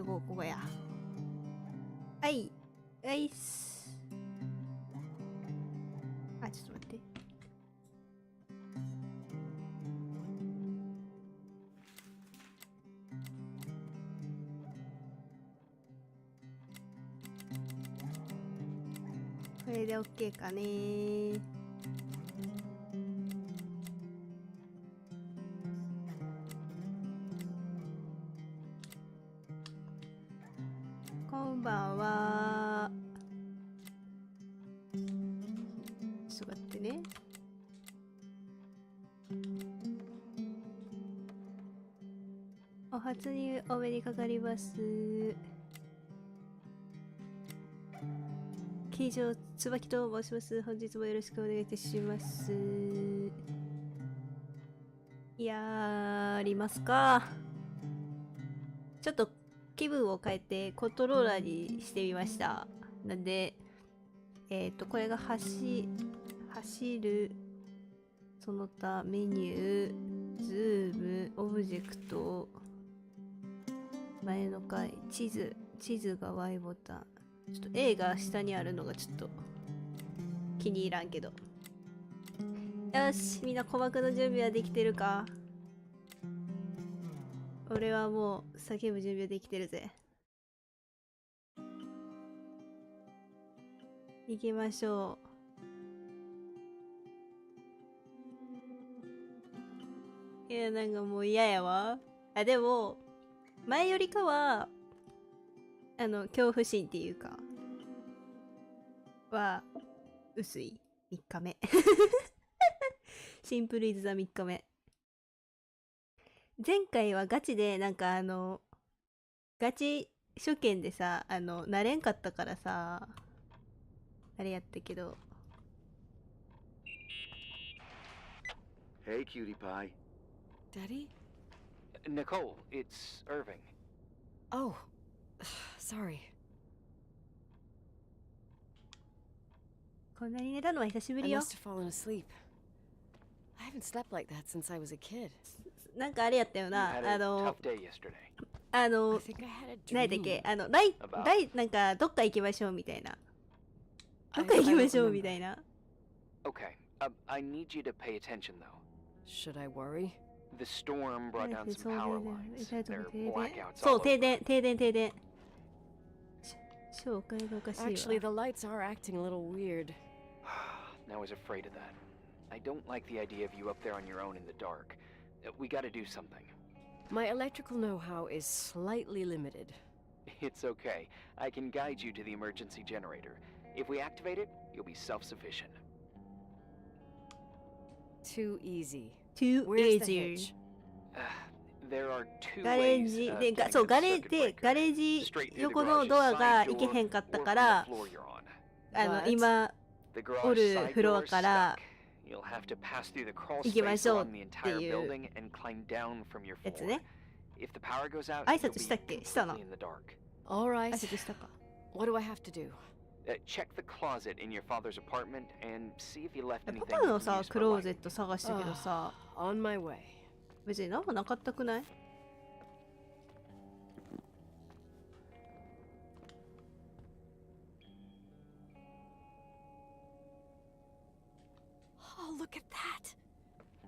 ここや。はい。はいっす。あ、ちょっと待って。これで OK かね。こんばんは。ちょっと待ってね。お初にお目にかかります。きじょうつばきと申します。本日もよろしくお願いいたします。やりますか。ちょっと気分を変えてコントローラーにしてみました。なんで、これが走る、その他メニュー、ズーム、オブジェクト、前の回、地図が Y ボタン。ちょっと A が下にあるのがちょっと気に入らんけど。よし、みんな鼓膜の準備はできてるか？俺はもう叫ぶ準備はできてるぜ。行きましょう。いや、なんかもう嫌やわ。あ、でも、前よりかは、恐怖心っていうか、は、薄い。3日目。シンプルイズザ3日目。前回はガチで、なんかガチ初見でさ、慣れんかったからさ、あれやったけど。Hey, cutie pie. Daddy? Nicole, it's Irving. Oh, sorry. こんなに寝たのは久しぶ I りよ。 must have fallen asleep. I haven't slept like that since I was a kid. なんかあれやったよ You な。had a tough day yesterday. I think I had a 何やったっ dream. けなんかどっか行きましょうみたいな。どっ I か行きま don't しょう remember. みたいな。Okay, I need you to pay attention though. Should I worry? The storm brought down some power lines. There are blackouts そ all う、停 over. 電。紹介がおかしいわ。 Actually, the lights are acting a little weird. I was afraid of that. I don't like the idea of you up there on your own in the dark. We gotta do something. My electrical know-how is slightly limited. It's okay. I can guide you to the emergency generator. If we activate it, you'll be self-sufficient. Too easy. Too Where's the easy. hitch? There are two ガレー ways ジ of で、 getting そう、 to the ガレ circuit で、 breaker. ガレージ Straight through the 横の garage's ドアが side 行け door へんかった or か from the ら、 floor you're on. But 今 The お garage る side フロア door is から stuck. You'll have to pass through the crawl 行きま space しょう along the って entire いう building and climb down from your やつ floor. ね。 If the power goes out, 挨 you'll 拶したっ be け？したな。 completely in the dark. All 挨 right. 拶したか。 What do I have to do? Check the closet in your father's apartment and see if you left パ anything パ you の can さ、 use ク for ローゼ light. ット探したけどさ、 On my way. 別になんもなかったくない？Oh, look at that!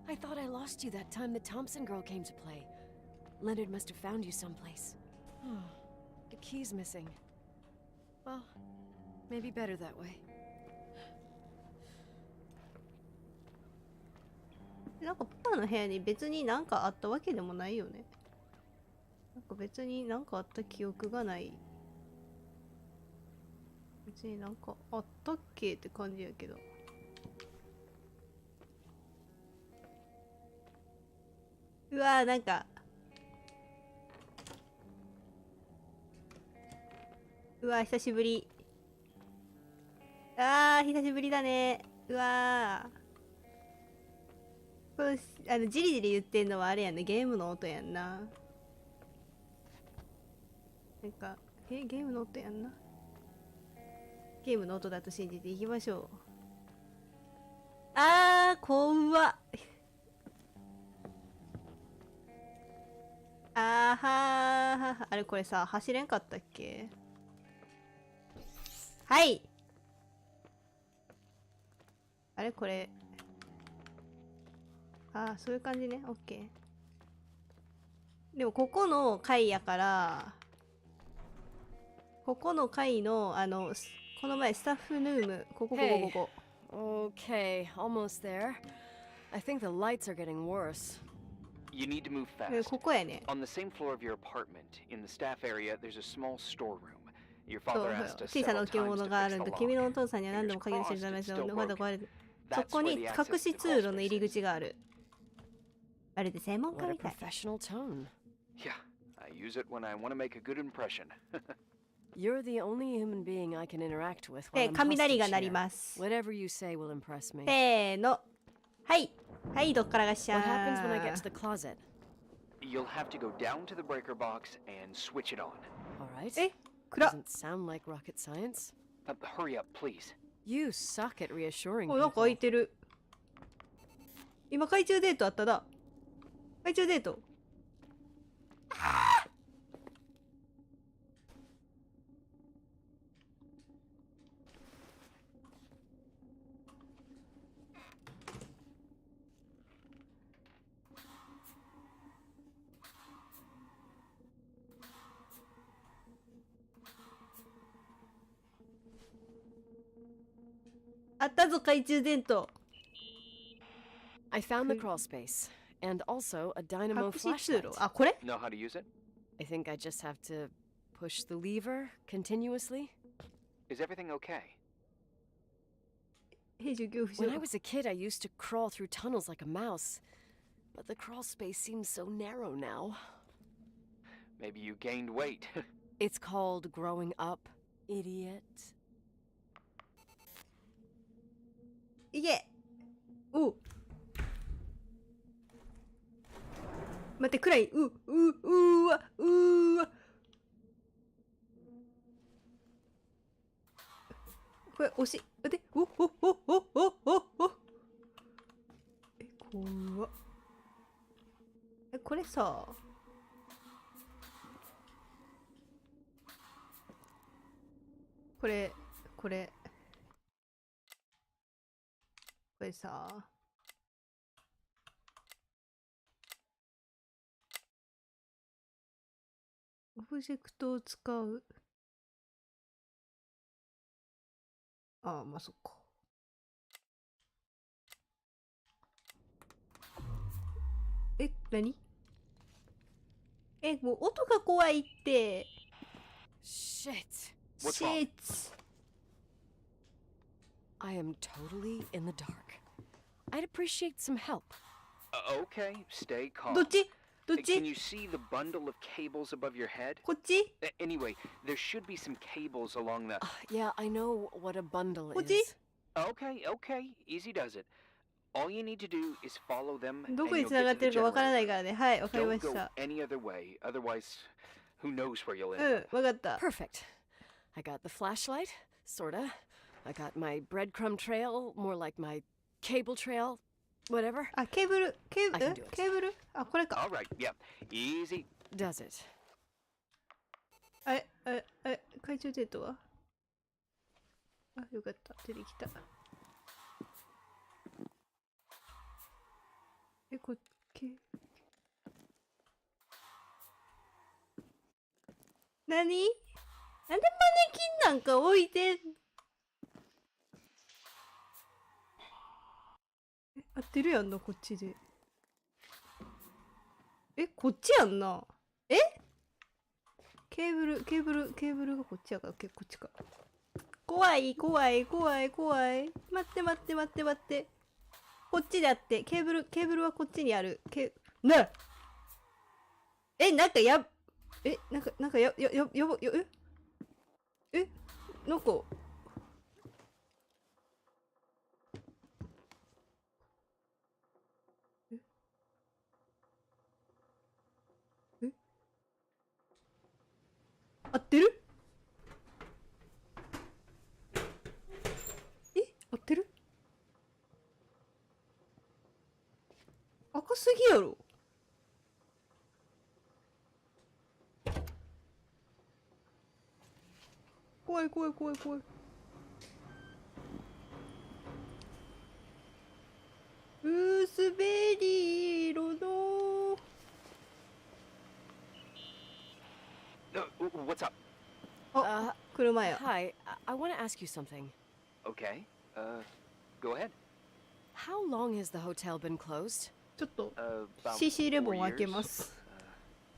I thought I lost you that time the Thompson girl came to play. Leonard must have found you someplace. The key's missing. Well, maybe better that way. なんかパパの部屋に別になんかあったわけでもないよね。なんか別になんかあった記憶がない。別になんかあったっけって感じやけど。うわー、なんかうわー、久しぶり。あー、久しぶりだね。うわー、これジリジリ言ってんのはあれやんね。ゲームの音やんな。なんかゲームの音やんな。ゲームの音だと信じていきましょう。あー、怖っ。あーはー、あれこれさ、走れんかったっけ？はい。あれこれ。ああ、そういう感じね。オッケー。でもここの階やから、ここの階の、この前スタッフルーム、ここ。Okay, almost there. I think the lights are getting worse. You need to move fast. ここやね。On the same floor of your apartment, in the staff area, there's a small storeroom. Your そう father asked us 小さな several 置 times 物 to があ fix るん the だ。君 lock. のお父さんには何度も鍵をしてためし、まだ壊れて。そこに隠し通路の入り口がある。あれで専門家 What a みたい。 professional tone. Yeah, I use it when I want to make a good impression. You're the only human being I can interact with で、 while I'm 雷 hostage が鳴り here. ます。 Whatever you say will impress me. せーの。はい。はい、どっからがっしゃ What happens when I get to ー。 the closet? You'll have to go down to the breaker box and switch it on. All right. え、暗っ。 Doesn't sound like rocket science. Hurry up, please. You suck at reassuring お、なんか開い people. てる。今、懐中デートあったな。懐中デート。あったぞ、懐中電灯。 I found the crawl space and also a dynamo 隠し通 flashlight. 路。あ、これ？ Know how to use it? I think I just have to push the lever continuously. Is everything okay? 平時恐怖 When I 症。 was a kid, I used to crawl through tunnels like a mouse. But the crawl space seems so narrow now. Maybe you gained weight. It's called growing up, idiot. いけ。おう。待って、暗い。うわ。これ、押し。待って。お。え、怖っ。え、これさ。これさ。オブジェクトを使う。ああ、まあそっか。え、何？え、もう音が怖いって。 Shit. What's シ wrong? ーツ。 I am totally in the dark. I'd appreciate some help. Okay, stay calm. どっち？ Can you see the bundle of cables above your head? こっち？ Anyway, there should be some cables along the... Yeah, I know what a bundle What is. Okay, easy does it. All you need to do is follow them ど and こに you'll 繋が get って to the るかわからない generator. からね。はい、わかりま Don't し go た。 any other way, otherwise, who knows where you'll う end ん、 up. わかった。 Perfect. I got the flashlight, sorta. I got my breadcrumb trail, more like my cable trail, whatever. あ、ケーブル、ケー I ブ can ル do it. ケーブルあ、これか。 All right, yeah, easy. Does it? 懐中デートは？あ、よかった。出てきた。え、こっち。何？なんでマネキンなんか置いてん？え、合ってるやんな、こっちで。え、こっちやんな。え？ケーブルがこっちやから、こっちか。怖い。待って。こっちであって、ケーブルはこっちにある。え、なんかなんかなんかえ、なんか、なんか合ってる？え、合ってる？赤すぎやろ。怖い怖い怖い怖い。滑りろの。What's up? あ、車や。 Hi, I want to ask you something. Okay. Go ahead. How long has the hotel been closed? ちょっと About CC レボ 4ン開け years. ます。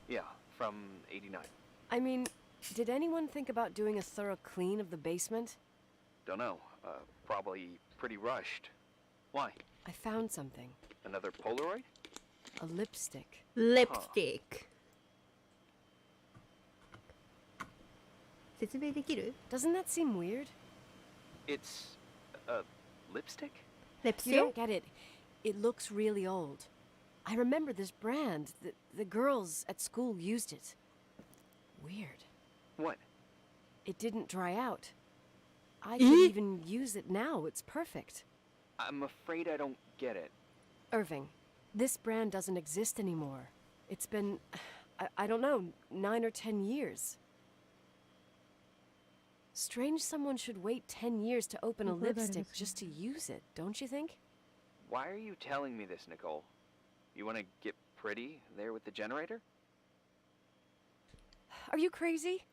Yeah, from '89. I mean, did anyone think about doing a thorough clean of the basement? Don't know. Probably pretty rushed. Why? I found something. Another Polaroid? A lipstick. リプスティック。説明できる？ Doesn't that seem weird? It's a lipstick? リプステ You ィッ don't get it. It looks really old. I remember this brand. The girls at school used it. Weird. What? It didn't dry out. I Eh? could even use it now. It's perfect. I'm afraid I don't get it. Irving, this brand doesn't exist anymore. It's been, I don't know, 9 or 10 years. Strange someone should wait 10 years to open a lipstick just to use it, don't you think? Why are you telling me this, Nicole? You want to get pretty there with the generator? Are you crazy?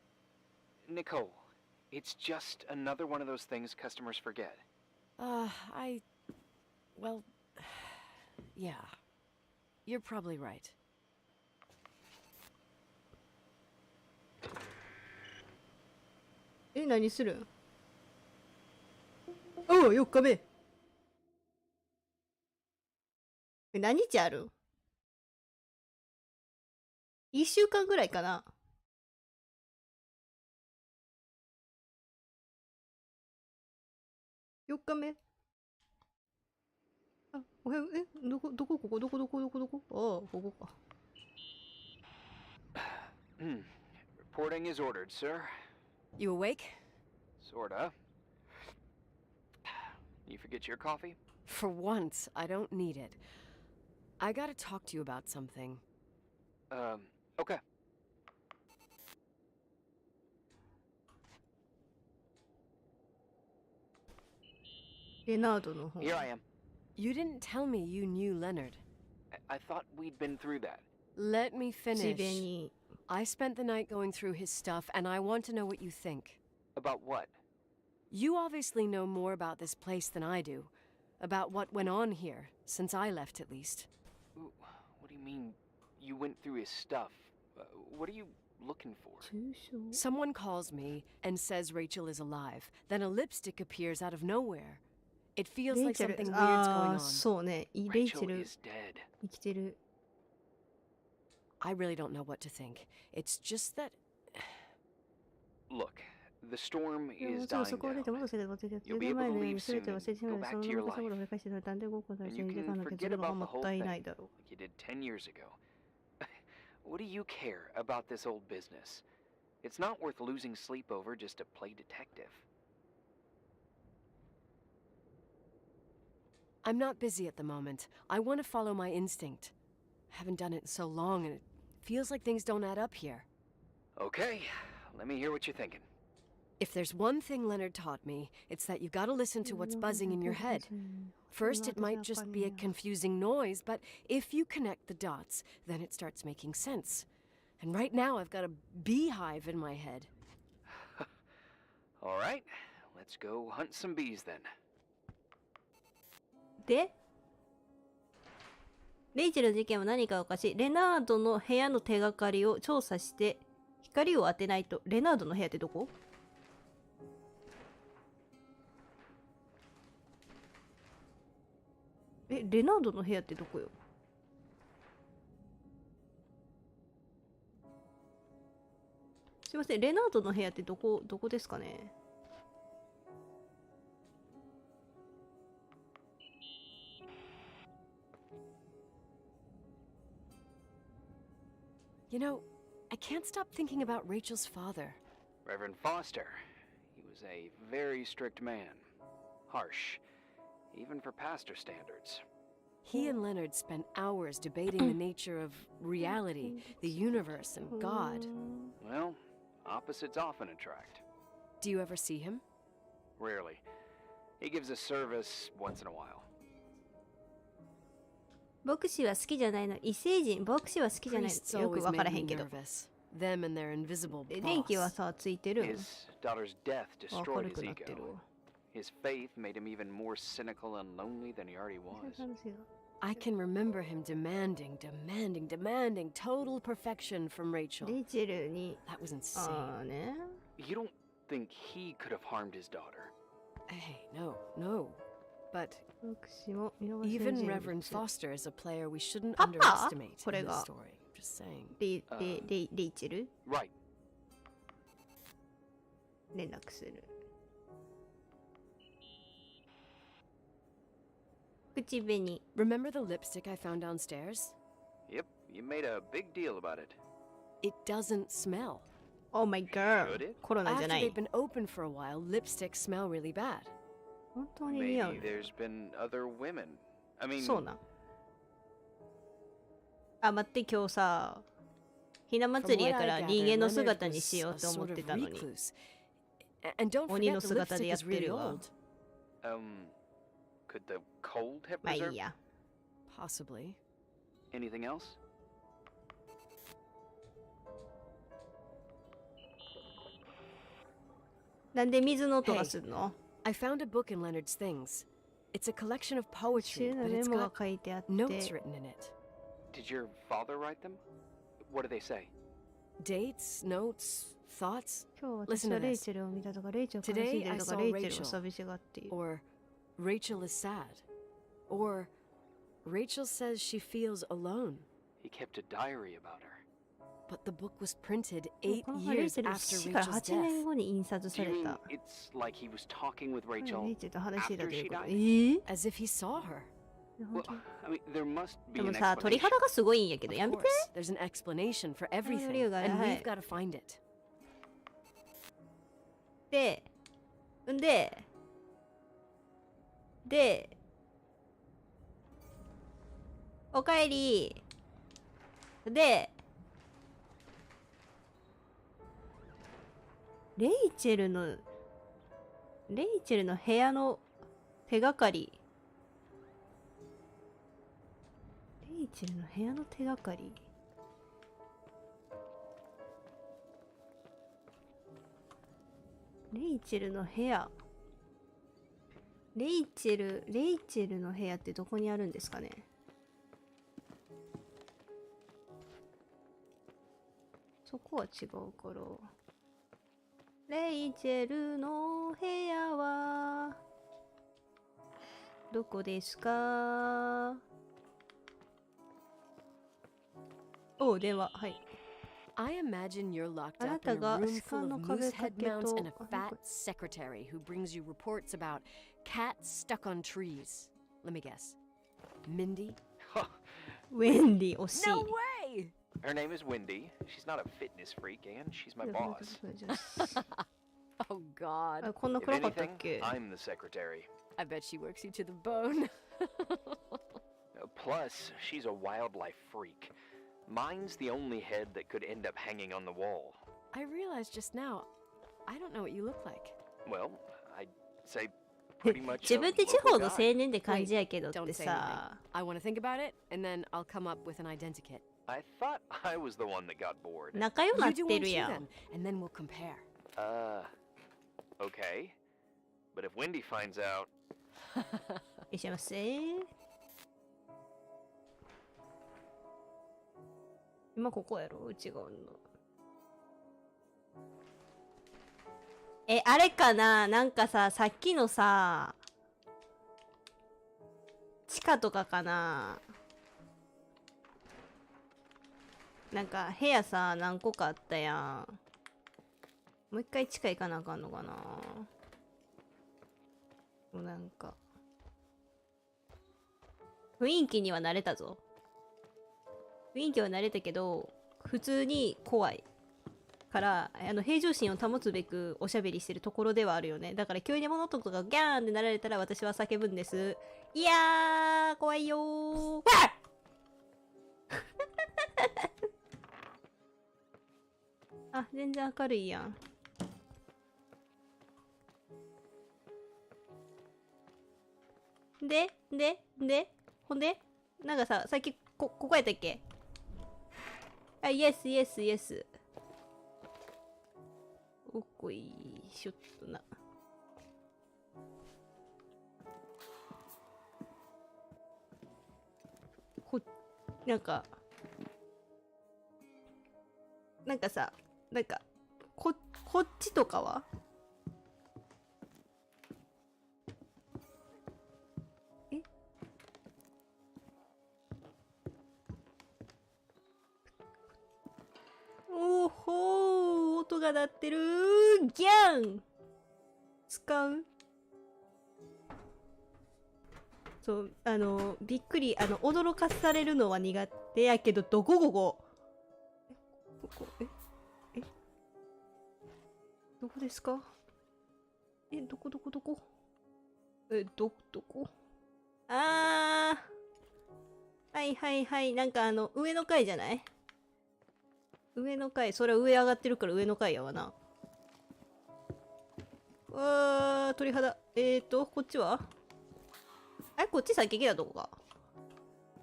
Nicole, it's just another one of those things customers forget. Well, yeah. You're probably right. 何するん？おう、4日目。何日あるん？ 1週間ぐらいかな。4日目。あ、おはよう。ここああ、ここか。Reporting is ordered, sir. You awake? Sorta. You forget your coffee? For once, I don't need it. I gotta talk to you about something. Okay. レナードの方。 Here I am. You didn't tell me you knew Leonard. I thought we'd been through that. Let me 口 finish. 紅。 I spent the night going through his stuff, and I want to know what you think. About what? You obviously know more about this place than I do. About what went on here, since I left at least. What do you mean you went through his stuff? What are you looking for? 抽象。 Someone calls me and says Rachel is alive. Then a lipstick appears out of nowhere. It feels レイ like チェル、 something weird's あ going あ、 on. そうね。レイチェ Rachel ル is dead. 生きてる。 I really don't know what to think. It's just that Look, the storm いや、も is ちろん dying そこを出て down. 戻せて、忘れて、 You'll be 10 able 前 to のよう leave に全て soon 忘れてしま and い、 go そ back の to 残 your したも life. のを繰り返してたんで、ごく最 And 初 you に時間 can の結 forget 論が about the も whole ったいな thing いだろ like you did 10 years ago. What do you care about this old business? It's not worth losing sleep over just to play detective. I'm not busy at the moment. I want to follow my instinct. I haven't done it in so long, and it feels like things don't add up here. Okay, let me hear what you're thinking. If there's one thing Leonard taught me, it's that you gotta listen to what's buzzing in your head. First, it might just be a confusing noise, but if you connect the dots, then it starts making sense. And right now, I've got a beehive in my head. All right, let's go hunt some bees then. で、レイチェルの事件は何かおかしい。レナードの部屋の手がかりを調査して光を当てないと。レナードの部屋ってどこ？レナードの部屋ってどこよ？すいません、レナードの部屋ってどこですかね？ You know, I can't stop thinking about Rachel's father. Reverend Foster. He was a very strict man. Harsh, even for pastor standards. He and Leonard spent hours debating the nature of reality, the universe, and God. Well, opposites often attract. Do you ever see him? Rarely. He gives a service once in a while. 牧師は好きじゃないの。異星人、牧師は好きじゃない Priests の。よく always わから made へ me んけど。 nervous. Them and their invisible 電気は boss. さ、ついてるん。 His daughter's death 明 destroyed る his くなってる ego. わ。 His faith made him even more cynical and lonely than he already was. I can remember him demanding total perfection from Rachel. レイチェルに、 That was insane. ああね。 You don't think he could have harmed his daughter? Hey, no. But 牧師も見逃せる even 人物 Reverend Foster is a player we shouldn't Papa? underestimate in これ this が story. Just saying. レイチェル Right. 連絡する。口紅。 Remember the lipstick I found downstairs? Yep, you made a big deal about it. It doesn't smell. Oh my god. Should it? コロナじ After ゃな they've い。 been open for a while, lipsticks smell really bad. 本当に似合う Maybe。there's been other women. I mean, そうなん。あ、待って、今日さ、ひな From 祭り what やか I ら gather, 人間の Leonard 姿に was しよう a と思っ sort て of たのに。 recluse. And don't 鬼 forget の the 姿で lipstick やっ is て really るわ。 old. could the cold have まあいい preserved や。 Possibly. anything else? なんで水の音がするの I found a book in Leonard's things. It's a collection of 週 poetry, の but メ it's モが got 書いてあって。 notes written in it. Did your father write them? What do they say? Dates, notes, thoughts, 今日私 Listen は to レイ this. チェルを見たとか、レイチェルを悲しんでるとか、 Today レ I イ saw チェルを Rachel. 寂しがっている。 or Rachel is sad, or Rachel says she feels alone. He kept a diary about her. But the book was printed こ 8のレイ years チェル after 死から Rachel's 8年 death. 後に印刷さ Do you れ mean た。 it's like he was talking with レイ Rachel チェルと話してたということ after で。 she え As if he saw her. 本 Well, 当 I mean, there must で be も an さ、鳥 explanation. 肌がすごいんやけど、 Of やめて。 course, there's an explanation for everything, 理由がある。 and はい。 we've got to find it. で、おかえり。で、レイチェルの部屋の手がかり。レイチェルの部屋の手がかり。レイチェルの部屋。レイチェルの部屋ってどこにあるんですかね。そこは違うから。レイチェルの部屋はどこですか？お、電話。はい。I imagine you're locked あな up た in a が room 鹿 full の of 壁 moose 掛 head け mounts と and a fat secretary who brings you reports about cats stuck on trees. Let me guess. Mindy? ウェンディ惜しい。 No way! Her name is Wendy. She's not a fitness freak, and she's my boss. Oh God. あ、こんな If 暗かったっ anything, け？ I'm the secretary. I bet she works you to the bone. Plus, she's a wildlife freak. Mine's the only head that could end up hanging on the wall. I realized just now, I don't know what you look like. Well, I'd say pretty much 自 a 分って地 local 方の guy. 青年って感じやけどっ Don't て say さ anything. I want to think about it, and then I'll come up with an identikit. I thought I was the one that got bored. 仲良くなっ You do て one る too や then, ん。 and then we'll compare. Okay. But if Wendy finds out, いらっしゃいませ。今ここやろ違うの。あれかななんかさ、さっきのさ、地下とかかななんか部屋さ、何個かあったやん。もう一回地下行かなあかんのかなもうなんか。雰囲気には慣れたぞ。雰囲気は慣れたけど、普通に怖い。から、平常心を保つべくおしゃべりしてるところではあるよね。だから急に物音とかギャーンってなられたら私は叫ぶんです。いやー、怖いよー。わっあ、全然明るいやん。ほんでなんかさ、さっきここやったっけ？あ、イエスイエスイエス。おっこいしょっとな。なんかさ、なんかこっちとかは？え？おほー、音が鳴ってるー。ギャン使う？そう、びっくり、驚かされるのは苦手やけど、どこどこですか？どこあー。はいはいはい。なんか上の階じゃない？上の階。それは上上がってるから上の階やわな。うわー、鳥肌。こっちは？こっち先来たとこか。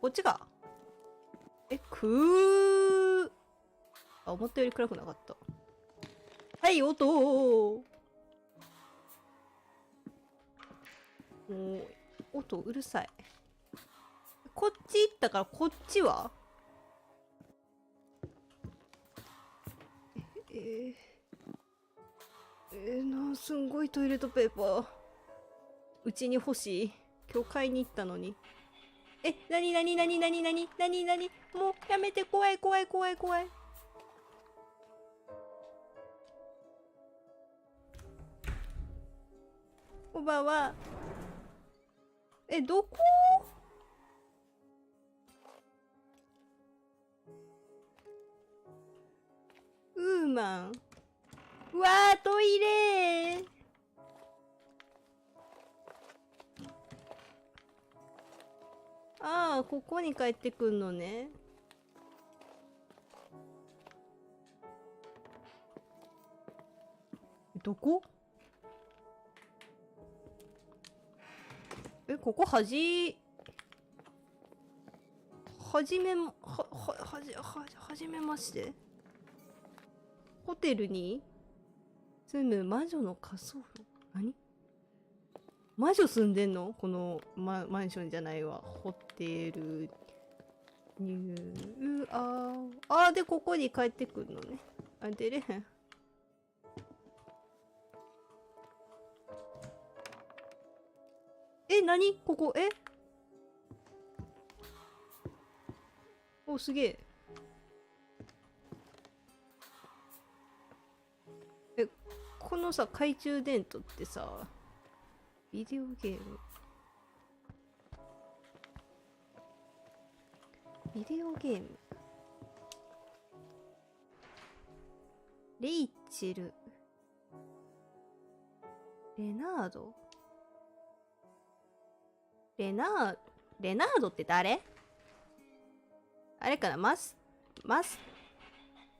こっちか。思ったより暗くなかった。はい、音もう、音うるさい。こっち行ったからこっちは？すんごいトイレットペーパー。うちに欲しい。今日買いに行ったのに。なにもうやめて、怖い。おばは、どこ？ウーマン。うわー、トイレー。ああ、ここに帰ってくんのね。どこ？ここはじめまして。ホテルに住む魔女の仮想路。何？魔女住んでんの？この、マンションじゃないわ。ホテルで、ここに帰ってくんのね。出れへん。何？ここ、お、すげえ。このさ、懐中電灯ってさ、ビデオゲーム。レイチェル。レナードって誰？あれかな？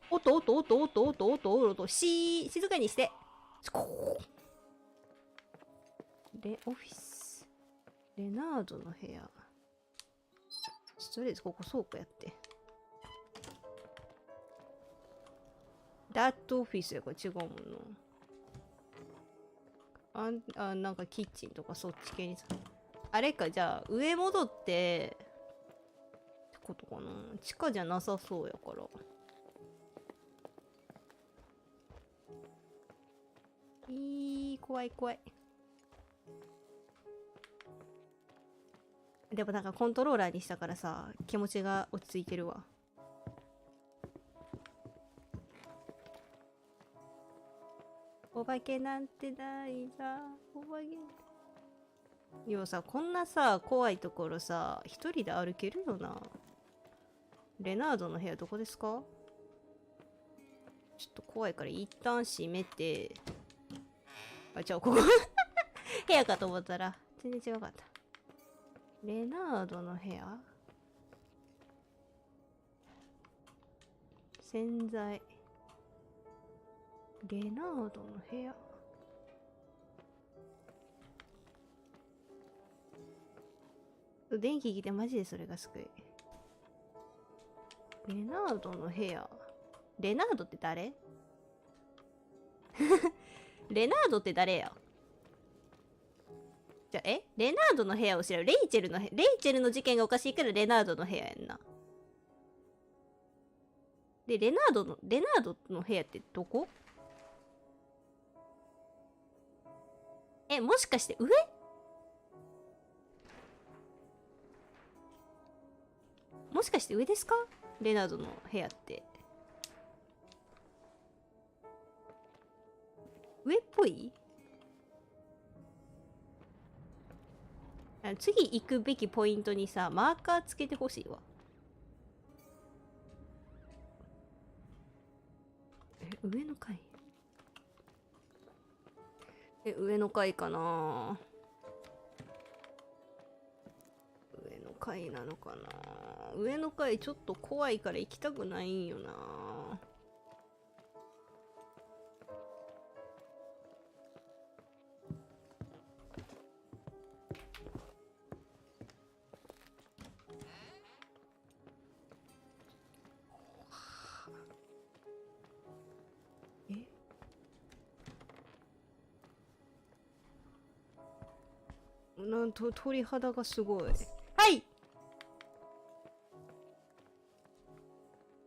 音、静かにして。オフィス。レナードの部屋。とりあえずここ倉庫やって。ダットオフィスやから違うもんな。なんかキッチンとかそっち系にさ。あれか、じゃあ上戻って、ってことかな。地下じゃなさそうやから。怖い。でもなんかコントローラーにしたからさ、気持ちが落ち着いてるわ。お化けなんてないさ。要はさ、こんなさ、怖いところさ、一人で歩けるよな。レナードの部屋どこですか？ちょっと怖いから一旦閉めて。ここ部屋かと思ったら全然違かった。レナードの部屋？洗剤。レナードの部屋。電気来てマジでそれが救い。レナードの部屋。レナードって誰？レナードって誰や？じゃ、レナードの部屋を知らん。レイチェルの事件がおかしいからレナードの部屋やんな。で、レナードの部屋ってどこ？もしかして上？もしかして上ですか？レナードの部屋って。上っぽい？次行くべきポイントにさ、マーカーつけてほしいわ。上の階？上の階かな？上の階なのかな？上の階ちょっと怖いから行きたくないんよな。なんと鳥肌がすごい。はい。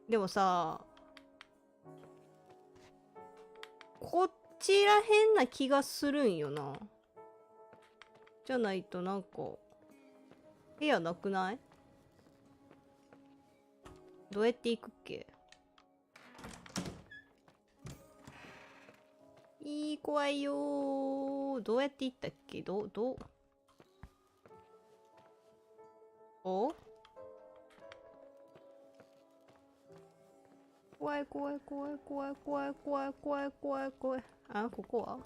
でもさ、こっちらへんな気がするんよな。じゃないとなんか部屋なくない？どうやって行くっけ？怖いよー。どうやって行ったっけ？お？怖い。あ、ここは？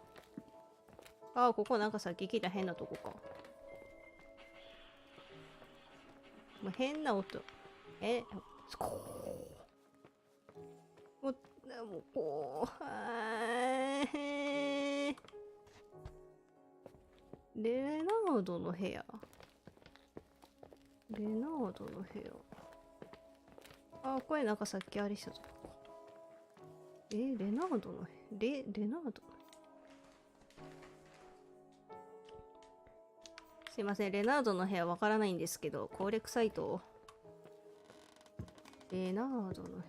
あ、ここなんかさっき聞いた変なとこか。もう変な音。もうこう、レナードの部屋。あ、これなんかさっきあれしたとこ。レナードのレナード。すいません、レナードの部屋わからないんですけど、攻略サイト。レナードの部屋。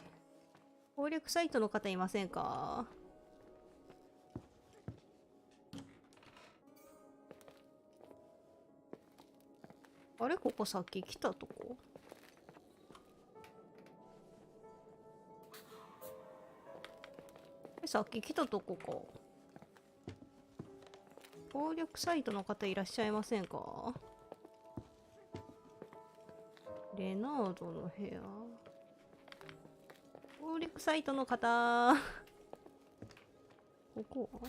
攻略サイトの方いませんか？あれ、ここさっき来たとこ？さっき来たとこか。攻略サイトの方いらっしゃいませんか？レナードの部屋。攻略サイトの方ここは？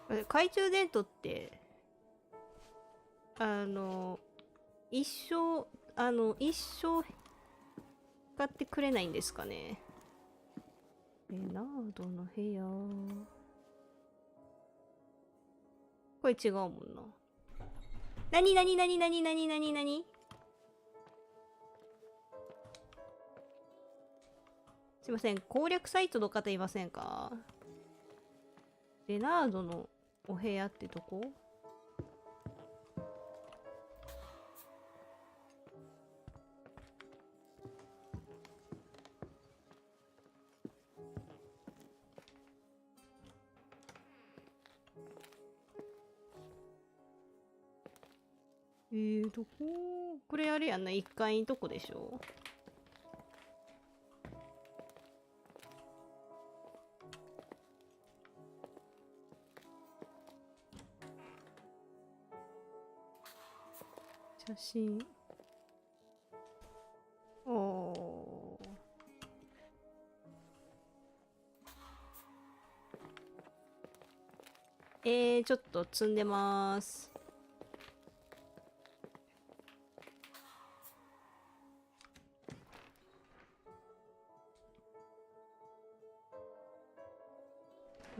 懐中電灯って一生使ってくれないんですかね。レナードの部屋。これ違うもんな。なにすいません、攻略サイトの方いませんか？レナードのお部屋ってどこ？どこ？これあれやんな、1階のとこでしょ？写真。おー。ちょっと積んでます。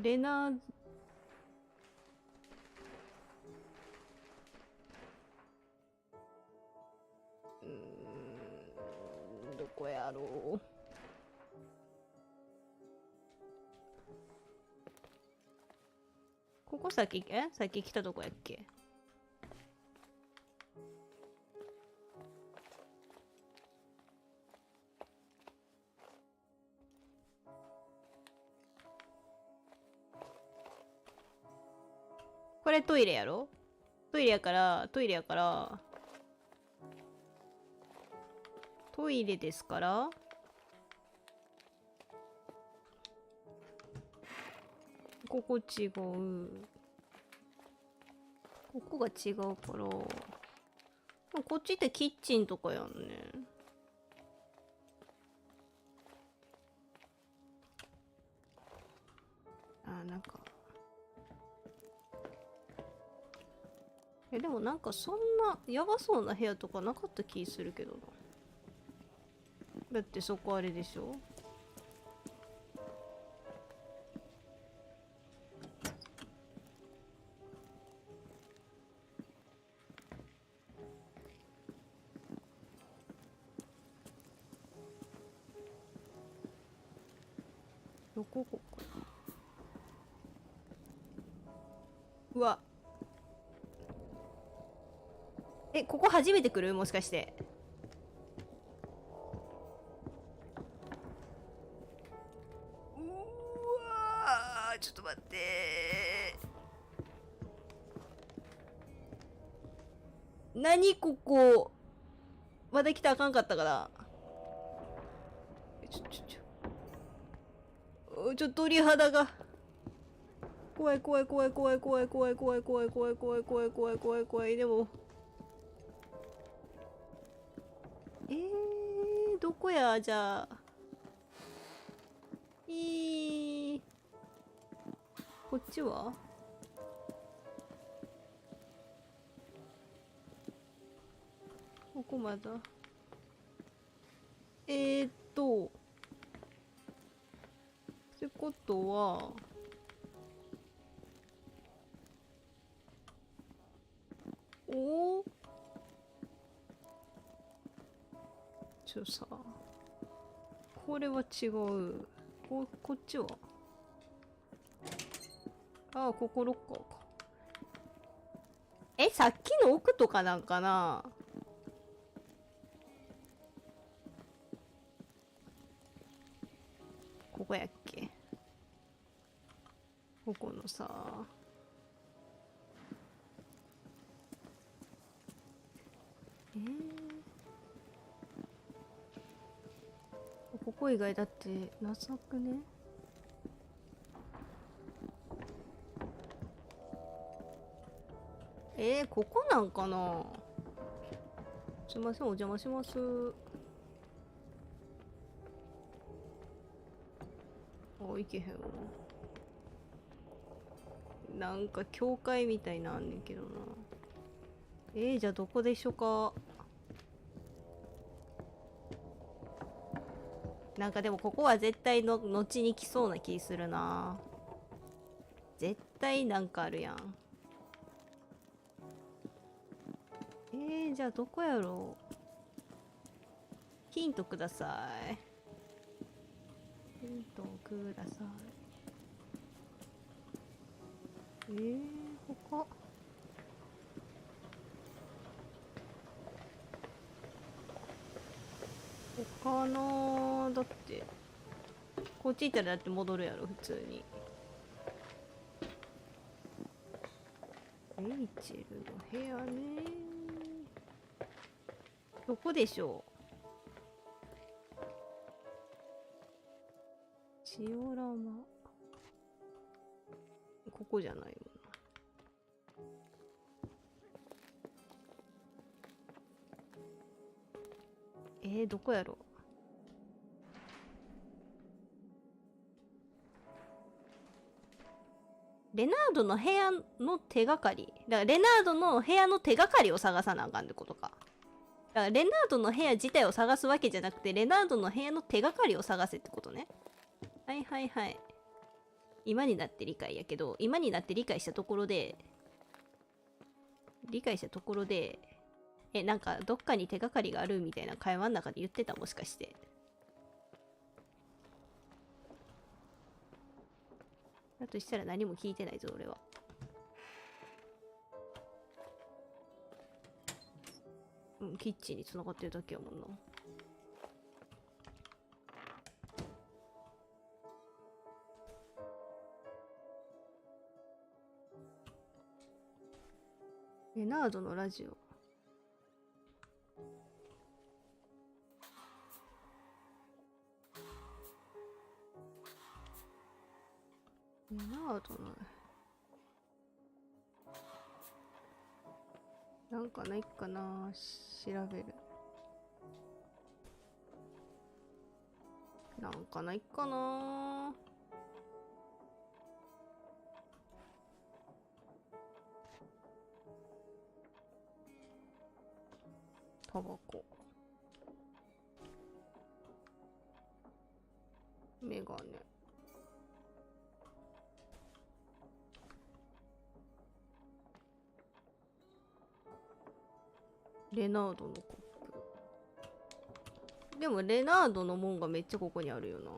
レナーどこやろう。ここさっき来たとこやっけ。これトイレやろ。トイレやからトイレですから、ここ違う。ここが違うから、こっちってキッチンとかやんね。なんかでもなんかそんなやばそうな部屋とかなかった気するけどな。だってそこあれでしょ。どこかな。うわ、ここ初めて来る？もしかして。うわー、ちょっと待ってー。何ここ。まだ来たらあかんかったから。ちょっと鳥肌が。怖い。でも。どこや、じゃあ。こっちは？ここまだ。ってことは、さ、これは違う。こっちは？ここロッカーか。さっきの奥とかなんかな？ここやっけ？ここのさ、ここ以外だってなさくね？ここなんかな？すいません、お邪魔します。いけへんわ。なんか教会みたいなんあんねんけどな。じゃあどこでしょうか。なんかでもここは絶対の後に来そうな気するな。絶対なんかあるやん。じゃあどこやろう。ヒントください。ヒントください。他な。だってこっち行ったらだって戻るやろ普通に。レイチェルの部屋ね。どこでしょう。ジオラマ。ここじゃないもんな。どこやろ。レナードの部屋の手がかり。だからレナードの部屋の手がかりを探さなあかんってことか。だからレナードの部屋自体を探すわけじゃなくて、レナードの部屋の手がかりを探せってことね。はいはいはい。今になって理解やけど、今になって理解したところで、なんかどっかに手がかりがあるみたいな会話の中で言ってた、もしかして。だとしたら何も聞いてないぞ、俺は。うん、キッチンに繋がってるだけやもんな。レナードのラジオ。レナードのなんかないかな、調べる。なんかないかな。タバコ、メガネ、レナードのコップ。でもレナードのもんがめっちゃここにあるよな。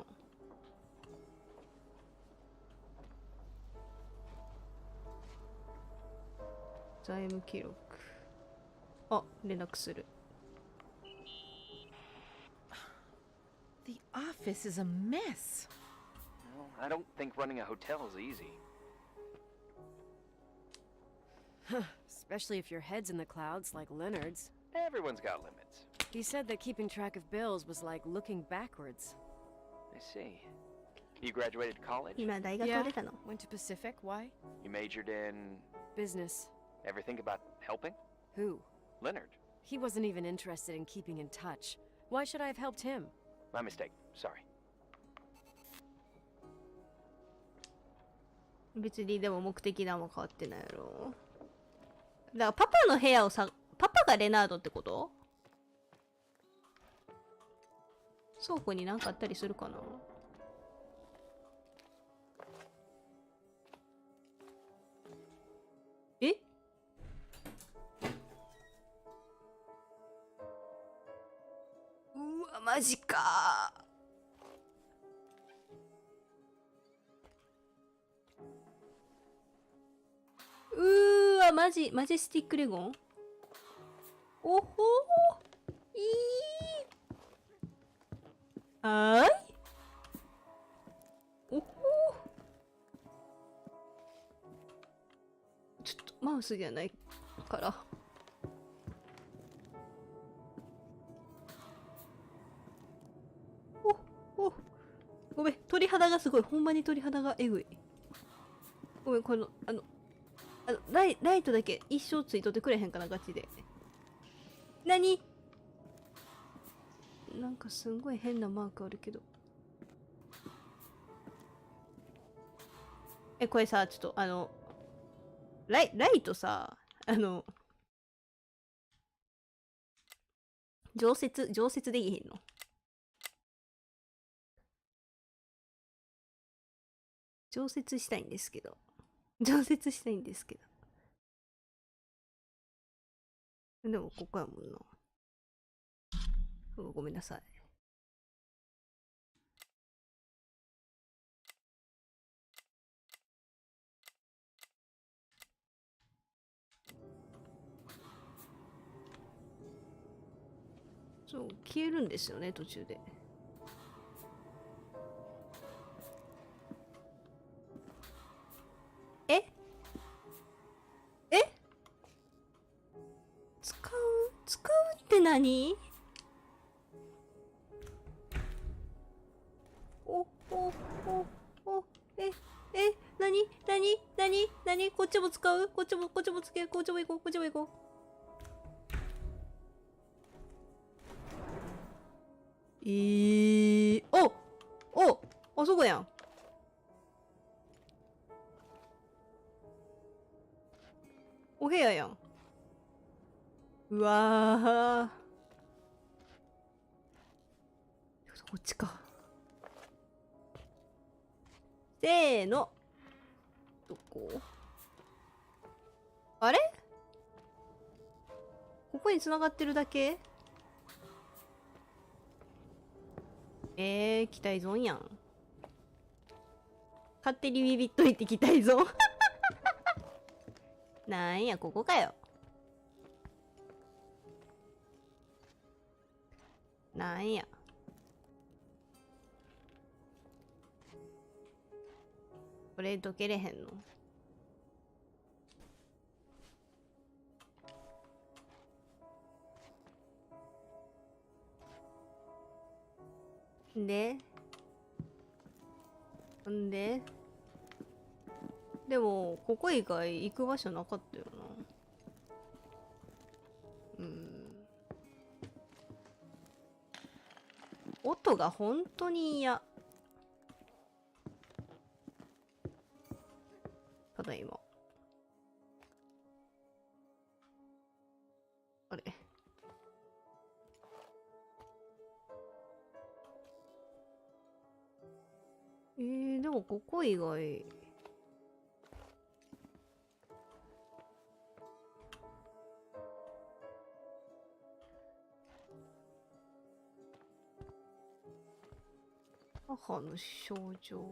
財務記録。あ、連絡する。The office is a mess. Well, I don't think running a hotel is easy. Especially if your head's in the clouds like Leonard's. Everyone's got limits. He said that keeping track of bills was like looking backwards. I see. You graduated college? 今大学を出たの。Went to Pacific. Why? You majored in Business. ever think about helping? Who? Leonard. He wasn't even interested in keeping in touch. Why should I have helped him? My mistake. Sorry. 別にでも目的何も変わってないやろ。だからパパの部屋をさ、パパがレナードってこと？倉庫に何かあったりするかな。え？うわ、マジかー。うーわ、マジスティックレゴン。おほー、いいー。はーい。おほー。ちょっとマウスじゃないから。お、ごめん、鳥肌がすごい。ほんまに鳥肌がえぐい。ごめん、この、ライトだけ一生ついとってくれへんかな、ガチで。何？なんかすんごい変なマークあるけど。これさ、ちょっとライトさ、常設できへんの？常設したいんですけど。でもここやもんな。ごめんなさい。そう、消えるんですよね、途中で。使うって何？お、何こっちも使う？こっちもつける？こっちも行こう。あそこやん。お部屋やん。うわー。こっちか。せーの。どこ？あれ？ここに繋がってるだけ？期待損やん。勝手にビビっといて期待損。なんや、ここかよ。なんや。これどけれへんの？んででもここ以外行く場所なかったよな。音が本当に嫌。ただいま。あれ。でもここ以外。母の症状。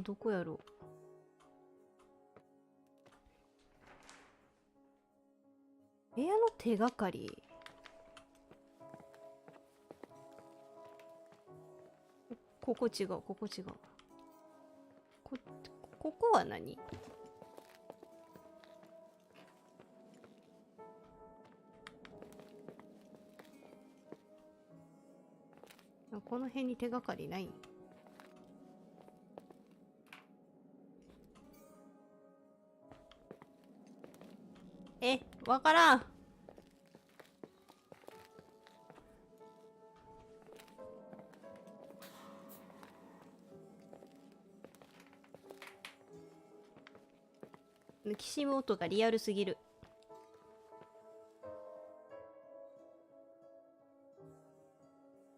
どこやろう。部屋の手がかり。ここ違う、ここ違う。ここは何？この辺に手がかりない？わからん。きしむ音がリアルすぎる。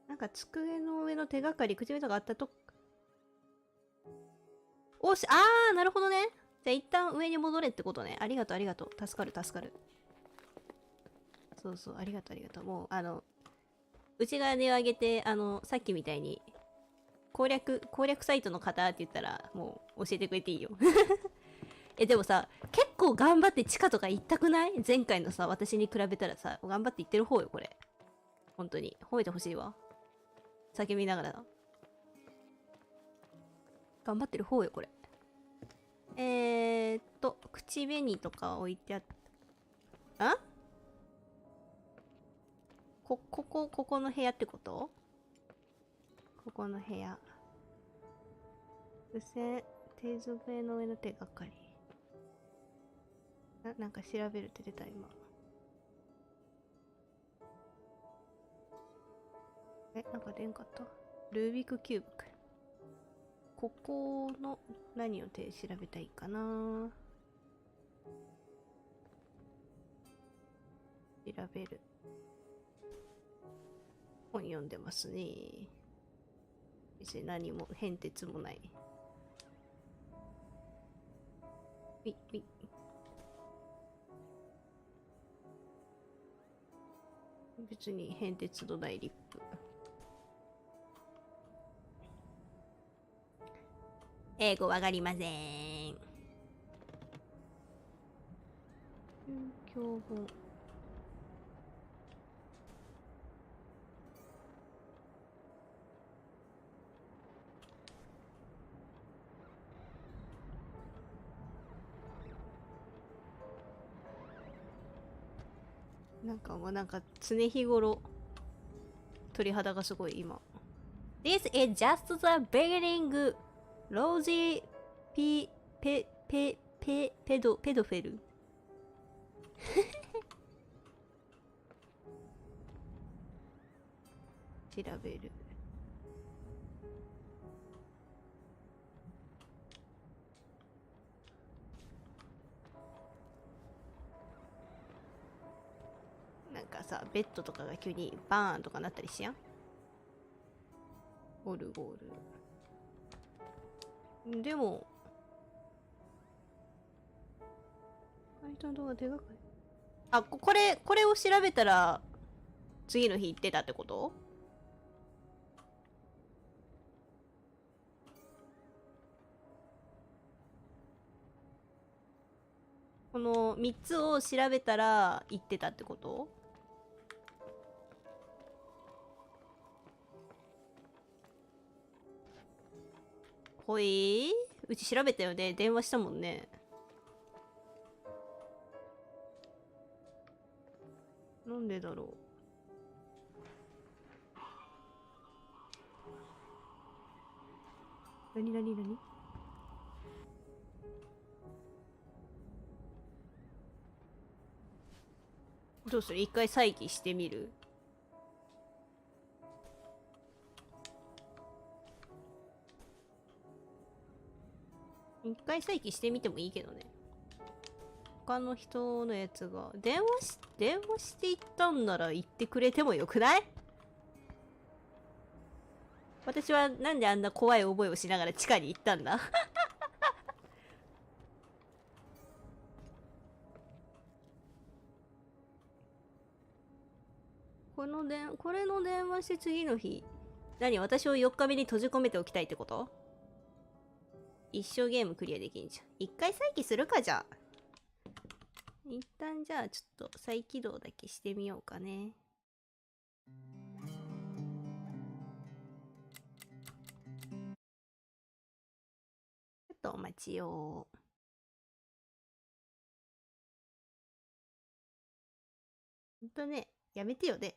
なんか机の上の手がかり、口笛とかあったと。おし、なるほどね。じゃあ一旦上に戻れってことね。ありがとう、ありがとう。助かる、助かる。そうそう、ありがとう、ありがとう。もう、内側で上げて、さっきみたいに、攻略サイトの方って言ったら、もう教えてくれていいよ。でもさ、結構頑張って地下とか行ったくない？前回のさ、私に比べたらさ、頑張って行ってる方よ、これ。本当に。褒めてほしいわ。叫びながら。頑張ってる方よ、これ。口紅とか置いてあった。ここの部屋ってこと？ここの部屋。付箋、手机の上の手がかり。なんか調べるって出た、今。なんか出んかった？ルービックキューブか。ここの何を調べたいかな。調べる。本読んでますね。別に何も変哲もない。別に変哲のないリップ。英語わかりません。教本。なんかもうなんか常日頃鳥肌がすごい今。This is just the beginning. ロージーペドフェル。調べる。さ、ベッドとかが急にバーンとかなったりしやん。オルゴール。でも、割と動画でかくない？あ、これを調べたら、次の日行ってたってこと？この3つを調べたら行ってたってこと？ほい？うち調べたよね。電話したもんね。なんでだろう。なになになに？どうする？一回再起してみる？一回再起してみてもいいけどね。他の人のやつが電話していったんなら言ってくれてもよくない？私はなんであんな怖い覚えをしながら地下に行ったんだ？これの電話して次の日。何？私を4日目に閉じ込めておきたいってこと？一生ゲームクリアできんじゃん。一回再起するか、じゃあ。一旦じゃあちょっと再起動だけしてみようかね。ちょっとお待ちを。ほんとね、やめてよね。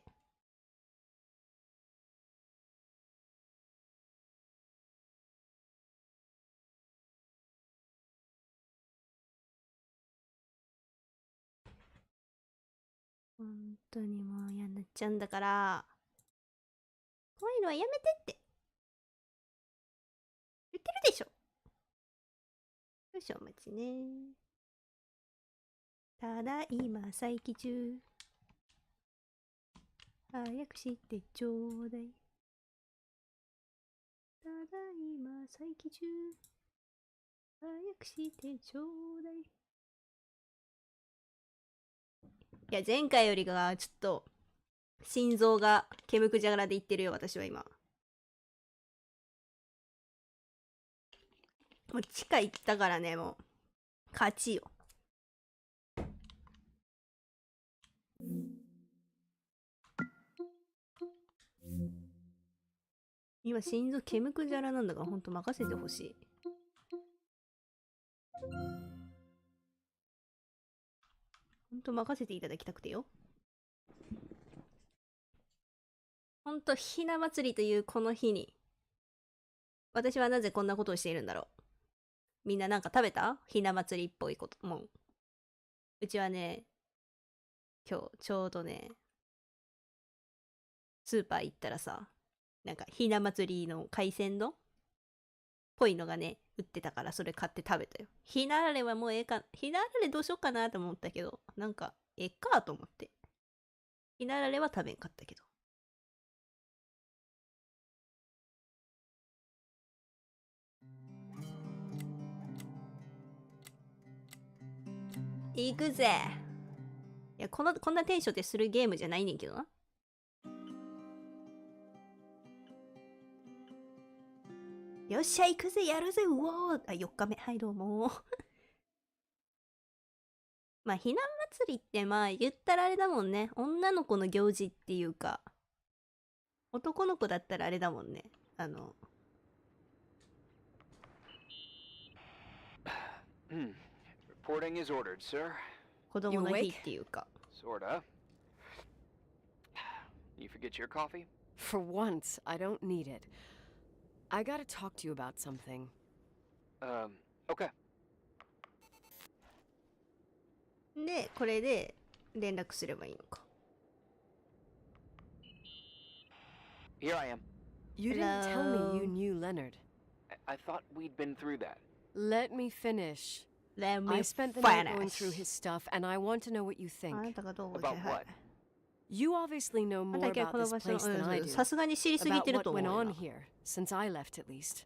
ほんとにもう嫌になっちゃうんだから。怖いのはやめてって言ってるでしょ。よし、お待ちね。ただいま再起中。早くしてちょうだい。ただいま再起中。早くしてちょうだい。いや、前回よりがちょっと心臓が煙くじゃがらでいってるよ、私は今。もう地下行ったからね、もう勝ちよ。今心臓煙くじゃらなんだから、ほんと任せてほしい。ほんと任せていただきたくてよ。ほんとひな祭りというこの日に、私はなぜこんなことをしているんだろう。みんななんか食べた？ひな祭りっぽいこと。もう。うちはね、今日ちょうどね、スーパー行ったらさ、なんかひな祭りの海鮮丼っぽいのがね、売ってたからそれ買って食べたよ。ひなあられはもうええか、ひなあられどうしようかなと思ったけど、なんかええかと思って。ひなあられは食べんかったけど。行くぜ。いや、こんなテンションでするゲームじゃないねんけどな。よっしゃ、行くぜ、やるぜ、うおー。あ、4日目。はい、どうも。まあ、ひな祭りってまあ、言ったらあれだもんね。女の子の行事っていうか、男の子だったらあれだもんね。Reporting is ordered, sir. 子供の日っていうか。Sorta. You forget your coffee? For once, I don't need it. I gotta talk to you about something. Okay. で、これで連絡すればいいのか。Here I am. You didn't tell me you knew Leonard. I thought we'd been through that. Let me finish. Let me I spent the night going finish. through his stuff, and I want to know what you あな think. たがどう About what? You obviously know ま more だけは about この this 場所の place than I do. さすがに知りすぎ About てる what と思 went う on よ here, since I left at least.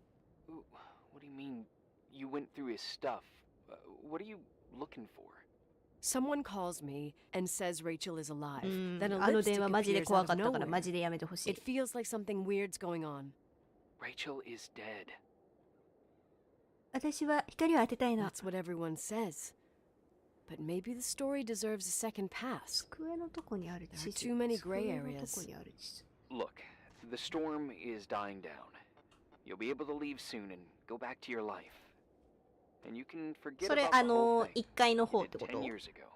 What do you mean you went through his stuff? What are you looking for? Someone calls me and says Rachel is alive. うん Then a あの電 lipstick 話マジで appears 怖 out か of ったからマ nowhere. ジでやめてほし It い feels like something weird's going on. Rachel is dead. 私は光を当てたいの That's what everyone says. But maybe the story deserves a second pass. 机のとこにある地図 There are too many gray 机のと areas. こにある地図 Look, the storm is dying down. You'll be able to leave soon and go back to your life. And you can forget それ about the whole thing 1階の you 方っ did てこ 10と years ago.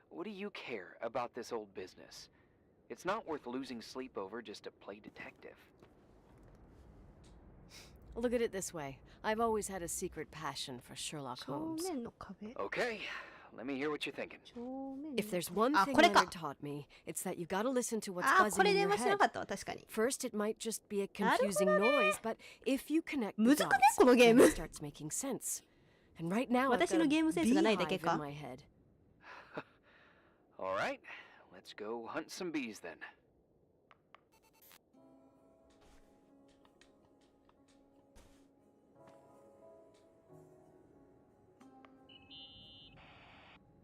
What do you care about this old business? It's not worth losing sleep over just to play detective. Look at it this way. I've always had a secret passion for Sherlock 正 Holmes. 面の壁 Okay, let me hear what you're thinking. 正面の If there's one あ thing これか Leonard taught me, it's that you gotta listen to what's あこ buzzing れ in 電 your 話しな head. かったわ確かに First, it might just be a なるほど confusing ね noise, but if you connect the むずくね dots, このゲー then ム it starts making sense. And right now, I've 私 got の a ゲームセンスがないだけ beehive か in my head. All right, let's go hunt some bees then.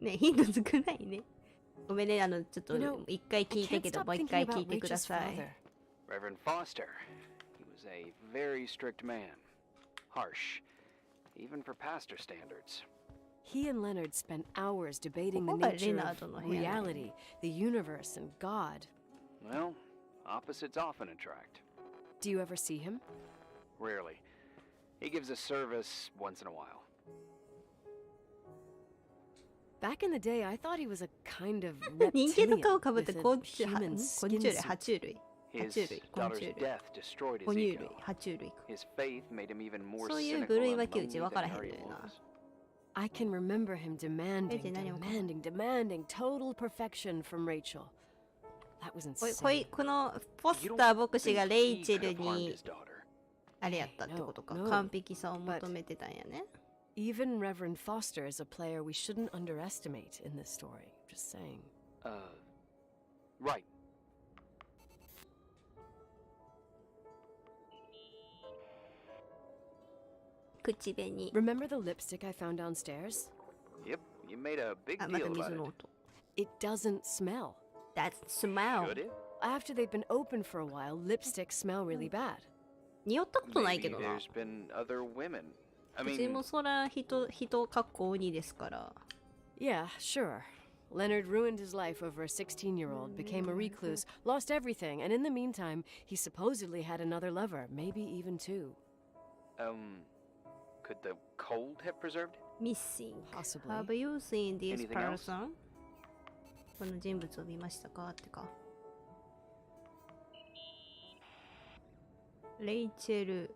ねヒント少ないねごめんねちょっと You know, 一回 I 聞いた can't けど stop もう一 thinking 回聞 about いてくだ Rachel's さい father. Reverend Foster. He was a very strict man. Harsh, even for pastor standards. He and Leonard spent hours debating the ここが nature レナードの of 部屋ね reality, the universe, and God. Well, opposites often attract. Do you ever see him? Rarely. He gives a service once in a while. Back in the day, I thought he was a kind of 人間の reptilian 顔かぶって with 昆 a 虫 human 昆虫類 skin 爬 suit. 虫類 His 爬虫類昆 daughter's 虫類 death destroyed 哺 his 乳 ego. 類爬虫類 His faith made him even more そういう cynical 部類 and 分けうち lonely 分から than へんの Harry よな was. I can remember him demanding, Hey,何もかも。 demanding total perfection from Rachel. That was こ insane. のフォス You ター don't 牧師が think レイ he チェ could ル have harmed に his daughter? あれやったってことか No, no. 完璧さを求めてたんやね Even Reverend Foster is a player we shouldn't underestimate in this story. Just saying. Right.口紅 Remember the lipstick I found downstairs? Yep, you made a big あまた deal 水 about の it. 音 It doesn't smell. That smell Should it? After they've been open for a while, lipsticks smell really bad. 匂ったことないけ Maybe どな there's been other women. I うち mean, もそら人かっこ鬼ですから Yeah, sure. Leonard ruined his life over a 16-year-old, became a recluse, lost everything, and in the meantime, he supposedly had another lover, maybe even two. could the cold have preserved it? Missing Possibly. Have you seen this Anything else? person? この人物を見ましたかってかレイチェル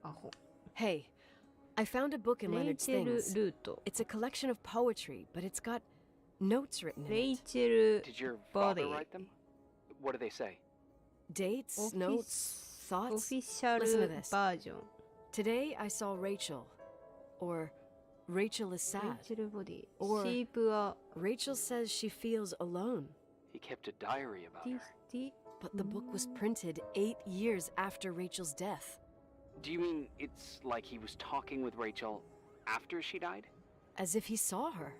アホ Hey, I found a book in レイ Leonard's チェル things. ルート It's a collection of poetry, but it's got notes written in レイ it. チェル Did your father body write them? What do they say? Dates, notes, オフ thoughts. ィシャ Listen to ル this. バージョン Today I saw Rachel. Or Rachel is レイ sad. チェルボディ Or- シープは Rachel says she feels alone. He kept a diary about ディ her. スティ But the book was printed 8 years after Rachel's death. Do you mean it's like he was talking with Rachel after she died? As if he saw her.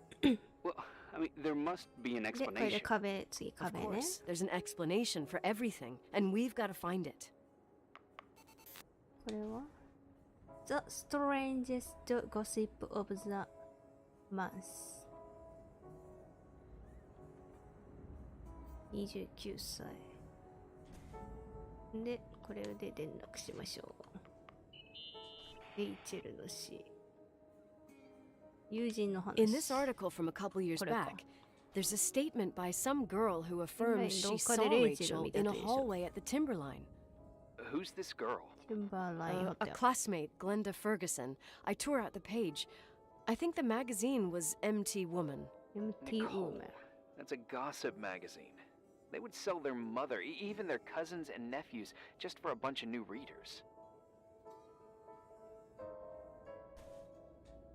Well, I mean, there must be an でこれで explanation. 壁次 Of 壁ね course, there's an explanation for everything, and we've got to find it. これは The strangest gossip of the month 29歳でこれで連絡しましょうレイチェルの死友人の話 In this article from a couple years これか back, there's a statement by some girl who affirms she どっ saw かでレイチェルを Rachel 見た in と a いうでしょ hallway at the Timberline. Who's this girl? ティンバーラインホ A テル classmate, Glenda Ferguson. I tore out the page. I think the magazine was MT Woman. MT ウー Nicole. メン That's a gossip magazine. They would sell their mother, even their cousins and nephews, just for a bunch of new readers.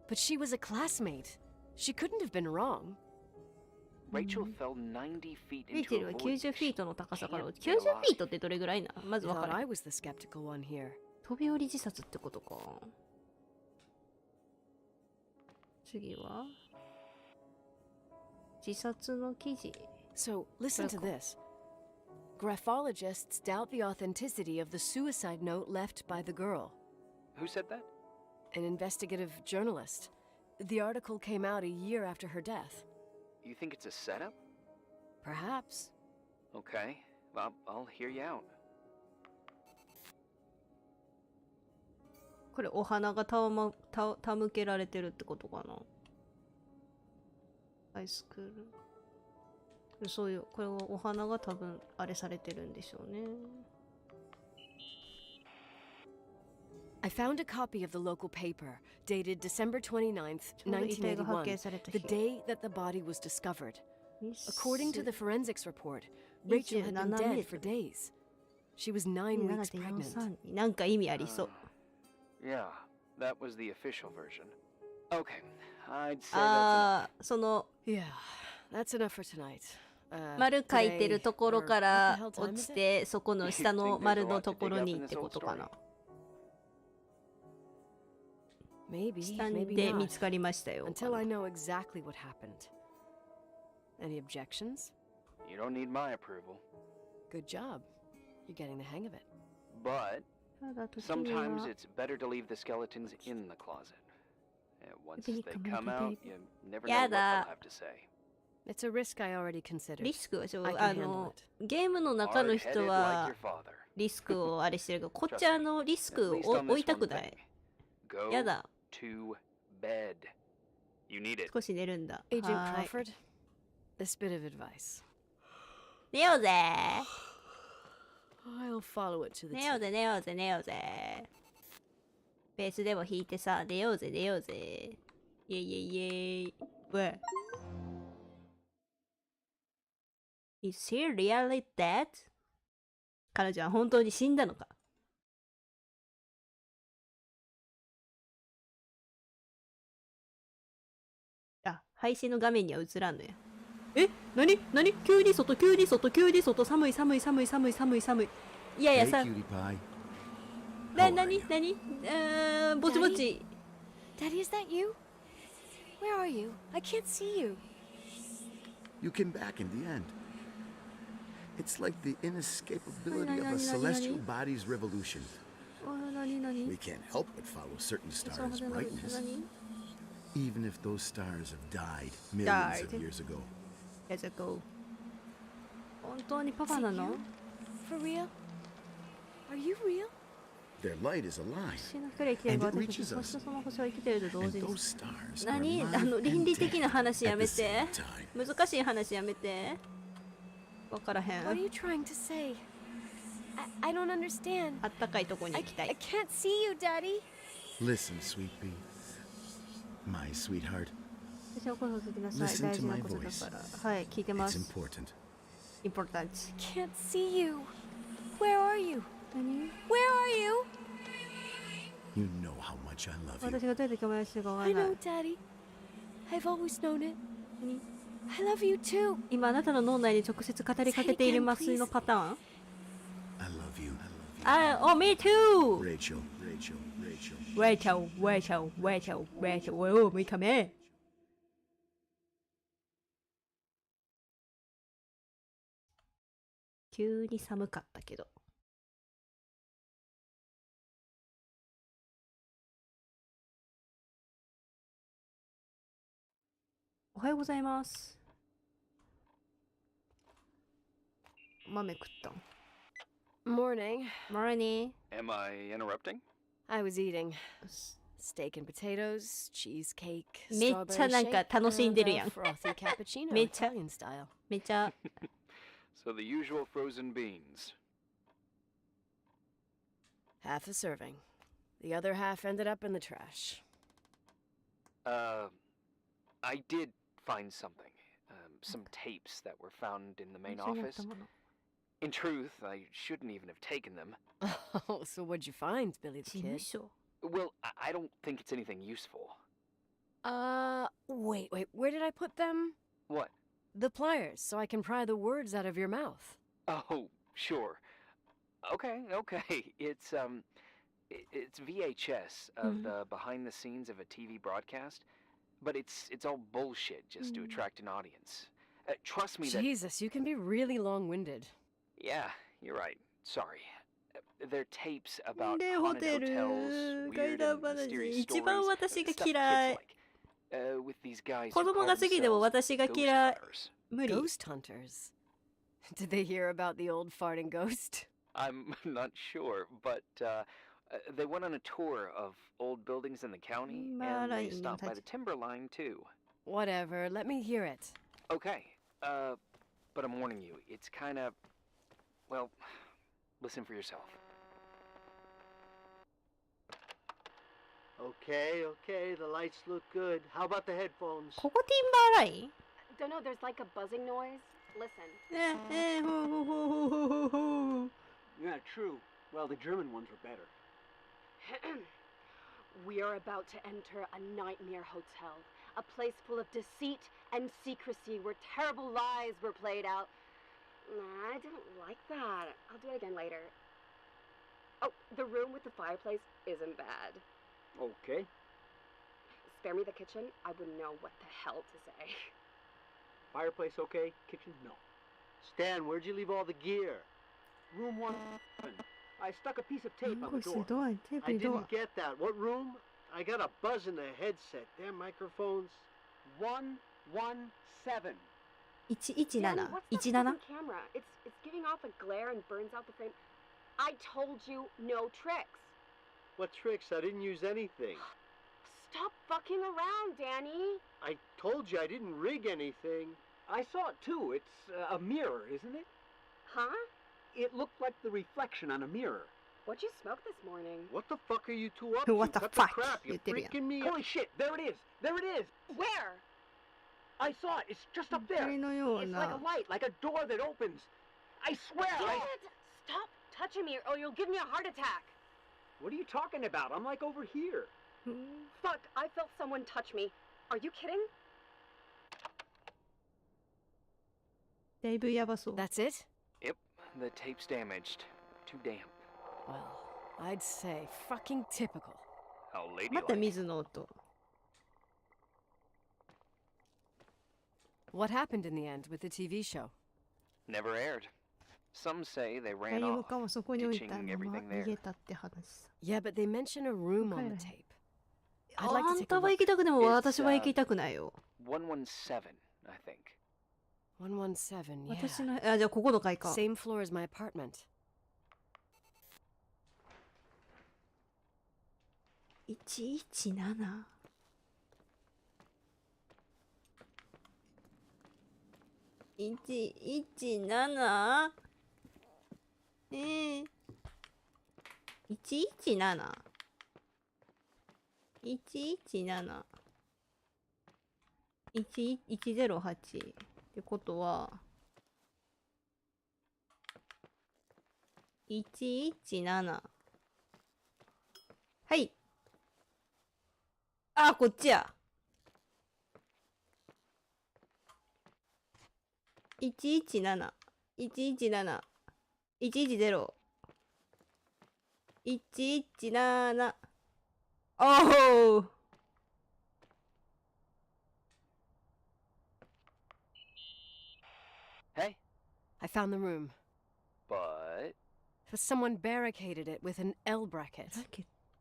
But she was a classmate. She couldn't have been wrong. Rachel fell 90 feet レイ into チェ a ルは void. 90フィートの高さから Can't 落ち。be 90フ alive. ィートってどれぐらいなまず I わか thought ら I ん。 was the skeptical one here. 飛び降り自殺ってことか。次は自殺の記事。 So, listen to this. Graphologists doubt the authenticity of the suicide note left by the girl. Who said that? An investigative journalist. The article came out a year after her death. You think it's a setup? Perhaps. Okay, well, I'll hear you out. これお花が手向けられてるってことかな。ハイスクール。そういう、これはお花が多分あれされてるんでしょうね。I found a copy of the local paper, dated December 29th, 1981, the day that the body was discovered. According to the forensics report, Rachel had been dead for days. She was 9 weeks pregnant. なんか意味ありそう。 Yeah, that was the official version. Okay, I'd say ああ、その Yeah, that's enough for tonight. 丸書いてるところ today, か or ら what the hell 落 time ち is it? て、そこの下の丸のところにってことかな。 Maybe, 下 maybe で見 not. つかりましたよ。 Until I know exactly what happened. Any objections? You don't need my approval. Good job. You're getting the hang of it. But ただ時に sometimes は it's better to leave the skeletons in the closet. Once Maybe they come come on, out, baby. you never know what Yeah, they'll that- have to say. It's a risk I already considered. リスクはI can handle it. ゲームの中の人 Hard-headed は like your father. リスクをあれしてるけど、こっちはリス At クを least on 置い this た one くない。 thing. や Go だ、 to bed. You need it. 少し寝るんだ。 Agent はーい Crawford, this bit of advice. 寝ようぜ I'll follow it to the 寝よう T. ぜ寝ようぜ寝ようぜベースでも弾いてさ、寝ようぜ寝ようぜイェイイェイイェイウェ Is he really dead? 彼女は本当に死んだのか。あ、配信の画面には映らんのや。え、なに急に外急に外急に外寒い寒い寒い寒い寒い寒い。いやいや Hey, さ、 cutie pie. なにぼちぼち。 Daddy, is that you? Where are you? I can't see you. You came back in the end. It's like the inescapability of a Nani? celestial body's revolution. なに We can't help but follow certain stars' な brightness, に even if those stars have died millions of Died. years ago. Let's go. 本当にパ Is パ it なの you? For real? Are you real? Their light is alive, 星の光が生きている And 私 it たち reaches そ us. してその星は生きていると同 and 時に those stars are 何 alive 倫 and 理的な dead 話や at め the て same time. 難しい話やめてわからへ What are ん you trying to say? I don't understand. あったかいとこに I 行きた can't い see you, Daddy. Listen, sweet pea, my sweetheart. 私は声をかけてください Listen 大 to 事な my ことだ voice. からはい聞いてま It's す important. インポルタンチ Can't see you. Where are you? 何 Where are you? You know how much I love you. 私がどうやって構えしてるかわか I らない know, Daddy. I've always known it. 何 I love you too. 今あなたの脳内に直接語りかけているますのパターン I love you. Ah, oh, me too! Rachel, Rachel, Rachel. Rachel, oh, 6日目急に寒かったけど。おはようございます。豆食ったん Morning. Morning. Am I interrupting? I was eating steak and potatoes, cheesecake, めっちゃ strawberry なんか shake, 楽しんでるやん。 and a frothy cappuccino, めっちゃ Italian style. めっちゃ So the usual frozen beans. Half a serving. The other half ended up in the trash. I did find something. Some tapes that were found in the main 一緒にやっ office. たもの In truth, I shouldn't even have taken them. Oh, so what'd you find, Billy the 事務 Kid? 所 Well, I don't think it's anything useful. Wait, where did I put them? What? The pliers, so I can pry the words out of your mouth. Oh, sure. Okay, okay. It's VHS of the behind the scenes of a TV broadcast, but it's all bullshit just to attract an audience. Trust me that. Jesus, you can be really long-winded. Yeah, you're right. Sorry. They're tapes about で、ホ haunted テル hotels, 怪 weird 談 and 話 mysterious 一番 stories, 私が stuff 嫌 kids い like. With these guys 子 who 供 call が好きでも themselves 私が ghost 嫌い hunters. 無理 Ghost hunters. Did they hear about the old farting ghost? I'm not sure, but they went on a tour of old buildings in the county, and they stopped by the timberline too. Whatever, let me hear it. Okay, but I'm warning you, it's kind of, well, listen for yourself. Okay, the lights look good. How about the headphones? ここティンバーライン Don't know, there's like a buzzing noise. Listen. ほうほうほうほうほうほうほう Yeah, true. Well, the German ones are better. We are about to enter a nightmare hotel. A place full of deceit and secrecy where terrible lies were played out. Nah, I didn't like that. I'll do it again later. Oh, the room with the fireplace isn't bad. Okay. Spare me the kitchen. I wouldn't know what the hell to say. Fireplace okay, kitchen no. Stan, where'd you leave all the gear? Room 1. I stuck a piece of tape on こ the れ door. すごいテープ I にドア didn't get that. What room? I got a buzz in the headset. Damn microphones. 117. 117 Danny, what's that 17 fucking camera? It's giving off a glare and burns out the frame. I told you no tricks. What tricks? I didn't use anything. Stop fucking around, Danny. I told you I didn't rig anything. I saw it too. It's a mirror, isn't it? Huh? It looked like the reflection on a mirror. What'd you smoke this morning? What the fuck are you two up to? What the Cut fuck? the crap. You're 言ってるやん freaking me. Holy shit! There it is. There it is. Where? I saw it. It's just up there. 光のよう It's like な a light, like a door that opens. I swear. Dad! Stop touching me or you'll give me a heart attack. What are you talking about? I'm like over here. Fuck, I felt someone touch me. Are you kidding? だいぶやばそう That's it? Yep, the tape's damaged. Too damp. Well, I'd say fucking typical. How また ladylike. 水の音 What happened in the end with the TV show? Never aired. Some say they ran 何も off, かもそこに置いた ditching まま everything 逃 there. げたって話さ Yeah, but they mention a room on the tape. あ I'd like to ん take た a は look. 行きたくても It's, 私は行きたくないよ 117, I think. 117, 私 yeah. のじゃあここの階か Same floor as my apartment. 117 117? 117 117 1108ってことは117はいあこっちや117 117 110 117おお Hey, I found the room. but But someone barricaded it with an L bracket.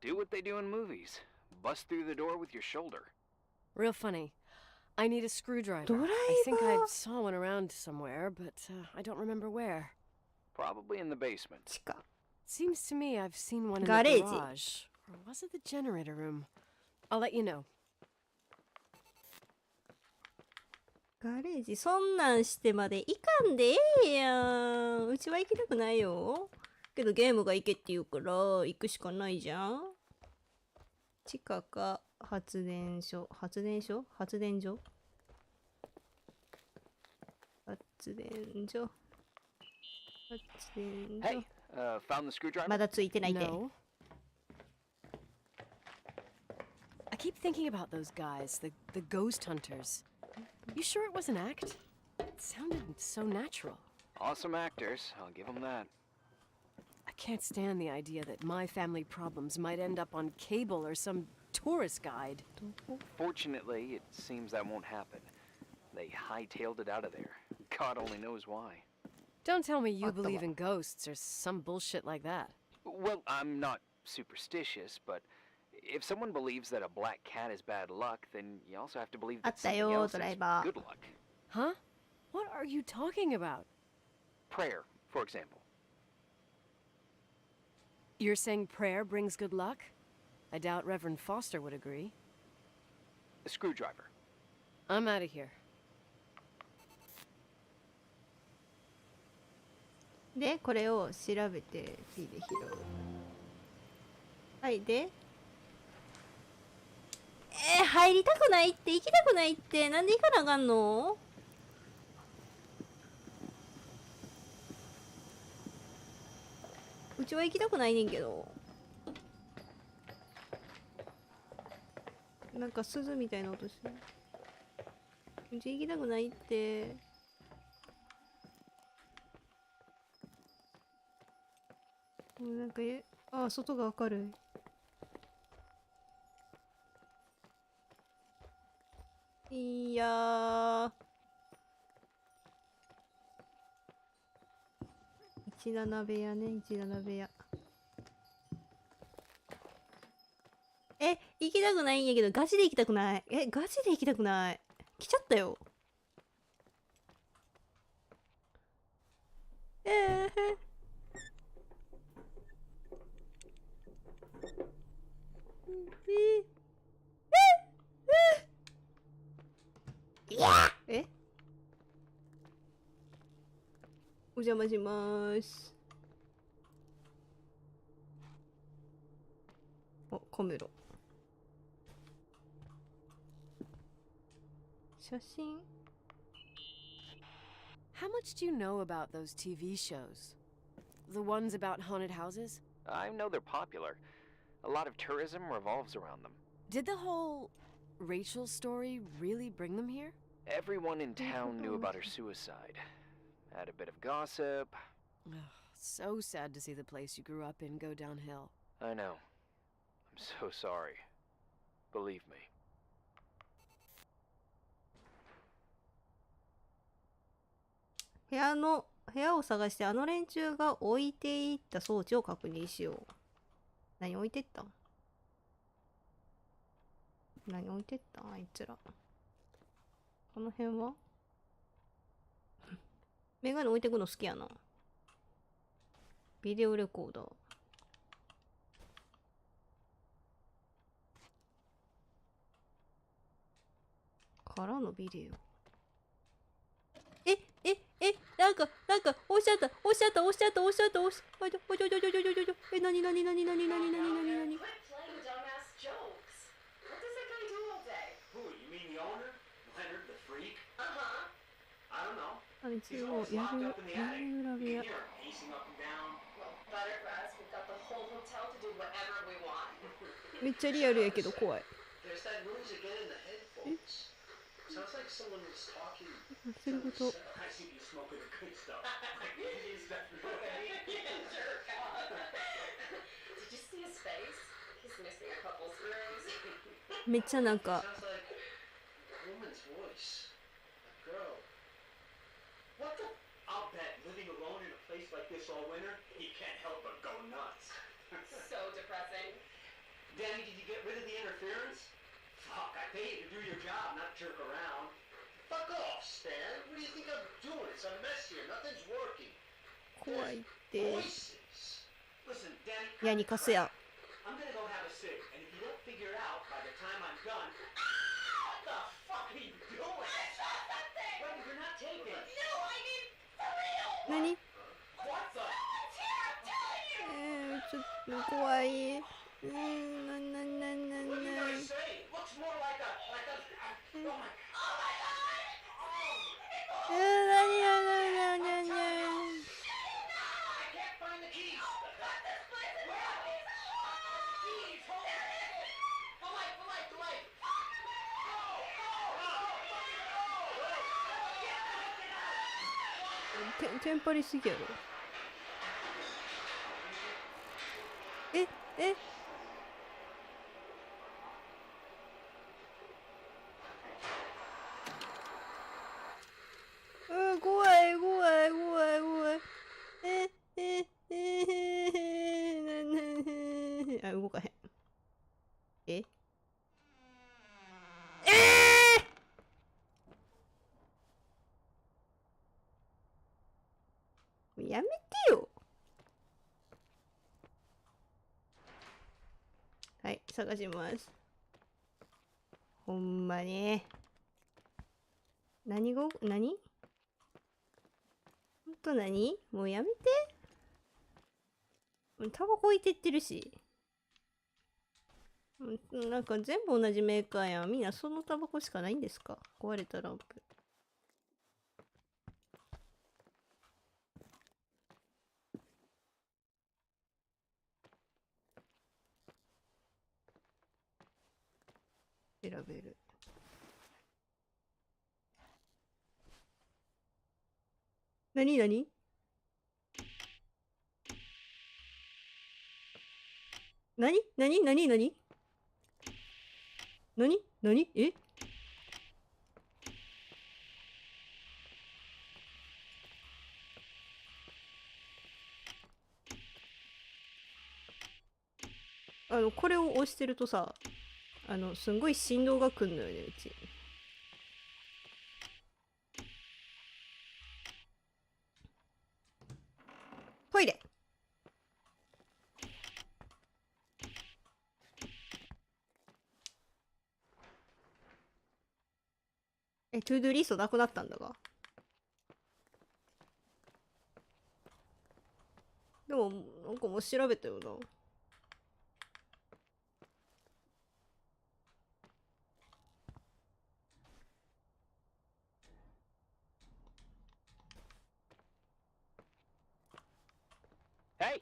do what they do in movies. Bust through the door with your shoulder. Real funny. I need a screwdriver. ドライ I think バ I ー saw one around somewhere, but I don't remember where. Probably in the basement. 地下 Seems to me I've seen one in the Garage. garage. Or was it the generator room? I'll let you know. ガレージそんなんしてまで行かんでええやんうちは行きたくないよけどゲームが行けって言うから行くしかないじゃん地下か発電所発電所発電所発電所発電所 Hey, found the screwdriver? まだついてないで No. I keep thinking about those guys, the ghost hunters. You sure it was an act? It sounded so natural. Awesome actors, I'll give them that. I can't stand the idea that my family problems might end up on cable or some tourist guide. Fortunately, it seems that won't happen. They hightailed it out of there. God only knows why. Don't tell me you believe in ghosts or some bullshit like that. Well, I'm not superstitious, but if someone believes that a black cat is bad luck, then you also have to believe that something else is good luck. Huh? What are you talking about? Prayer, for example. You're saying prayer brings good luck? I doubt Reverend Foster would agree. A screwdriver. I'm out of here. で、これを調べて P で拾う。はい、で入りたくないって、行きたくないって、なんで行かなあかんの？うちは行きたくないねんけど。なんか鈴みたいな音してる。うち行きたくないって。もうなんか外が明るい。いやー。17部屋ね、17部屋。行きたくないんやけど、ガチで行きたくない。ガチで行きたくない。来ちゃったよ。お邪魔します。お、コムロ。写真。How much do you know about those TV shows? The ones about haunted houses? I know they're popular. A lot of tourism revolves around them. Did the whole Rachel story really bring them here? Everyone in town knew about her suicide. Had a bit of gossip. Ugh, so sad to see the place you grew up in go downhill. I know. I'm so sorry. Believe me. 部屋を探してあの連中が置いていった装置を確認しよう。何置いてった？何置いてったあいつら。この辺はメガネ置いてくの好きやな。ビデオレコーダー。からのビデオ。なんか、おっしゃった、おっしゃった、おっしゃった、おっしゃった、おっしゃった、なになになになになになになになに。あいつをやる裏部屋。めっちゃリアルやけど怖い。してること。めっちゃなんか。I'll bet living alone in a place like this all winter, he can't help but go nuts. So depressing. Danny, did you get rid of the interference? Fuck, I pay you to do your job, not jerk around. Fuck off, Stan. What do you think I'm doing? It's a mess here. Nothing's working. 怖いって。 Voices. Listen, Danny. やにかすや。I'm gonna go have a cig, and if you don't figure it out by the time I'm done, what the fuck are you doing? I saw something. Wait, you're not taping. No, I mean for real. 何？ What the? Someone's here. I'm telling you. ちょっと怖い。What are you gonna say? It looks more like a. Oh my. Oh my god. えテンパりすぎやろ。え怖い。あ、動かへん。やめてよ。はい、探します。ほんまに。何ほんと何？もうやめて。タバコ置いてってるし。なんか全部同じメーカーやん。みんなそのタバコしかないんですか？壊れたランプ。選べる。何何え、これを押してるとさ、すんごい振動がくんのよね、うち。トイレ。トゥードゥーリストなくなったんだが。でも、なんかもう調べたよな。Hey!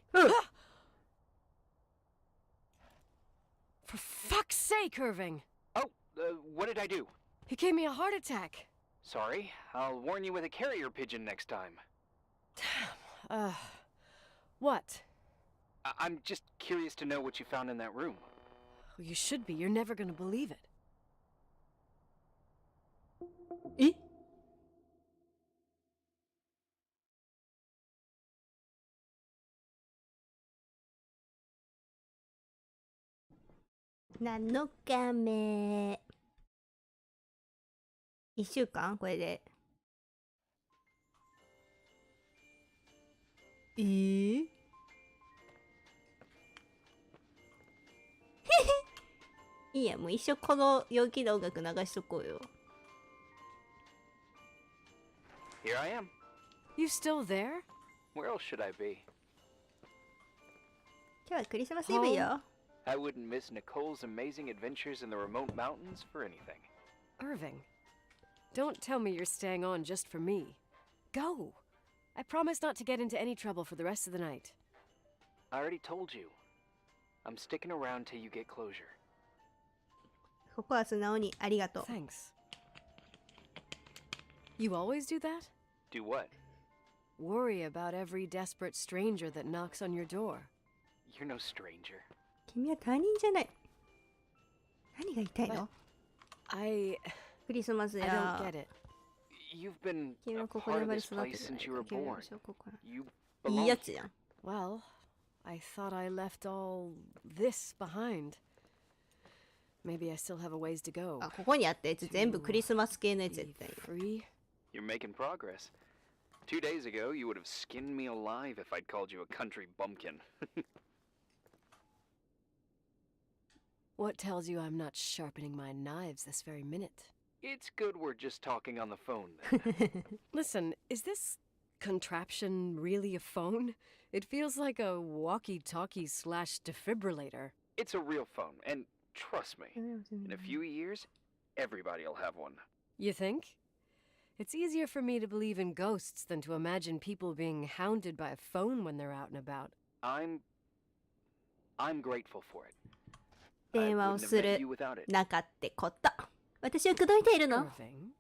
For fuck's sake, Irving! Oh, what did I do? He gave me a heart attack. Sorry, I'll warn you with a carrier pigeon next time. What? I'm just curious to know what you found in that room. Well, you should be. You're never gonna believe it. え？7日目。1週間これで。いいや、もう一生この陽気な音楽流しとこうよ。Here I am. You still there? Where else should I be? 今日はクリスマスイブよ。I wouldn't miss Nicole's amazing adventures in the remote mountains for anything. Irving, don't tell me you're staying on just for me. Go! I promise not to get into any trouble for the rest of the night. I already told you. I'm sticking around till you get closure. ここは素直にありがとう。Thanks. You always do that? Do what? Worry about every desperate stranger that knocks on your door. You're no stranger. 君は他人じゃない。何が言いたいの？ I クリスマス don't や get it. You've been 君 a はここ part で生 of まれ this 育って place た since you were 君は born. ここから You いい belong やつやん。 Well, I thought I left all this behind. Maybe I still have a ways to go. あ、ここにあったやつ全部クリスマス系のやつやっ Be たんよ。 free. You're making progress. 2 days ago, you would have skinned me alive if I'd called you a country bumpkin. What tells you I'm not sharpening my knives this very minute? It's good we're just talking on the phone then. Listen, is this contraption really a phone? It feels like a walkie-talkie slash defibrillator. It's a real phone, and trust me, in a few years, everybody'll have one. You think? It's easier for me to believe in ghosts than to imagine people being hounded by a phone when they're out and about. I'm grateful for it. 電話を wouldn't す have met る you without it. なかってこと私は口説いているの Irving,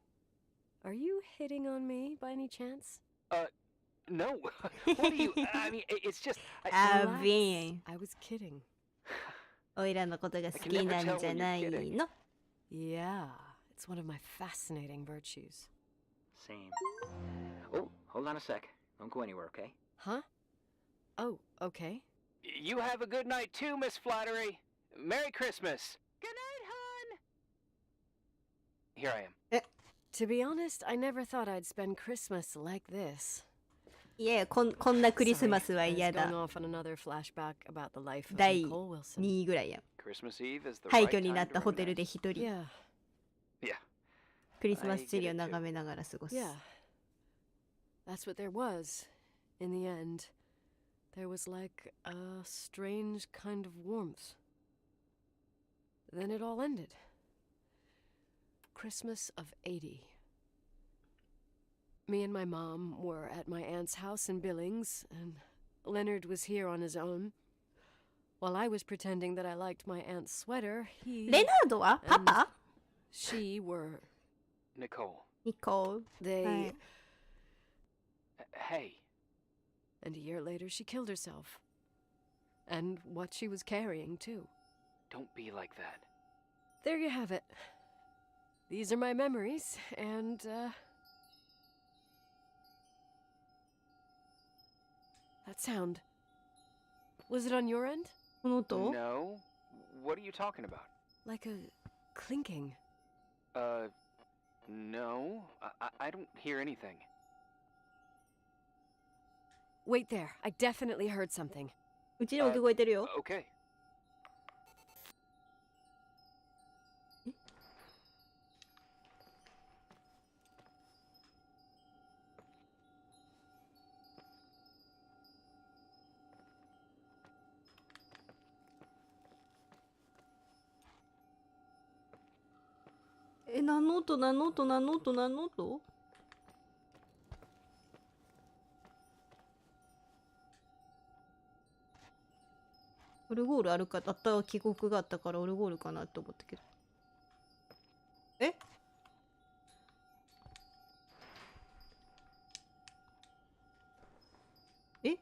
are you hitting on me by any chance? No. What are you? I mean, it's just. あ Relax. びん。 I was kidding. おいらのことが好きなんじゃないの？ Yeah, it's one of my fascinating virtues. Same. Oh, hold on a sec. Don't go anywhere, okay? Huh? Oh, okay. You have a good night too, Miss Flattery. Merry Christmas. Good night, hon. Here I am. To be honest, I never thought I'd spend Christmas like this. いやいや、こんなクリスマ Sorry, スは I was 嫌 going だ。 off on another flashback about the life of 第 Nicole Wilson. 2位ぐらいやん。 Christmas Eve is the 廃 right 墟に time なった to ホテルで reminisce. 一人 Yeah, Yeah. クリスマスツリーを眺めながら過ごす。 yeah. That's what there was. In the end, there was like a strange kind of warmth. Then it all ended. Christmas of 80. Me and my mom were at my aunt's house in Billings, and Leonard was here on his own. While I was pretending that I liked my aunt's sweater, he レナードはパパ？ she were Nicole. ニコー。 they はい。 Hey. and a year later she killed herself. And what she was carrying too. Don't be like that. There you have it. These are my memories, and that sound. Was it on your end? この音？ No. What are you talking about? Like a clinking. No. I don't hear anything. Wait there. I definitely heard something. うちにも聞こえてるよ。 Okay. 何の音何の音何の音何の音？オルゴールあるかあった記憶があったからオルゴールかなって思ったけど。え？え？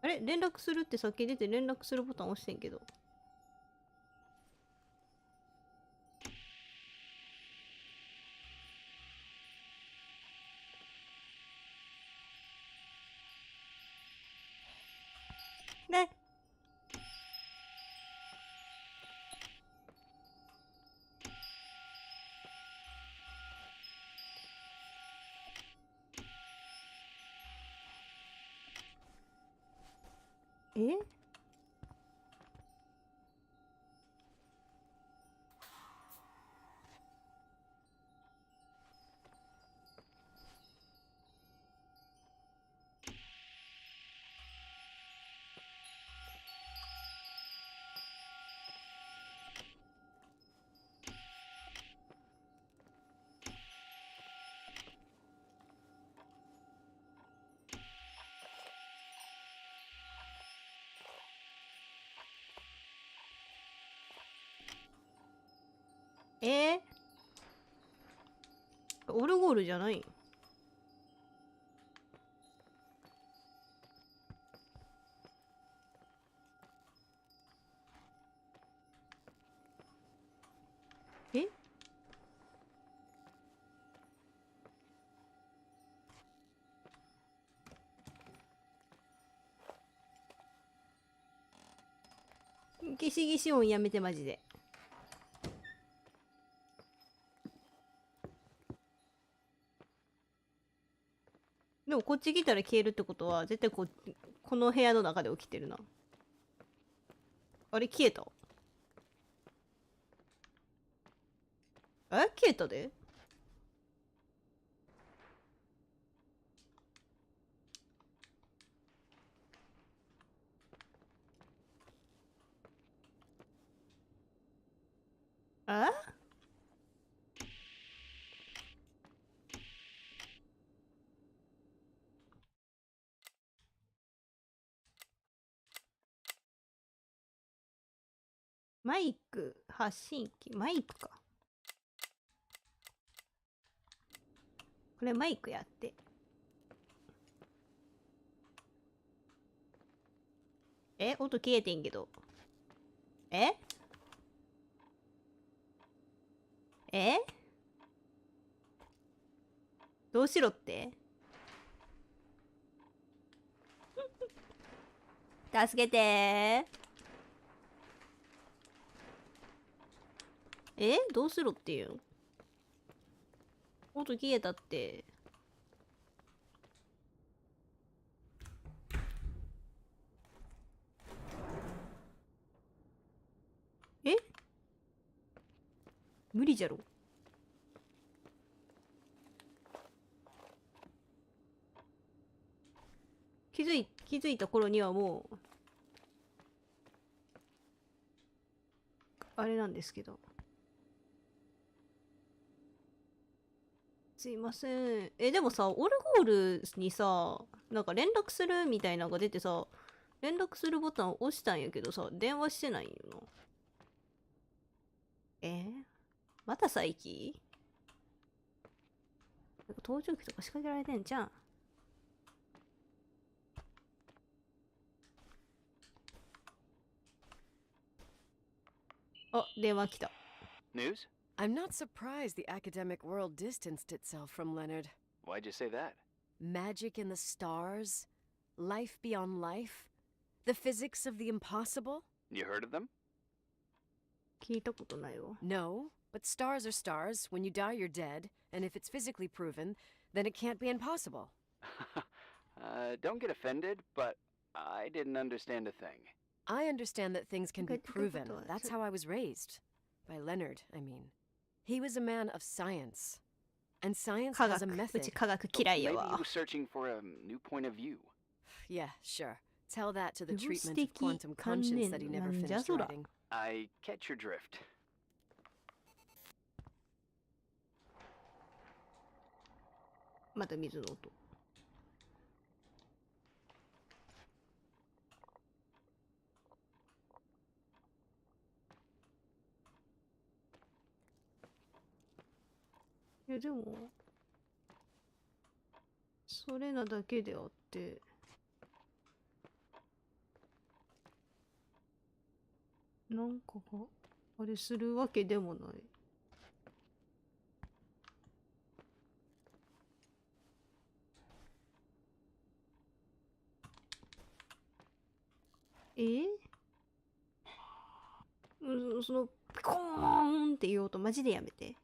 あれ連絡するってさっき出て連絡するボタン押してんけど。ね。え？オルゴールじゃない？え？ギシギシ音やめてマジで。でもこっち来たら消えるってことは絶対この部屋の中で起きてるな。あれ消えた？消えたで？マイク、発信機、マイクか。これマイクやって。え、音消えてんけど。ええどうしろって助けてー。どうしろっていう。音消えたって。え無理じゃろ。気づいた頃にはもうあれなんですけど。すいません。でもさ、オルゴールにさ、なんか連絡するみたいなのが出てさ、連絡するボタンを押したんやけどさ、電話してないんよな。また最近なんか盗聴器とか仕掛けられてんじゃん。あ、電話来た。News? I'm not surprised the academic world distanced itself from Leonard. Why'd you say that? Magic in the stars, life beyond life, the physics of the impossible? You heard of them? 聞いたことないわ。No, but stars are stars. When you die, you're dead, and if it's physically proven, then it can't be impossible. Don't get offended, but I didn't understand a thing. I understand that things can be Good to proven. go to That's it. how I was raised. By Leonard, I mean. He was a man of science. And science 科 has a 学。う method. ち科学嫌いや Maybe わ he。was searching for a new point of view. Yeah, sure. Tell that to the 量子 treatment of 的 quantum 関 conscience that he 連 never なんじゃ finished そら。 writing. I catch your drift. また水の音。でもそれなだけであってなんかがあれするわけでもない。そのピコーンっていう音マジでやめて。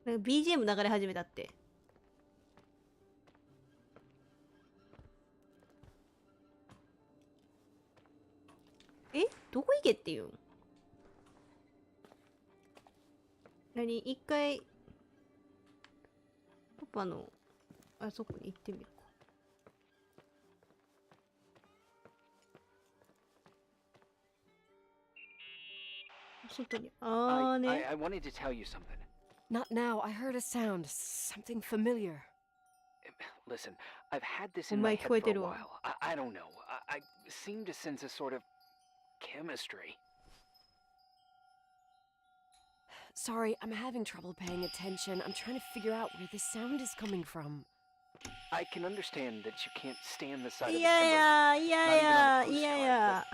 なんか BGM 流れ始めたって。どこ行けっていうん？何一回パパのあそこに行ってみるか。外にあーね。I wanted to tell you something. Not now. I heard a sound. Something familiar. Listen, I've had this お in 前 my 聞こ head え for て a るわ。 while. I don't know. I seem to sense a sort of chemistry. Sorry, I'm having trouble paying attention. I'm trying to figure out where this sound is coming from. I can understand that you can't stand the sight of い the やい timber. やいやいや Not even on a いやい postcard, や。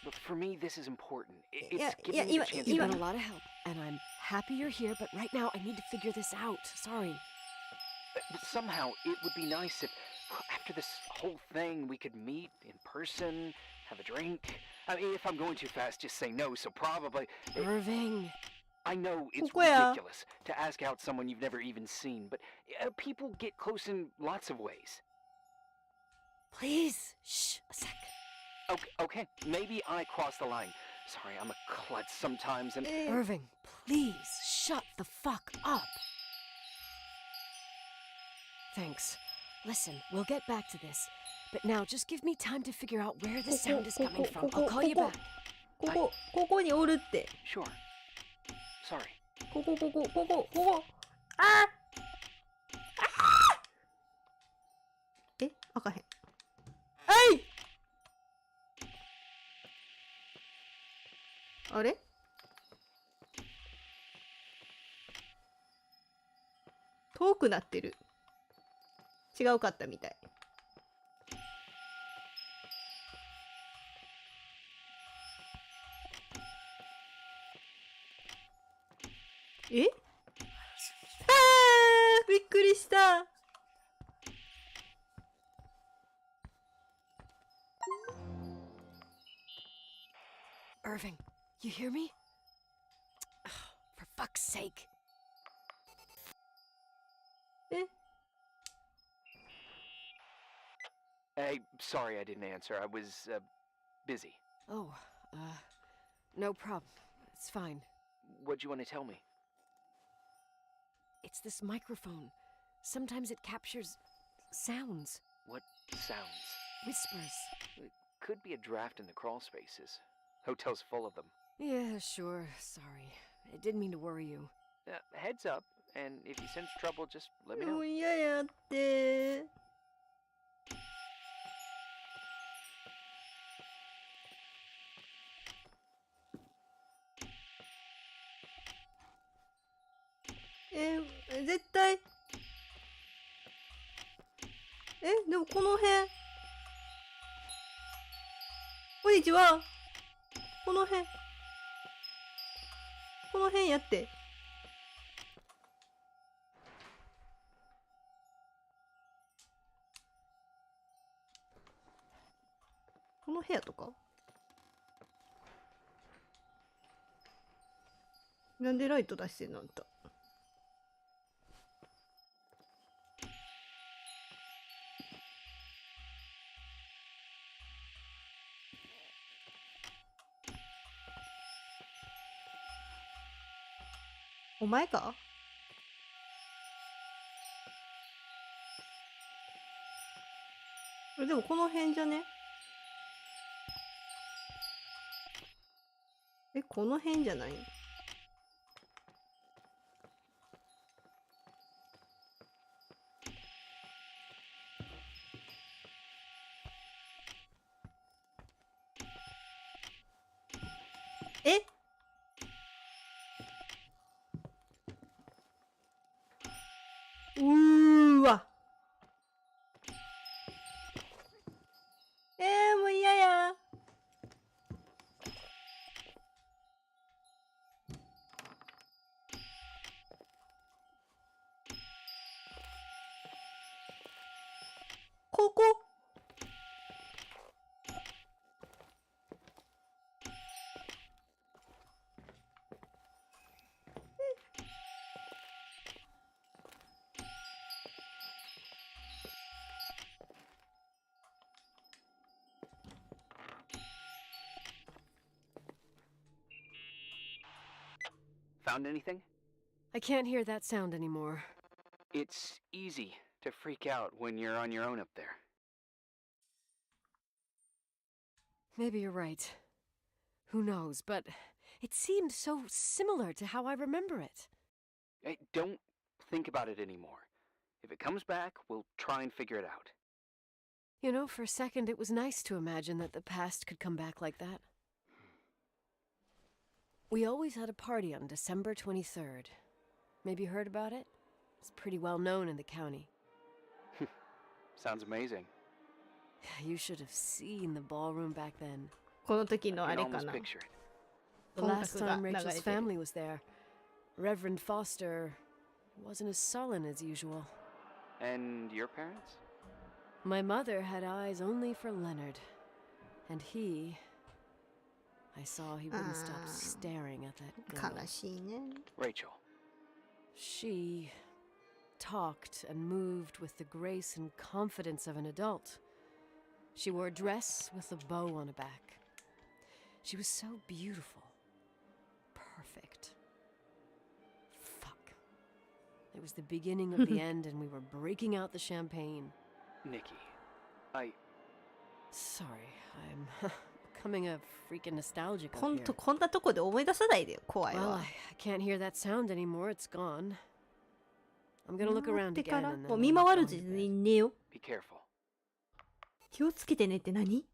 But for me, this is important. It's Yeah, giving yeah, me the chance You've to... been a lot of help, and I'm happy you're here, but right now I need to figure this out. Sorry. But somehow, it would be nice if, after this whole thing, we could meet in person, have a drink. I mean, if I'm going too fast, just say no, so probably... Irving. I know it's ここや。 ridiculous to ask out someone you've never even seen, but people get close in lots of ways. Please. Shh. A sec. Okay, maybe I crossed the line. Sorry, I'm a klutz sometimes, and... Irving, please shut the fuck up. Thanks. Listen, we'll get back to this. But now just give me time to figure out where the sound is coming from. I'll call you back. ここにおるって。 Sure. Sorry. ここ。開かへん。あれ遠くなってる。違うかったみたい。え？あー、びっくりした。Irving, you hear me? For fuck's sake. え？ Hey, sorry I didn't answer. I was busy. Oh, no problem. It's fine. What'd you want to tell me? It's this microphone. Sometimes it captures sounds, What sounds? whispers. Could be a draft in the crawl spaces. Hotel's full of them. Yeah, sure. Sorry. I didn't mean to worry you. Heads up, and if you sense trouble, just let me も know. う嫌やって。絶対。でもこの辺。こんにちは。この辺。この辺やって。この部屋とか？なんでライト出してんのあんた。お前か？でもこの辺じゃね？この辺じゃない？わ。もう嫌や。ここ。Found anything? I can't hear that sound anymore. It's easy to freak out when you're on your own up there. Maybe you're right. Who knows, but it seemed so similar to how I remember it. Hey, don't think about it anymore. If it comes back, we'll try and figure it out. You know, for a second it was nice to imagine that the past could come back like that. We always had a party on December 23rd. Maybe you heard about it? It's pretty well known in the county. Sounds amazing. You should have seen the ballroom back then. この時の I あ can れか almost な。 picture it. The last 音楽が time 流れて Rachel's る。 family was there, Reverend Foster wasn't as sullen as usual. And your parents? My mother had eyes only for Leonard. And I saw he wouldn't stop staring at that girl. 悲しいね。 Rachel. She talked and moved with the grace and confidence of an adult. She wore a dress with a bow on her back. She was so beautiful. Perfect. Fuck. It was the beginning of the end and we were breaking out the champagne. Nikki. Sorry, I'm becoming a freaking nostalgic ほ up ん here. とこんなとこで思い出さないでよ。怖い Well, わ。 I can't hear that sound anymore. It's gone. I'm gonna look 回っ around てか again ら and もう then 見 I'm 回る going 時 to に bed. 寝よ。 Be careful. 気をつけてねって何？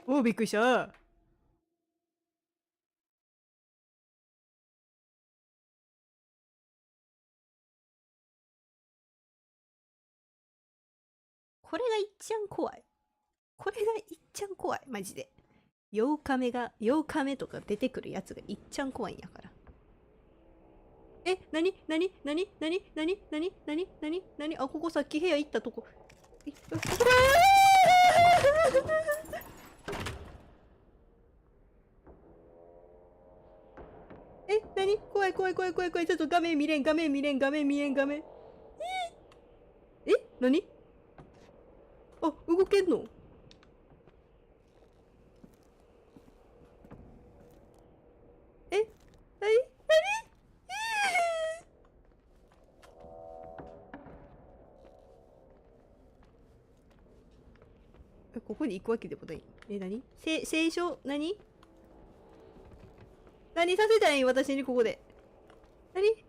おお、びっくりした。これがいっちゃん怖い。これがいっちゃん怖い。マジで。8日目とか出てくるやつがいっちゃん怖いんやから。え、なにあ、ここさっき部屋行ったとこ。え、なに怖い。ちょっと画面見れん。え、なにあ、動けんのえ、なにここに行くわけでもない。え、なに聖書何させたらいい私にここで。え、なに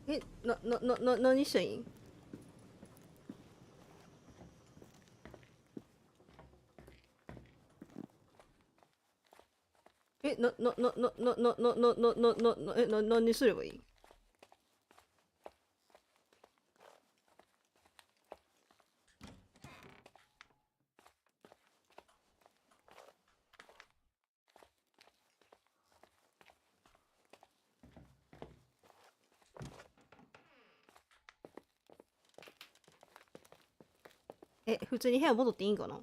え、何したらいいんえ、何すればいいえ、普通に部屋戻っていいんかな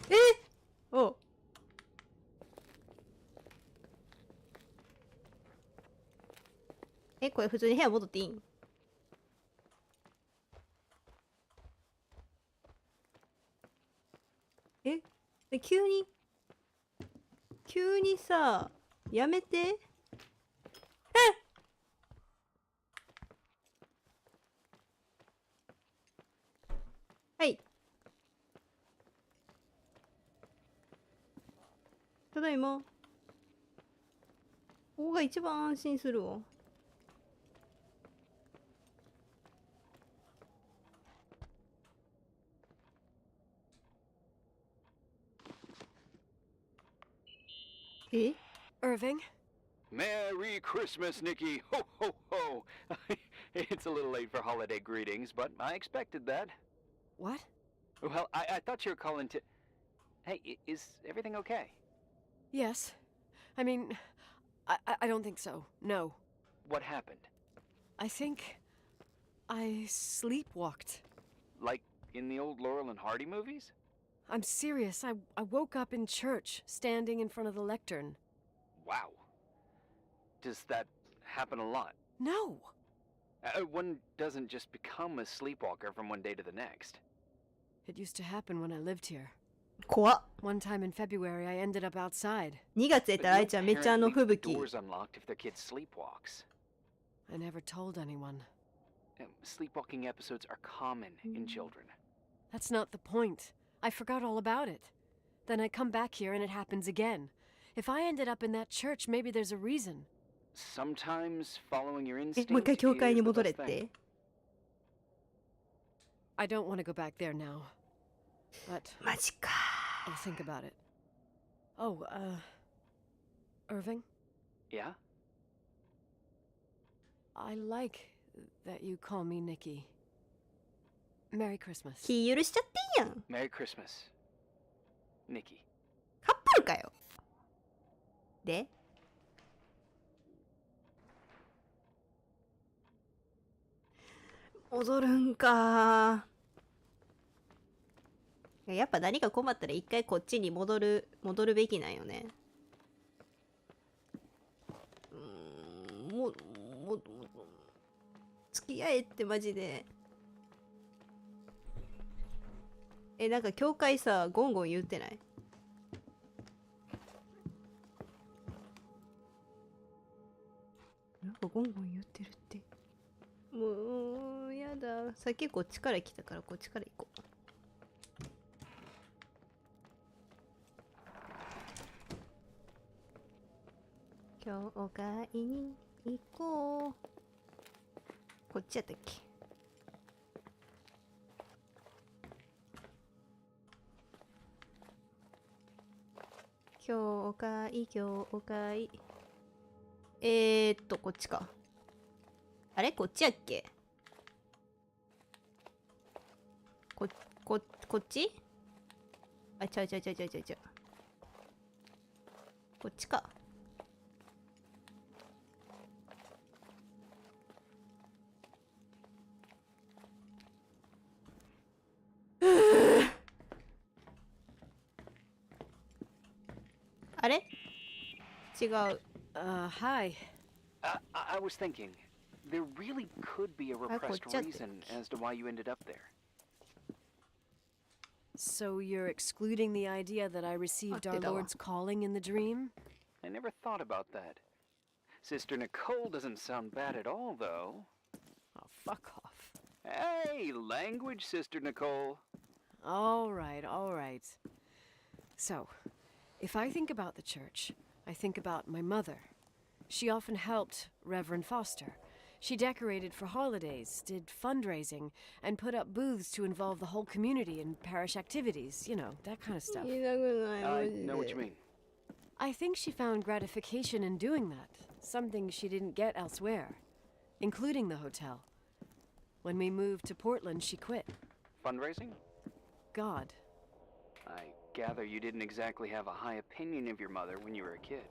えおえ、これ普通に部屋戻っていいんえ、急にさ、やめて。はい。ただいま。ここが一番安心するわ。え Irving? Merry Christmas, Nikki! Ho, ho, ho! It's a little late for holiday greetings, but I expected that. What? Well, I thought you were calling to... Hey, is everything okay? Yes. I mean, I don't think so. No. What happened? I think I sleepwalked. Like in the old Laurel and Hardy movies? I'm serious. I woke up in church, standing in front of the lectern. Wow. Does that happen a lot? No. One doesn't just become a sleepwalker from one day to the next. It used to happen when I lived here. 怖っ。 One time in February, I ended up outside. 2月やったらあいちゃんめっちゃ吹雪。 Doors unlocked if their kid sleepwalks. I never told anyone. Sleepwalking episodes are common in children. That's not the point. I forgot all about it. Then I come back here and it happens again. If I ended up in that church, maybe there's a reason. Sometimes following your え、 instinct もう一回教会 is に the 戻れ best っ thing. て。 I don't want to go back there now. But マジか。 I'll think about it. Oh, Irving? Yeah? I like that you call me Nikki. Merry Christmas. 気許しちゃっていいやん。 Merry Christmas, Nikki. カップるかよ。で戻るんか。やっぱ何か困ったら一回こっちに戻るべきなんよね。付き合えってマジで。なんか教会さ、ゴンゴン言ってない？なんかゴンゴン言ってるって。もうやだ。さっきこっちから来たからこっちから行こう。教会に行こう。こっちやったっけ？教会。こっちか。あれこっちやっけ？こっち？あ、ちゃう。こっちか。あれ？違う。Hi. I was thinking, there really could be a repressed reason as to why you ended up there. So you're excluding the idea that I received our Lord's calling in the dream? I never thought about that. Sister Nicole doesn't sound bad at all, though. Oh, fuck off. Hey, language, Sister Nicole. All right. So, if I think about the church, I think about my mother. She often helped Reverend Foster. She decorated for holidays, did fundraising, and put up booths to involve the whole community in parish activities. You know, that kind of stuff. I know what you mean. I think she found gratification in doing that, something she didn't get elsewhere, including the hotel. When we moved to Portland, she quit. Fundraising? God. I gather you didn't exactly have a high opinion of your mother when you were a kid.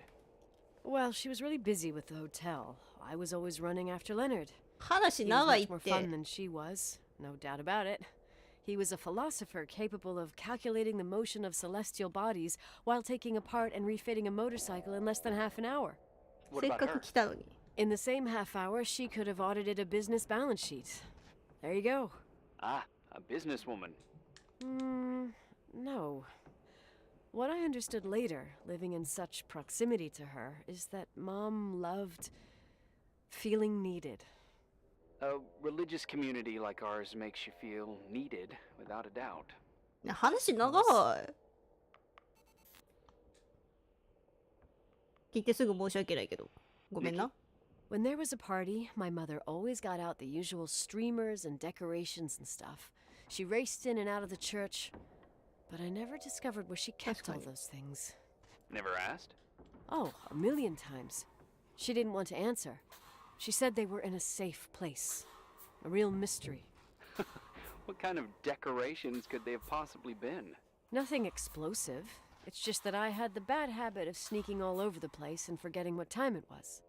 Well, she was really busy with the hotel. I was always running after Leonard. 話 He was 長い much っ more て。 fun than she was, no doubt about it. He was a philosopher capable of calculating the motion of celestial bodies while taking apart and refitting a motorcycle in less than half an hour. What せっ about か her? く来たのに。In the same half hour, she could have audited a business balance sheet. There you go. Ah, a businesswoman. No. What I understood later, living in such proximity to her, is that Mom loved feeling needed. A religious community like ours makes you feel needed, without a doubt. 話長い。聞いてすぐ申し訳ないけど。ごめんな。 When there was a party, my mother always got out the usual streamers and decorations and stuff. She raced in and out of the church, but I never discovered where she kept all those things. Never asked? Oh, a million times. She didn't want to answer. She said they were in a safe place. A real mystery. What kind of decorations could they have possibly been? Nothing explosive. It's just that I had the bad habit of sneaking all over the place and forgetting what time it was.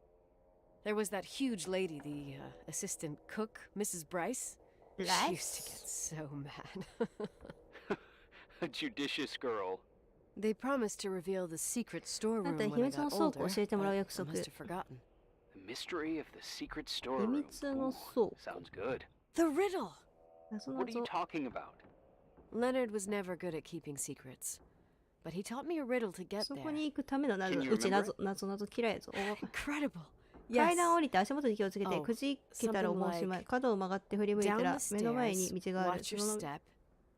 There was that huge lady, the assistant cook, Mrs. Bryce. She used to get so mad. A judicious girl. They promised to reveal the secret storeroom あんた when 秘 I 密の got 倉庫 older, 教えてもらう but 約 I 束。 must have forgotten. The mystery of the secret 秘 storeroom. 密の Ooh, 倉庫。 sounds good. The riddle! 謎 What are you 々。 talking about? Leonard was never good at keeping secrets, but he taught me a riddle to get そ there. こに行くための謎。 Can you うち remember 謎嫌いやぞ。 Incredible. 階 Yes. 段降りて足元に気をつけて、 Oh, くじけたらもうおしまい。 something like 角を曲がって振り向いた Down ら the 目の前に stairs, 道がある。 watch そ your の step,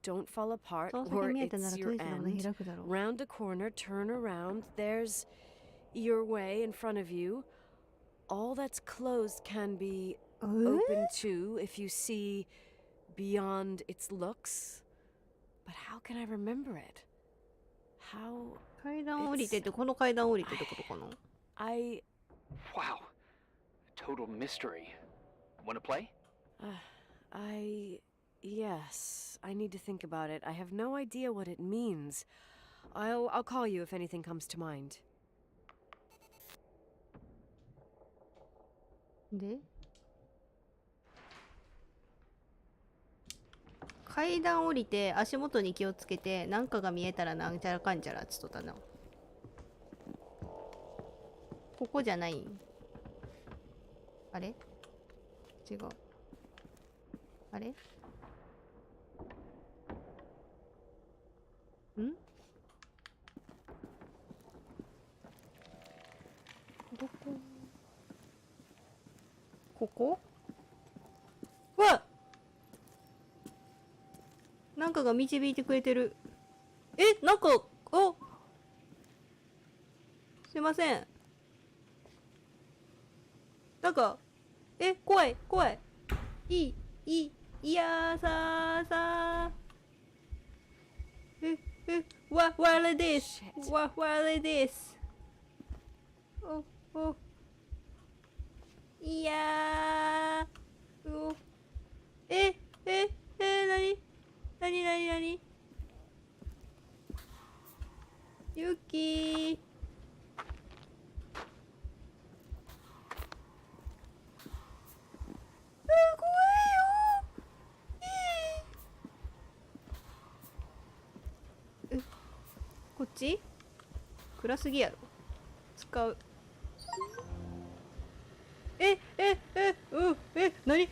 don't fall apart, その先 or 見えたな it's ら your トイレの門 end. 開くだろう。 Round a corner, turn around, there's your way in front of you. All that's closed can be open too if you see beyond its looks. But how can I remember it? How 階段降りてってこの階段降りてってことかな。 I Wow. Total mystery. Wanna play? Yes, I need to think about it. I have no idea what it means. I'll call you if anything comes to mind. で階段降りて足元に気をつけて、何かが見えたらなんちゃらかんちゃらっつっとったな。ここじゃない？あれ？違う。あれ？ん？どこ？ここ？わっ！なんかが導いてくれてる。なんか、すいません。なんか、怖い、怖い。いやーさー。what is this? What is this? いやー。なにユキー。怖いよ。こっち暗すぎやろ。使う。なに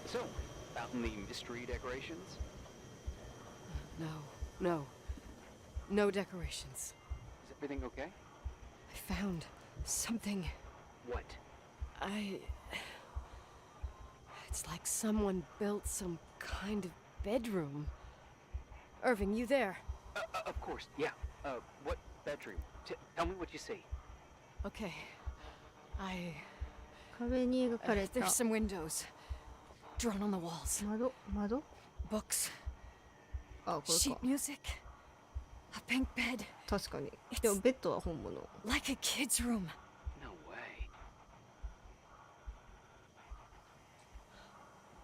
So, found the mystery decorations? No decorations. Is everything okay? I found something. What? It's like someone built some kind of bedroom. Irving, you there? Of course, yeah. What bedroom? Tell me what you see. Okay. 壁に描かれた There's some windows drawn on the walls. 窓 Books. あ、これ Sheet か。 music. A pink bed. 確かに。でもベッドは本物。 Like a kid's room. No way.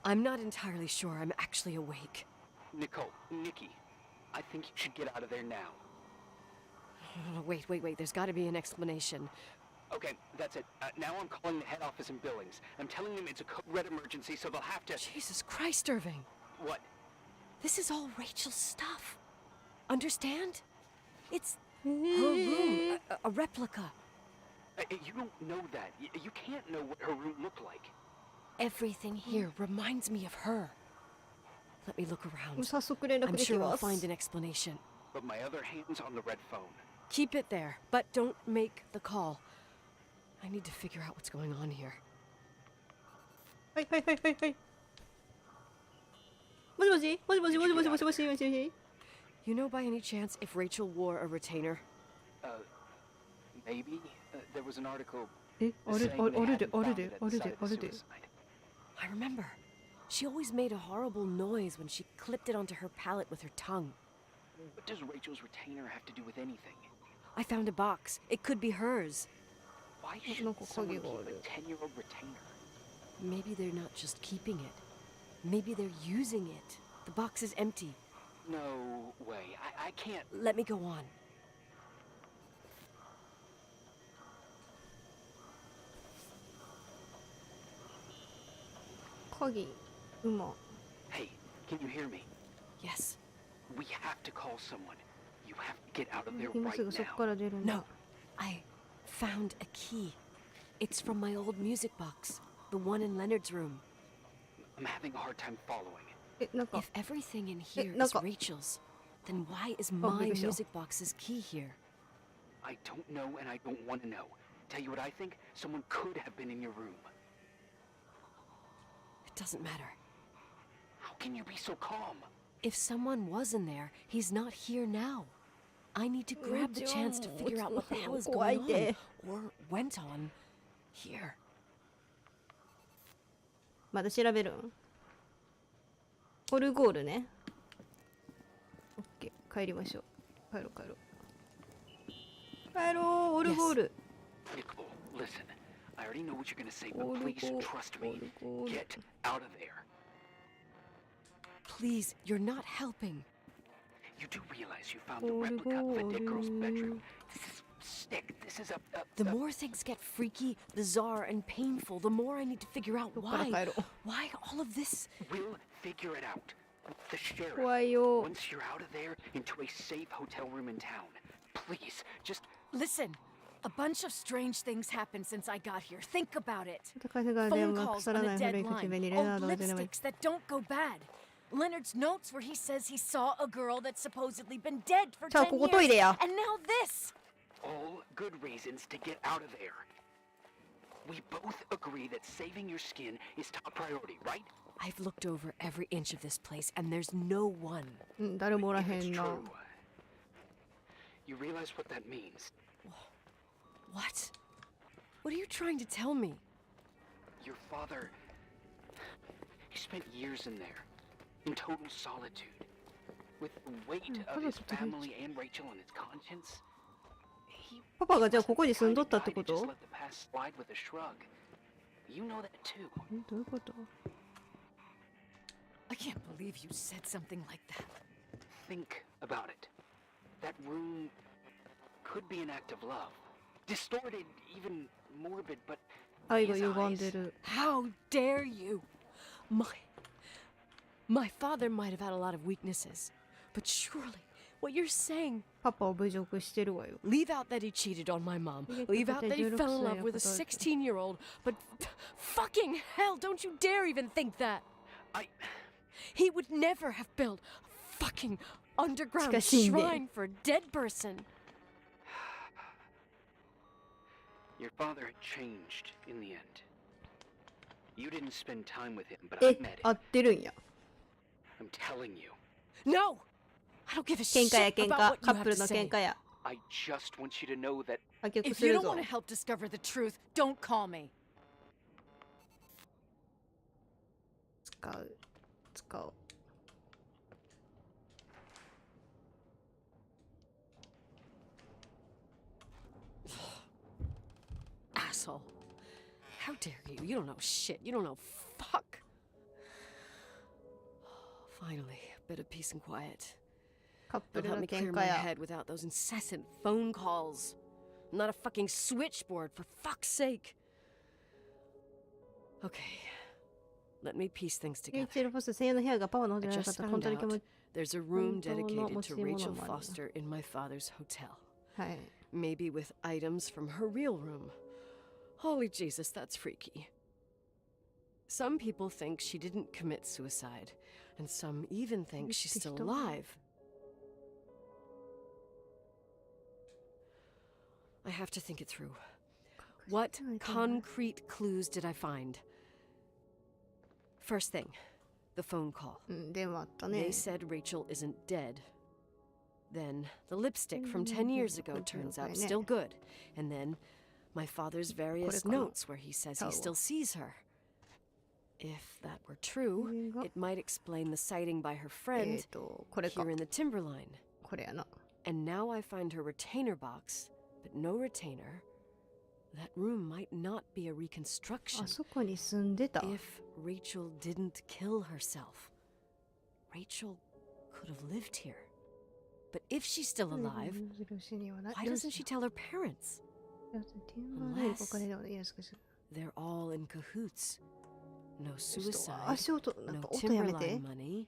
I'm not entirely sure I'm actually awake. Nikki, I think you should get out of there now. Wait. There's got to be an explanation. Okay, that's it. Now I'm calling the head office in Billings. I'm telling them it's a code red emergency, so they'll have to... Jesus Christ, Irving. What? This is all Rachel's stuff. Understand? It's her room, a replica. You don't know that. You can't know what her room looked like. Everything here reminds me of her. Let me look around. 早速連絡 I'm でき sure I'll ます。 find an explanation. But my other hand's on the red phone. Keep it there, but don't make the call. I need to figure out what's going on here. はい。もしもし。 You know by any chance if Rachel wore a retainer? Maybe. There was an article ある saying they hadn't found it at the site of あるで。 suicide. I remember. She always made a horrible noise when she clipped it onto her palate with her tongue. What does Rachel's retainer have to do with anything? I found a box. It could be hers. Why should なんか someone 影が keep あ a る。 10-year-old retainer? Maybe they're not just keeping it. Maybe they're using it. The box is empty. No way. I can't. Let me go on. 鍵、馬。 Hey, can you hear me? Yes. We have to call someone. You have to get out of there 今 right すぐそこか now. ら出るんだ。 No. I found a key. It's from my old music box. The one in Leonard's room. I'm having a hard time following. なんか If everything in here is なんか Rachel's, then why is びっ my くりした。 music box's key here? I don't know and I don't want to know. Tell you what I think? Someone could have been in your room. It doesn't matter. How can you be so calm? If someone was in there, he's not here now. I need to grab the chance to figure out what the hell is going on or went on here. まだ調べるん？オルゴールね。帰りましょう。帰ろう帰ろう。帰ろう、オルゴール。 Nickable, listen. I already know what you're gonna say, but Old please goal, trust me. old goal. Get out of there. Please, you're not helping. You do realize you found the replica of a dead girl's bedroom. This is sick. This is The more things get freaky, bizarre, and painful, the more I need to figure out why. Why all of this? We'll figure it out. The sheriff. 怖いよ。 Once you're out of there, into a safe hotel room in town. Please, just Listen, a bunch of strange things happened since I got here. Think about it. 戦いながら電 Phone 話 calls 腐ら on な a い dead 古い口 line, 紅レナー old ドの電話 lipsticks that don't go bad. Leonard's notes where he says he saw a girl that's supposedly been dead for じゃあ 10ここトイ years. レや。 And now this. all good reasons to get out of there. We both agree that saving your skin is top priority, right? I've looked over every inch of this place, and there's no one. うん、誰もおら If へ it's んな。 true, you realize what that means. What? What are you trying to tell me? Your father, he spent years in there, in total solitude, with the weight of his family and Rachel on his conscience. He パパがじゃあここに住んどったって probably こ just と？ let the past slide with a shrug. You know that too. どういうこと？ I can't believe you said something like that. Think about it. That room could be an act of love. Distorted, even morbid, but 愛が his 歪ん eyes, でる。 How dare you? My father might have had a lot of weaknesses, but surely what you're saying. パパを侮辱してるわよ。 Leave out that he cheated on my mom. Leave out that he fell in love with a 16-year-old. But fucking hell, don't you dare even think that. He would never have built a fucking underground shrine for a dead person. Your father had changed in the end. You didn't spend time with him, but え I met、 合 him. ってるんや。 I'm telling you. No! I don't give a 喧嘩や shit 喧 about 嘩。 what カ you ッ have プル to の say. 喧嘩や。 I just want you to know that 破局 If す you る don't ぞ want to。help discover the truth, don't call me. 使う。使おう。 Asshole. How dare you? You don't know shit. You don't know fuck. Finally, a bit of peace and quiet. カップ It'll ル help の me 喧 clear 嘩 my や。 head without those incessant phone calls. I'm not a fucking switchboard, for fuck's sake. Okay, let me piece things レイ together. チェル・フォス専用の部屋がパパの方じゃ I なかっ just た。本 found 当に気持 out ち。 there's a room 本当の dedicated 持 to ち物 Rachel もあるな。 Foster in my father's hotel. はい。 Maybe with items from her real room. Holy Jesus, that's freaky. Some people think she didn't commit suicide, and some even think she's still alive. I have to think it through. What concrete clues did I find? First thing, the phone call. うん、電話あったね They。said Rachel isn't dead. Then the lipstick from 10 years ago turns out still good. And then my father's various notes where he says he still sees her. If that were true, it might explain the sighting by her え friend これか here。in the timberline. これやな。 And now I find her retainer box, but no retainer. That room might not be a reconstruction. あそこに住んでた。 If Rachel didn't kill herself, Rachel could have lived here. But if she's still alive, why doesn't she tell her parents? They're all in cahoots. No suicide, 足音、なん no か音やめて timberline。money.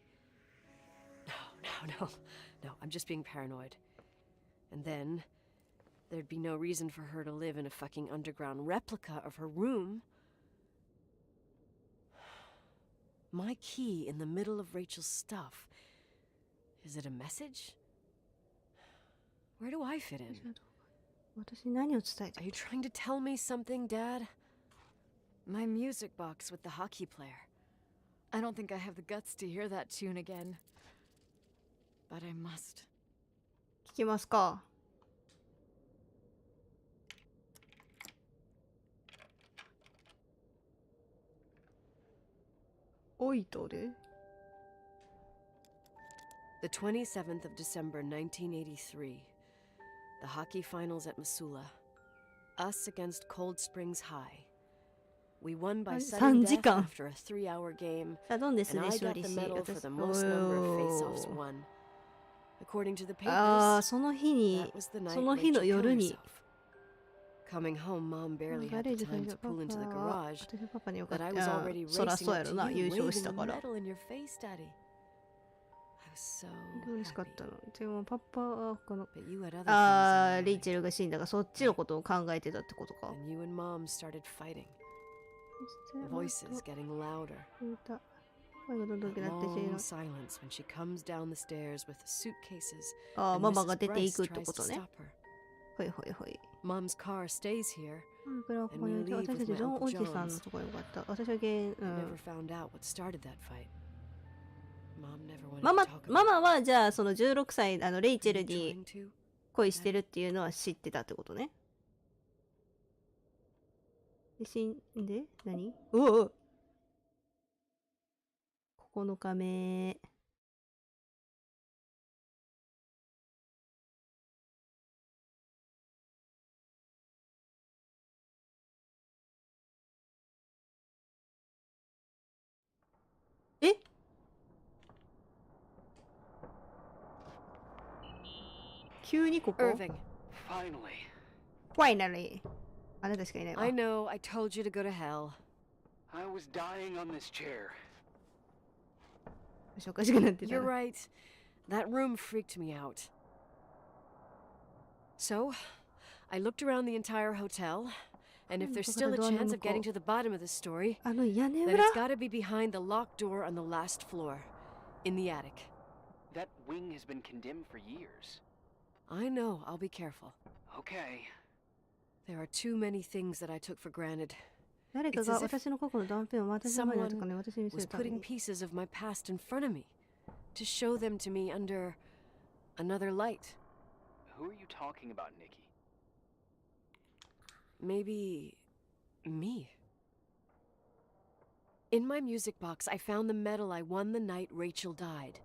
No, I'm just being paranoid. And then there'd be no reason for her to live in a fucking underground replica of her room. My key in the middle of Rachel's stuff. Is it a message? Where do I fit in? 私に何を伝えて Are you trying to tell me something, Dad? My music box with the hockey player. I don't think I have the guts to hear that tune again. But I must. 聞きますか。おいとで The 27th of December 1983. The hockey finals at Missoula. Us against Cold Springs High. We won by sudden death after a 3-hour game, さあどんです and ね I 勝 got 利 the し medal for 私 the most number of face-offs おー won. According to the ああ papers, その日に that was the night その日の Rachel 夜 killed に herself. Coming home, Mom barely ガ had レー the ジから time to パ pull into the パは garage, 私のパパによか that っ I た was あ already そら racing そうや up ろ to な you, 優勝 waving し the たから medal in your face, Daddy. I was so 嬉しかっ happy. たのでもパパはこの But you had other あ things ーレ in イチェルが死んだからそっちのことを考えてたってことか mind, and you and Mom started fighting. The voices getting louder. 歌声がどんどん大きく That なってし long silence when she comes down the stairs with suitcases あー and ママが Mrs. 出てい Bryce くって tries こ to とね stop her. ほいほいほい Mom's car stays here. これはここに置いて And we leave 私たち with ジョン my お Uncle じさんの John's. ところによかった私はゲン、う I ん never found out what started that fight. Mom never wanted ママ to talk about ママはじゃあその16歳レイ it. チェ Are ル you に trying to? 恋してるっていうのは知ってたってことねで死んで何おお9日目え急にここ Irving, Finally. Finally あなたしかいないわ I know I told you to go to hell. I was dying on this chair. おかしくなってた You're な right. That room freaked me out. So, I looked around the entire hotel, and if there's still a chance of getting to the bottom of this story, あの屋根 then 裏 it's gotta be behind the locked door on the last floor, in the attic. That wing has been condemned for years. I know, I'll be careful. Okay. There are too many things that I took for granted. 誰か It's が as if 私の過去の断片を私の前にあるとかね私に見せ Was るため putting に pieces of my past in front of me, to show them to me under another light. Who are you talking about, Nikki? Maybe me. In my music box, I found the medal I won the night Rachel died.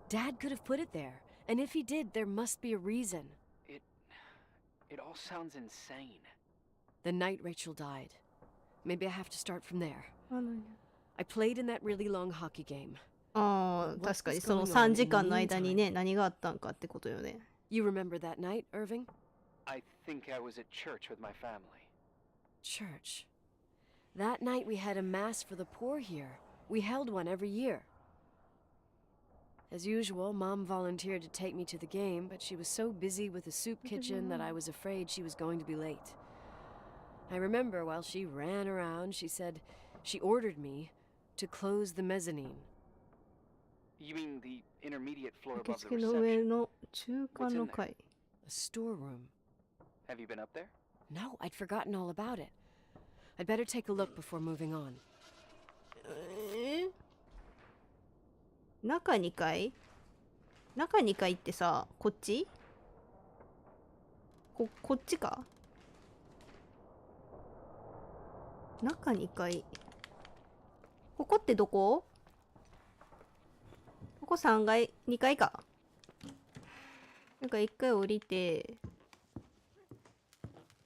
Dad could have put it there, and if he did, there must be a reason. It all sounds insane. The night Rachel died. Maybe I have to start from there. あの I played in that really long hockey game. あー What 確かに was その going on 3 in 時 the 間の間に meantime? ね何があったんかってことよね You remember that night, Irving? I think I was at church with my family. Church. That night we had a mass for the poor here. We held one every year. As usual, Mom volunteered to take me to the game, but she was so busy with the soup kitchen that I was afraid she was going to be late. I remember while she ran around, she said she ordered me to close the mezzanine. You mean the intermediate floor 受 above the 付の上 reception? の中間の階 A storeroom. Have you been up there? No, I'd forgotten all about it. I'd better take a look before moving on. 中2階中2階ってさこっちこっちか中2階ここってどこここ3階2階かなんか1回降りて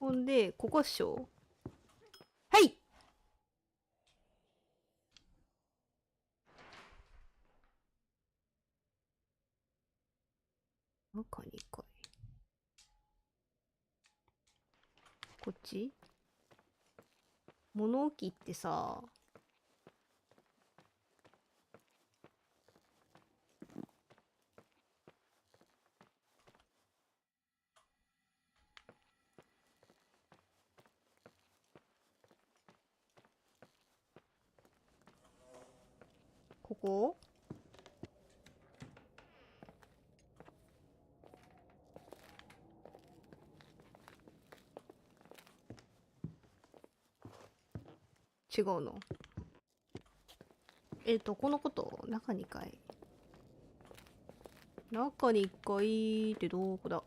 ほんでここっしょはい中2階こっち物置ってさここ違うのこのこと中2階中2階ってどこだ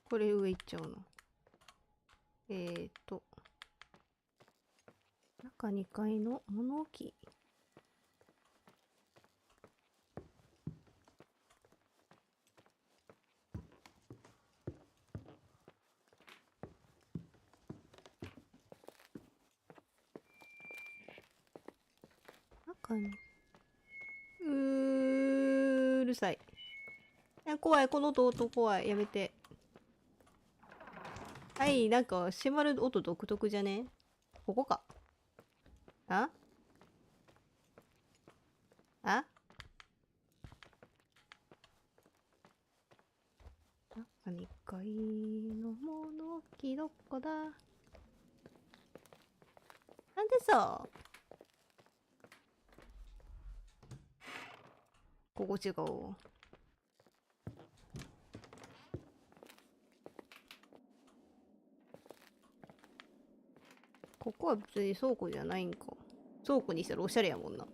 これ上行っちゃうの。中2階の物置。中に。うるさい。怖い、この音怖い。やめて。はい、なんか閉まる音独特じゃね？ここか。ああ2階の物置どこだ？なんでさ、ここ違う。ここは別に倉庫じゃないんか。倉庫にしたらおしゃれやもんな。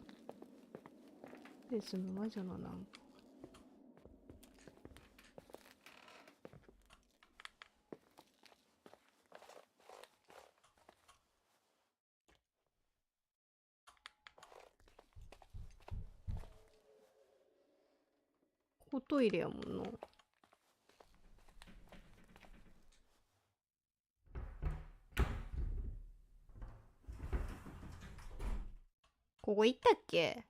別の魔女のなんか。ここトイレやもんな。ここ行ったっけ？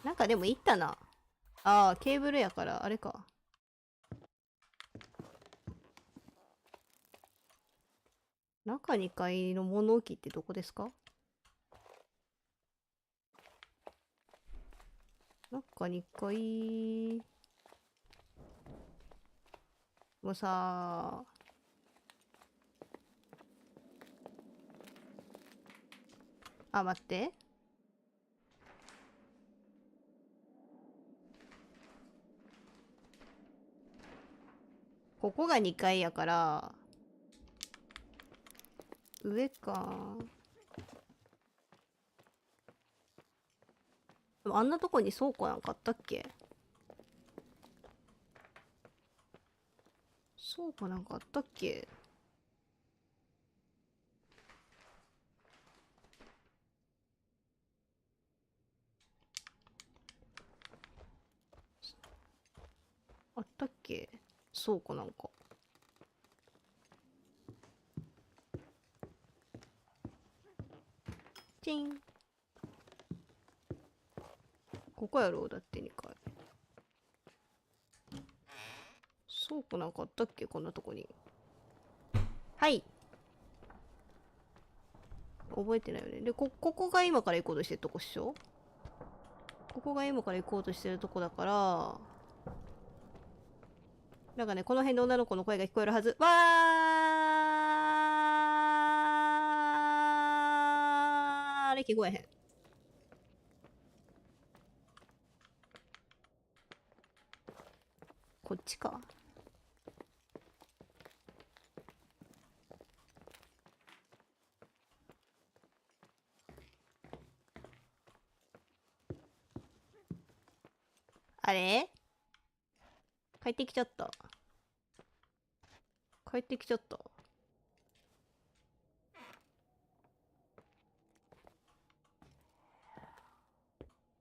なんかでも行ったな。ああ、ケーブルやから、あれか。中2階の物置ってどこですか？中2階。もうさあ、待って。ここが2階やから、上か。でもあんなとこに倉庫なんかあったっけ？倉庫なんかあったっけ？あったっけ？倉庫なんか。チン。ここやろうだって2階。倉庫なんかあったっけ？こんなとこに。はい。覚えてないよね。で、ここが今から行こうとしてるとこっしょ？ここが今から行こうとしてるとこだから、なんかね、この辺で女の子の声が聞こえるはず。わー、あれ聞こえへん。こっちか。あれ？帰ってきちゃった。帰ってきちゃった。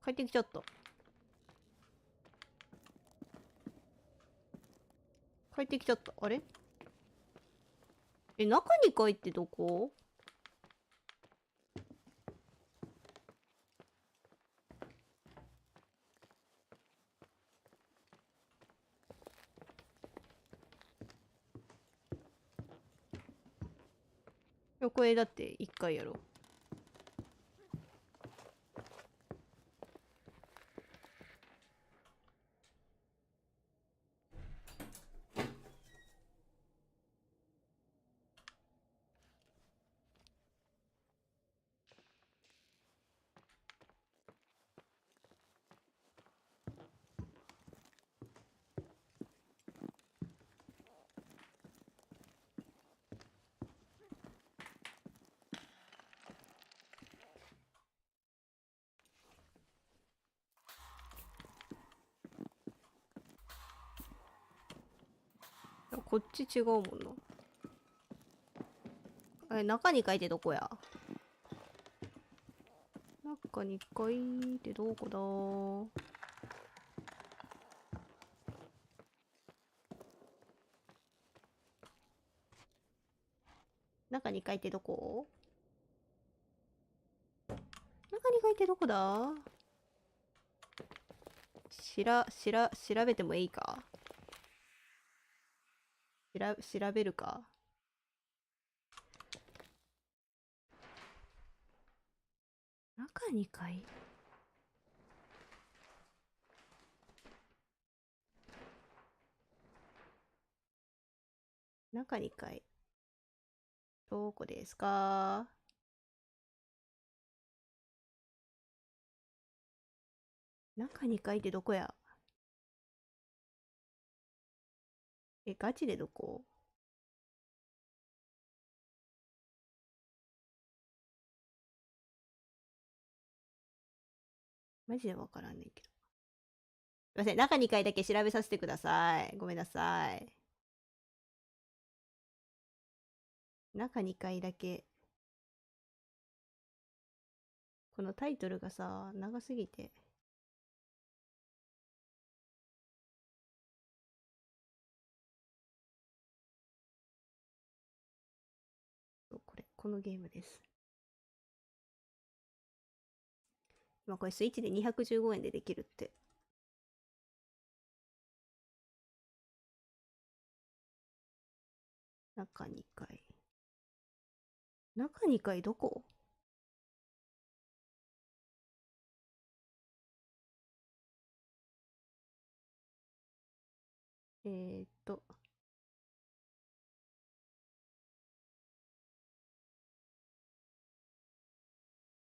帰ってきちゃった。帰ってきちゃった。あれ？中に帰ってどこ？いや、これだって1回やろ。こっち違うもんな。中に書いてどこや？中に書いてどこだ？中に書いてどこ？中に書いてどこだ？調べてもいいか？調べるか？中に書い中に書いどこですか？中に書いてどこや？ガチでどこ？マジでわからんねんけど。すいません、中2回だけ調べさせてください。ごめんなさい。中2回だけ。このタイトルがさ、長すぎて。このゲームです。今これスイッチで215円でできるって。中2回。中2回どこ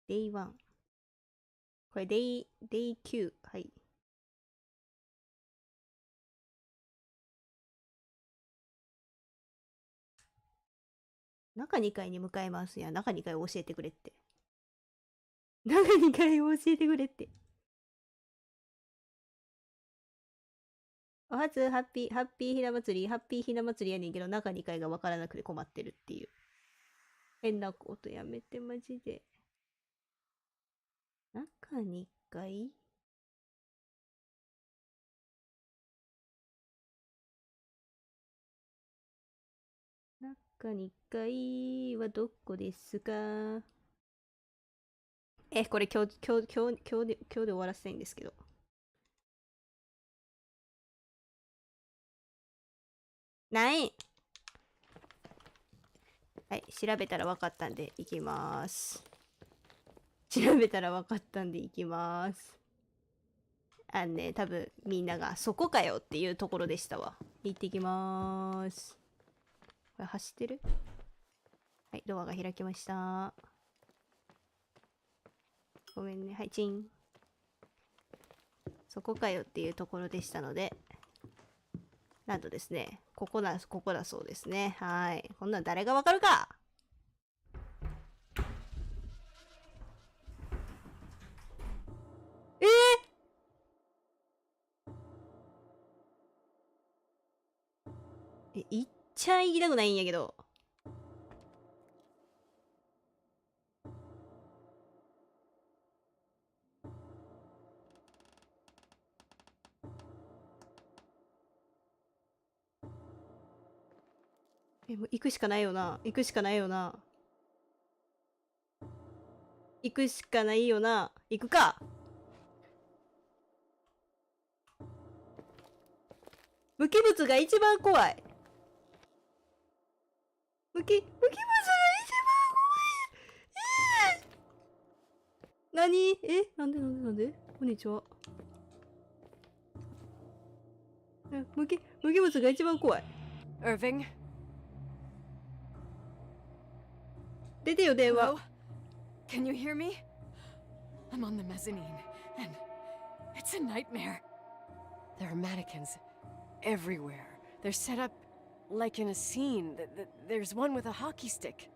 ？Day1。これ Day9。はい。中2回に向かいます。いや、中2回教えてくれって。中2回教えてくれって。お初、ハッピーひな祭り、ハッピーひな祭りやねんけど、中2回がわからなくて困ってるっていう。変なことやめて、マジで。中2回？中2回はどこですか？これ今日で終わらせたいんですけど。ない。はい、調べたら分かったんで行きます。調べたら分かったんで行きます。多分みんながそこかよっていうところでしたわ。行ってきまーす。これ走ってる？はい、ドアが開きました。ごめんね。はい、チン。そこかよっていうところでしたので、なんとですね、ここだそうですね。はい。こんなん誰がわかるか？いっちゃ行きたくないんやけど。もう行くしかないよな。行くしかないよな。行くしかないよな。行くか。無機物が一番怖い。無機物が一番怖い。何？なんでこんにちは。無機物が一番怖い。Irving? 出てよ、電話。 Hello? Can you hear me? I'm on the mezzanine, and it's a nightmare. There are mannequins everywhere. They're set up like in a scene. There's one with a hockey stick.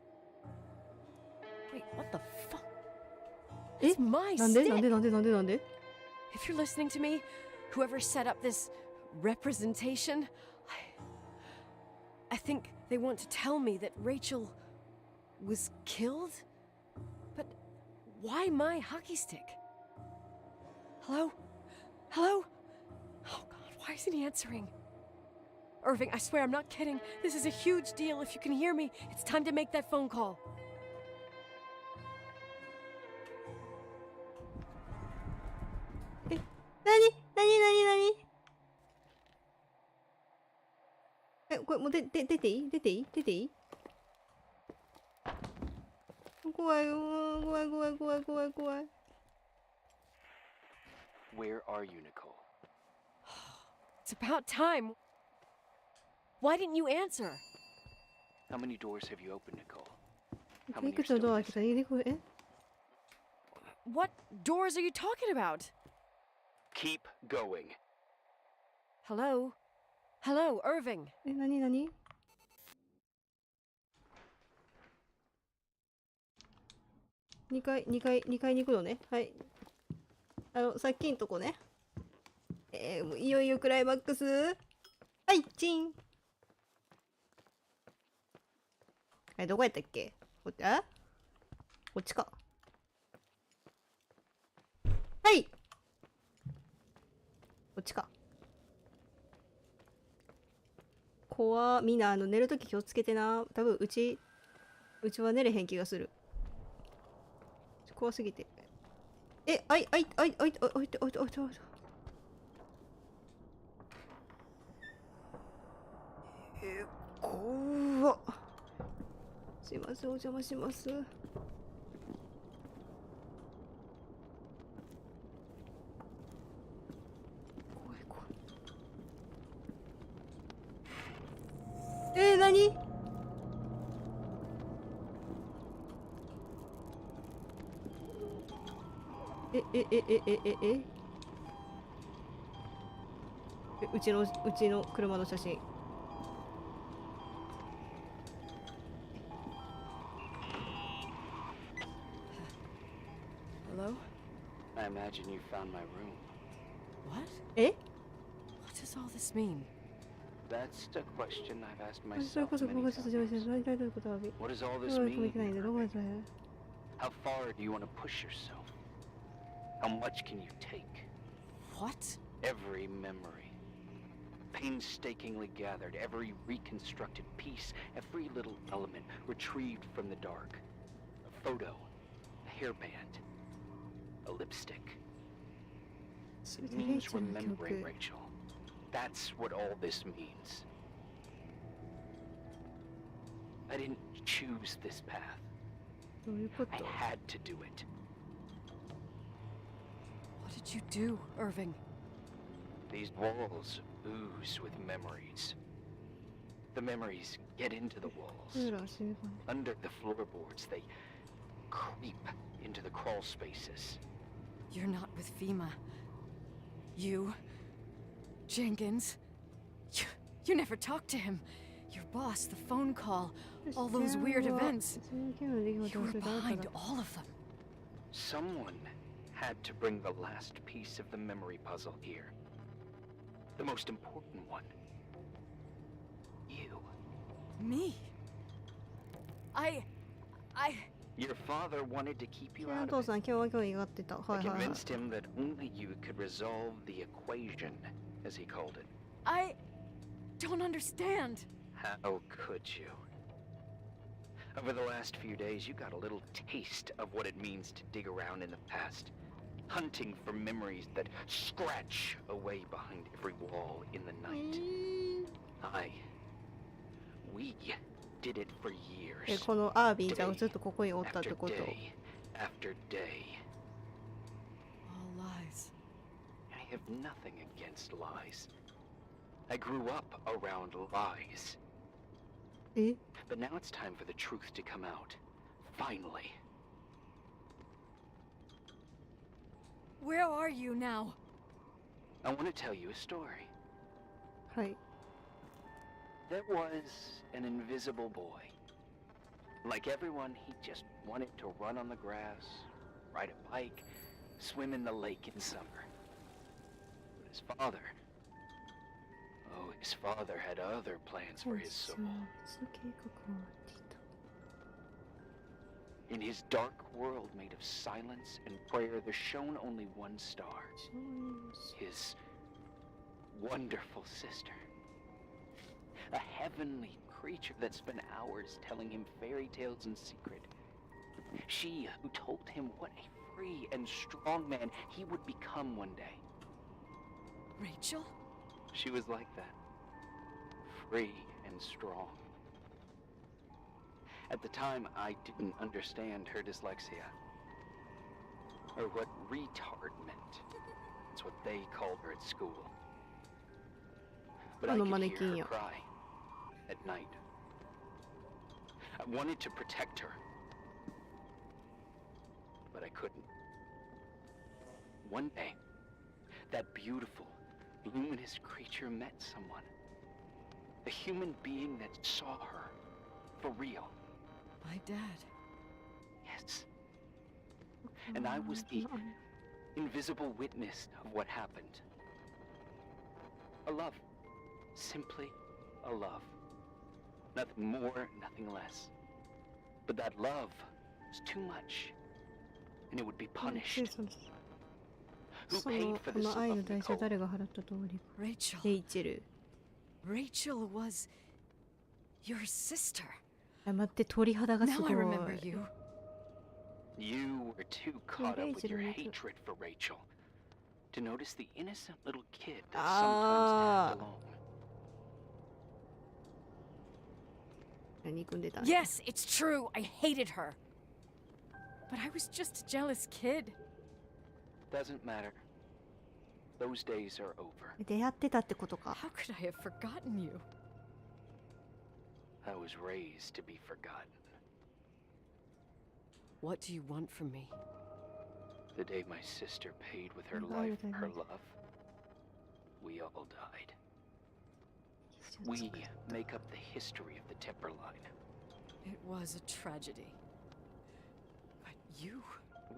Wait, what the fuck? It's my stick. なんで If you're listening to me, whoever set up this representation, I think they want to tell me that Rachel was killed? But why my hockey stick? Hello? Hello? Oh god, why isn't he answering? Irving, I swear I'm not kidding. This is a huge deal. If you can hear me, it's time to make that phone call. え、これもう出ていい？出ていい？怖いよー、怖い。 Where are you, Nicole? It's about time. Why didn't you answer? How many doors have you opened, Nicole? How い many く are つの still ドア開けた？ missing? これ、え？ What doors are you talking about? Keep going. Hello? Hello, Irving. え、何？ 2階に行くのね。はい。さっきんとこね。もういよいよクライマックス。はい、チン。どこやったっけ？こっちか。はい。こっちか。みんな寝るとき気をつけてな。多分うちは寝れへん気がする。怖すぎて。え、おいて。怖っ。すいません、お邪魔します。怖い。何？うちの車の写真。Hello? I imagine you found my room. What? え？ What does all this mean? That's a question I've asked それ myself こそ僕 many がちょっと邪魔して times. 何どういうこと？ What does all ど this ういうこと？ mean? どこ Irving? それ？ How far do you want to push yourself? How much can you take? What? Every memory, painstakingly gathered, every reconstructed piece, every little element retrieved from the dark. A photo, a hairband, a lipstick. それ It でレイ means ちゃんの記 remembering 憶。 Rachel. That's what all this means. I didn't choose this path. どういうこと？ I had to do it. What did you do, Irving? These walls ooze with memories. The memories get into the walls. うらしいかな。 Under the floorboards, they creep into the crawl spaces. You're not with FEMA. You... Jenkins... You never talked to him. Your boss, the phone call, all those weird events. You were behind all of them. Someone had to bring the last piece of the memory puzzle here. The most important one. You. Me? I... Your father wanted to keep you お out 父 of it. さん、今日はがってた。は I いはいはい。 convinced him that only you could resolve the equation, as he called it. I don't understand. How could you? Over the last few days, you got a little taste of what it means to dig around in the past, hunting for memories that scratch away behind every wall in the night. We did it for え、 years, このアービンちゃんがずっとここにおったって after こと？ day after day. All lies. I have nothing against lies. I grew up around lies. え？ But now it's time for the truth to come out. Finally. Where are you now? I want to tell you a story. はい。 There was an invisible boy. Like everyone, he just wanted to run on the grass, ride a bike, swim in the lake in summer. But his father... Oh, his father had other plans for his soul. その計画をしていた。 In his dark world made of silence and prayer, there shone only one star. His wonderful sister. A heavenly creature that spent hours telling him fairy tales in secret. She who told him what a free and strong man he would become one day. Rachel? She was like that. Free and strong. At the time, I didn't understand her dyslexia. Or what retard meant. That's what they called her at school. But I could hear her cry. At night. I wanted to protect her. But I couldn't. One day, that beautiful, luminous creature met someone. A human being that saw her. For real. My dad. Yes. And I was the invisible witness of what happened. A love. Simply a love. Nothing more, nothing less. But that love was too much. And it would be punished. Who そ paid の for こ the の愛の love, 代償 Nicole? 誰が払ったと思う？ Rachel. レイチェル。 Rachel was your sister. あ、待って、鳥肌がす Now ご I い。 remember you. You were too caught up with your Rachel. hatred for Rachel to notice the innocent little kid that Ah. sometimes tagged along. 何組んでたん？ Yes, it's true. I hated her. But I was just a jealous kid. Doesn't matter. Those days are over. 出会ってたってことか。 How could I have forgotten you? I was raised to be forgotten. What do you want from me? The day my sister paid with her Oh, life I for her know. love, we all died. We make up the history of the Timberline. It was a tragedy. But you...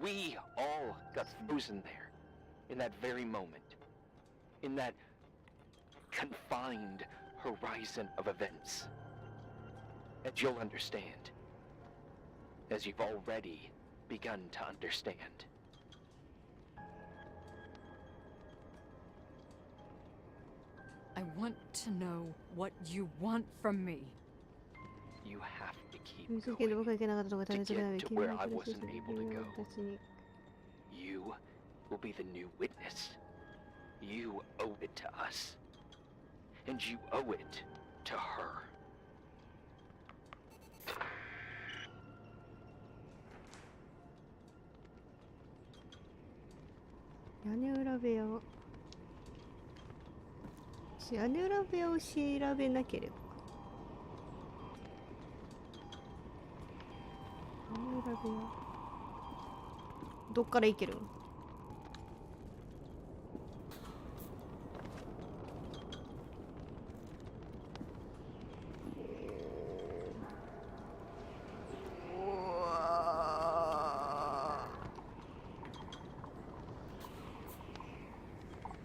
We all got frozen there, in that very moment, in that confined horizon of events. And you'll understand, as you've already begun to understand. I want to know what you want from me. You have to keep 見つけて僕が going. 行けなかったとこ食べてくれない。 To 君 where の I 暮らし wasn't able to 君の go. 私に You will be the new witness. You owe it to us. And you owe it to her. 屋根裏部屋を屋根裏部屋を調べなければ屋根裏部屋どっから行けるの？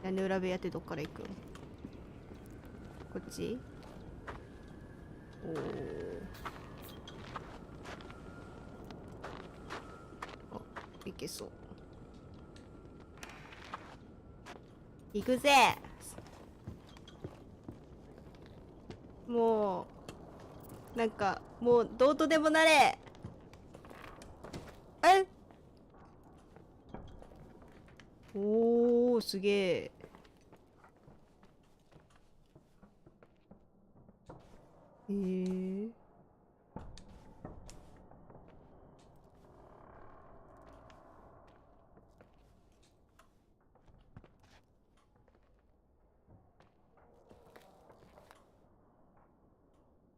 屋根裏部屋ってどっから行くん？こっち？おー。あ、行けそう。行くぜ！もう、なんか、もうどうとでもなれ！え？おー、すげえ。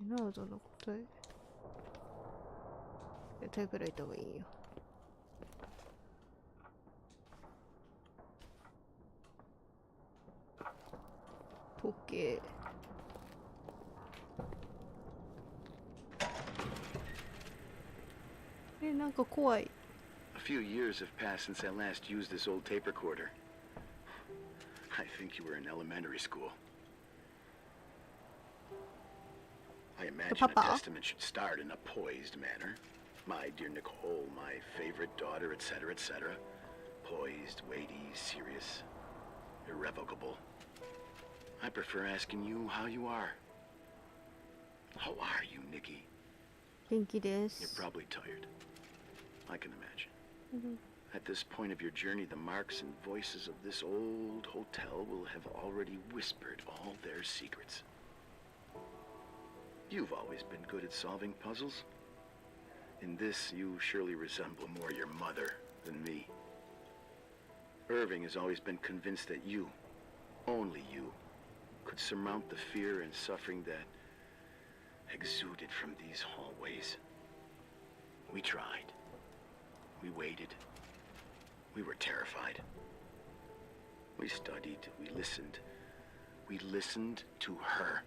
ナードの答え。タイプライターがいいよ。時計。なんか怖い。A few years have passed since I last used this old tape recorder. I think you were in elementary school. I imagine Papa. a testament should start in a poised manner. My dear Nicole, my favorite daughter, etc., etc. Poised, weighty, serious, irrevocable. I prefer asking you how you are. How are you, Nikki? 元気で You're す。 probably tired. I can imagine. At this point of your journey, the marks and voices of this old hotel will have already whispered all their secrets. You've always been good at solving puzzles. In this, you surely resemble more your mother than me. Irving has always been convinced that you, only you, could surmount the fear and suffering that exuded from these hallways. We tried. We waited. We were terrified. We studied. We listened. We listened to her.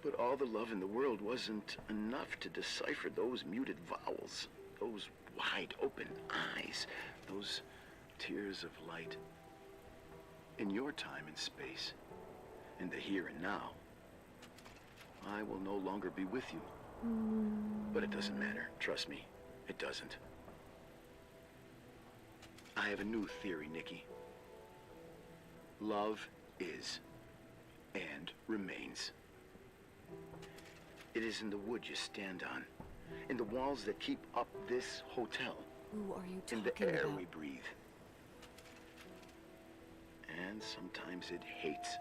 But all the love in the world wasn't enough to decipher those muted vowels, those wide open eyes, those tears of light. In your time and space, in the here and now, I will no longer be with you. But it doesn't matter, trust me, it doesn't. I have a new theory, Nikki. Love is and remains. It is in the wood you stand on, in the walls that keep up this hotel, Who are you in the talking air about? we breathe. And sometimes it hates.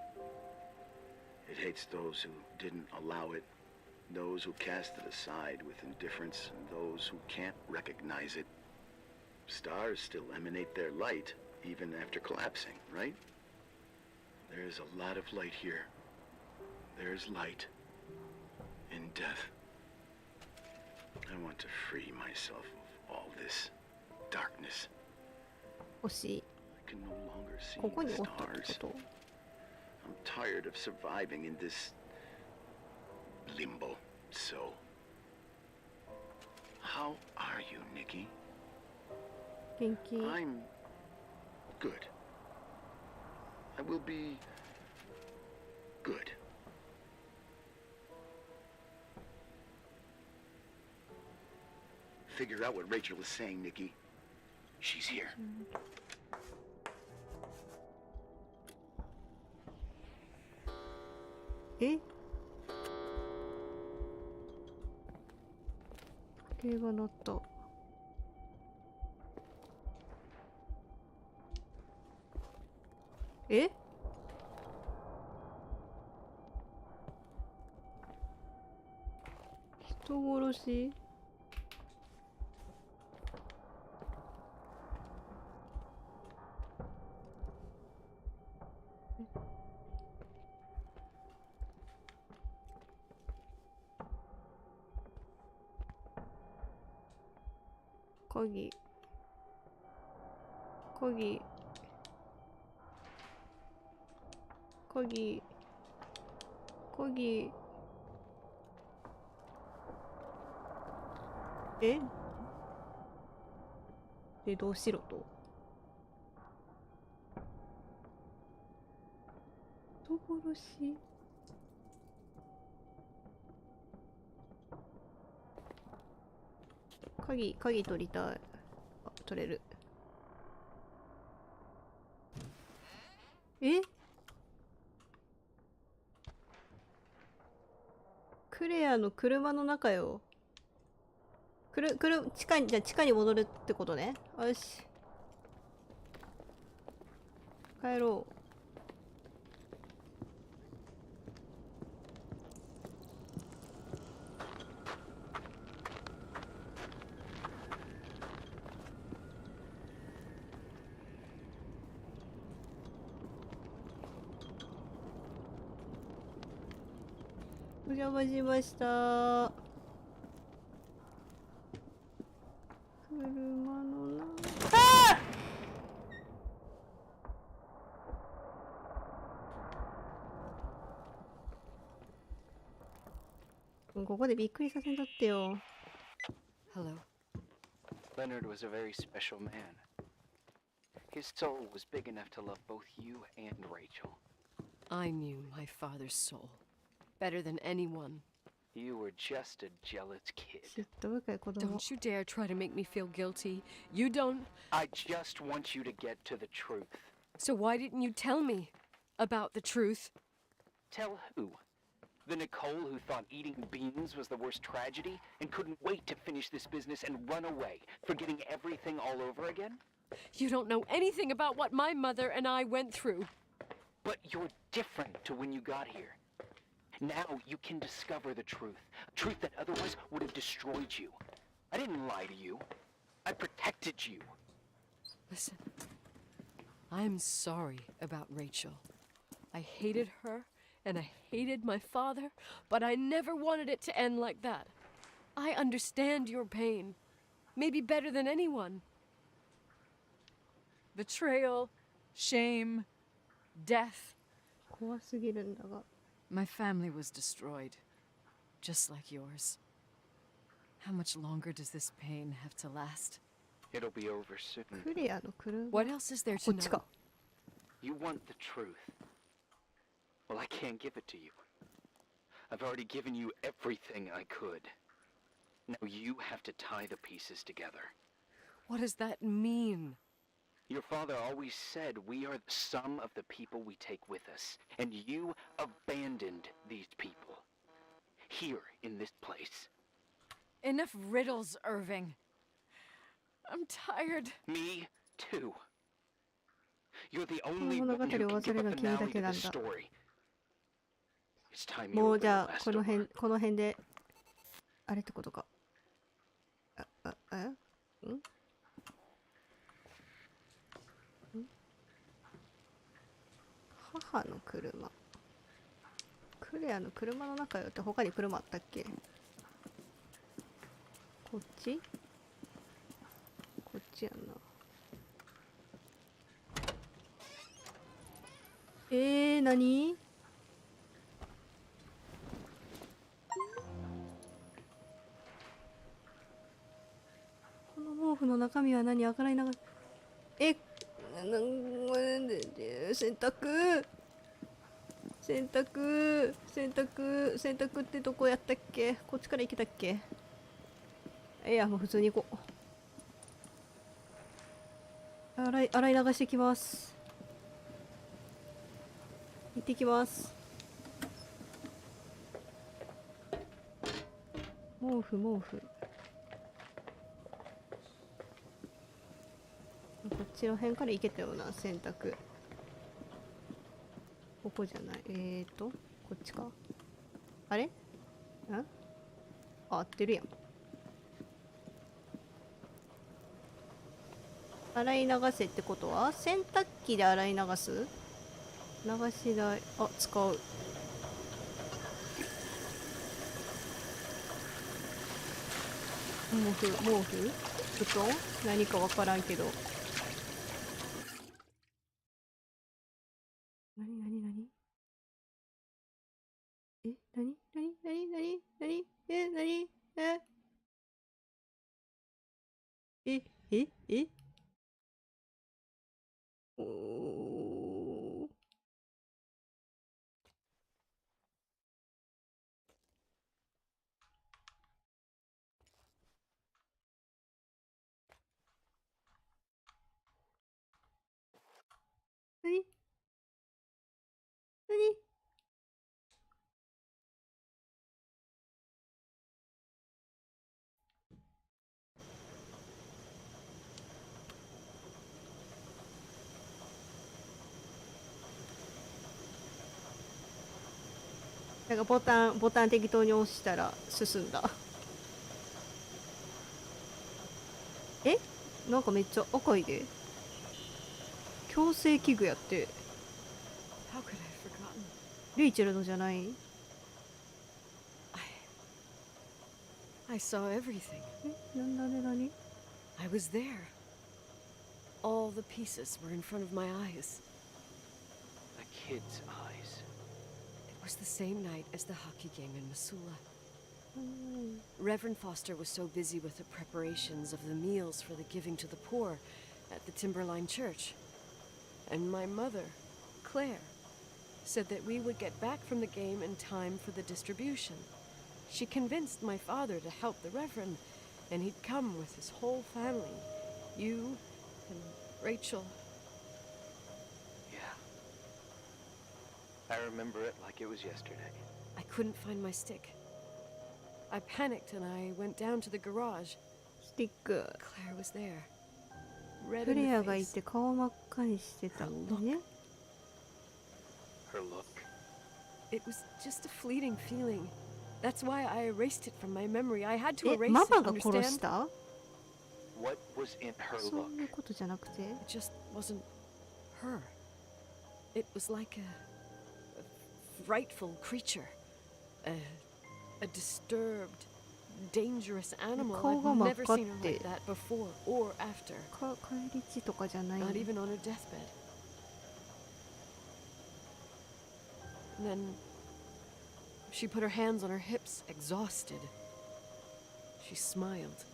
It hates those who didn't allow it, those who cast it aside with indifference, and those who can't recognize it. Stars still emanate their light, even after collapsing, right? There's a lot of light here. There's light in death. I want to free myself of all this darkness. 惜しい。 I can no longer see ここに the おったってこ stars. と？ I'm tired of surviving in this limbo. So, how are you, Nikki? 元気。 I'm good. I will be good. Figure out what Rachel is saying, Nikki. She's here. え？時計が鳴った。え？人殺し？鍵。鍵。鍵。鍵。え？で、どうしろと？人殺し？鍵取りたい。あ、取れる。え？クレアの車の中よ。じゃあ地下に戻るってことね。よし。帰ろう。お邪魔しました。車のな。ああ！ここでびっくりさせんだってよ。Hello. Leonard was a very special man. His soul was big enough to love both you and Rachel. I knew my father's soul. better than anyone. You were just a jealous kid. 嫉妬深い子供。 Don't you dare try to make me feel guilty. You don't. I just want you to get to the truth. So why didn't you tell me about the truth? Tell who? The Nicole who thought eating beans was the worst tragedy and couldn't wait to finish this business and run away, forgetting everything all over again? You don't know anything about what my mother and I went through. But you're different to when you got here. Now you can discover the truth, truth that otherwise would have destroyed you. I didn't lie to you. I protected you. Listen, I'm sorry about Rachel. I hated her, and I hated my father, but I never wanted it to end like that. I understand your pain, maybe better than anyone. Betrayal, shame, death. 怖すぎるんだが。 My family was destroyed, just like yours. How much longer does this pain have to last? It'll be over soon. クレアの車。 What else is there こ to っち know? か。 You want the truth. Well, I can't give it to you. I've already given you everything I could. Now you have to tie the pieces together. What does that mean? Your father always said we are the sum of the people we take with us, and you abandoned these people. Here, in this place. Enough riddles, Irving. I'm tired. Me, too. You're the only この one 物語 who を can 忘れ give a るのは君だ finale け to なん this だ。 story. It's time も you う open じゃ the あ last この door. この辺であれってことか。ん？母の車。クレアの車の中よって他に車あったっけ？こっち？こっちやんな。何？この毛布の中身は何？明るい長い。洗濯ってどこやったっけ？こっちから行けたっけ？いや、もう普通に行こう。洗い流してきます。行ってきます。毛布。こっちの辺から行けたような洗濯。ここじゃない。こっちか。あれ？合ってるやん。洗い流せってことは洗濯機で洗い流す？流し台。使う。毛布布団何かわからんけど。何何おー。何なんかボタン適当に押したら進んだ。なんかめっちゃ赤いで。矯正器具やって。 How could I have forgotten? レイチェルのじゃない？ I saw everything. 何 I was there. All the pieces were in front of my eyes. A kid's eyes. It was the same night as the hockey game in Missoula. Reverend Foster was so busy with the preparations of the meals for the giving to the poor at the Timberline Church. And my mother, Claire, said that we would get back from the game in time for the distribution. She convinced my father to help the Reverend, and he'd come with his whole family. You and Rachel. Yeah. I remember it like it was yesterday. I couldn't find my stick. I panicked and I went down to the garage. スティック。 Claire was there. Red フ in レア the がい face. て顔真っ赤にしてたんだね。 Her look. It was just a fleeting feeling. That's why I erased it from my memory. I had to え、 erase マ it, マが殺し understand? た？ What was in her そ look? んなことじゃなくて。 It just wasn't her. It was like a frightful creature. A disturbed, dangerous animal. 顔が I've 真っ never 赤っ seen her て。 like that before or after. 返り血とかじゃない。 Not even on her deathbed. And then she put her hands on her hips, exhausted. She smiled.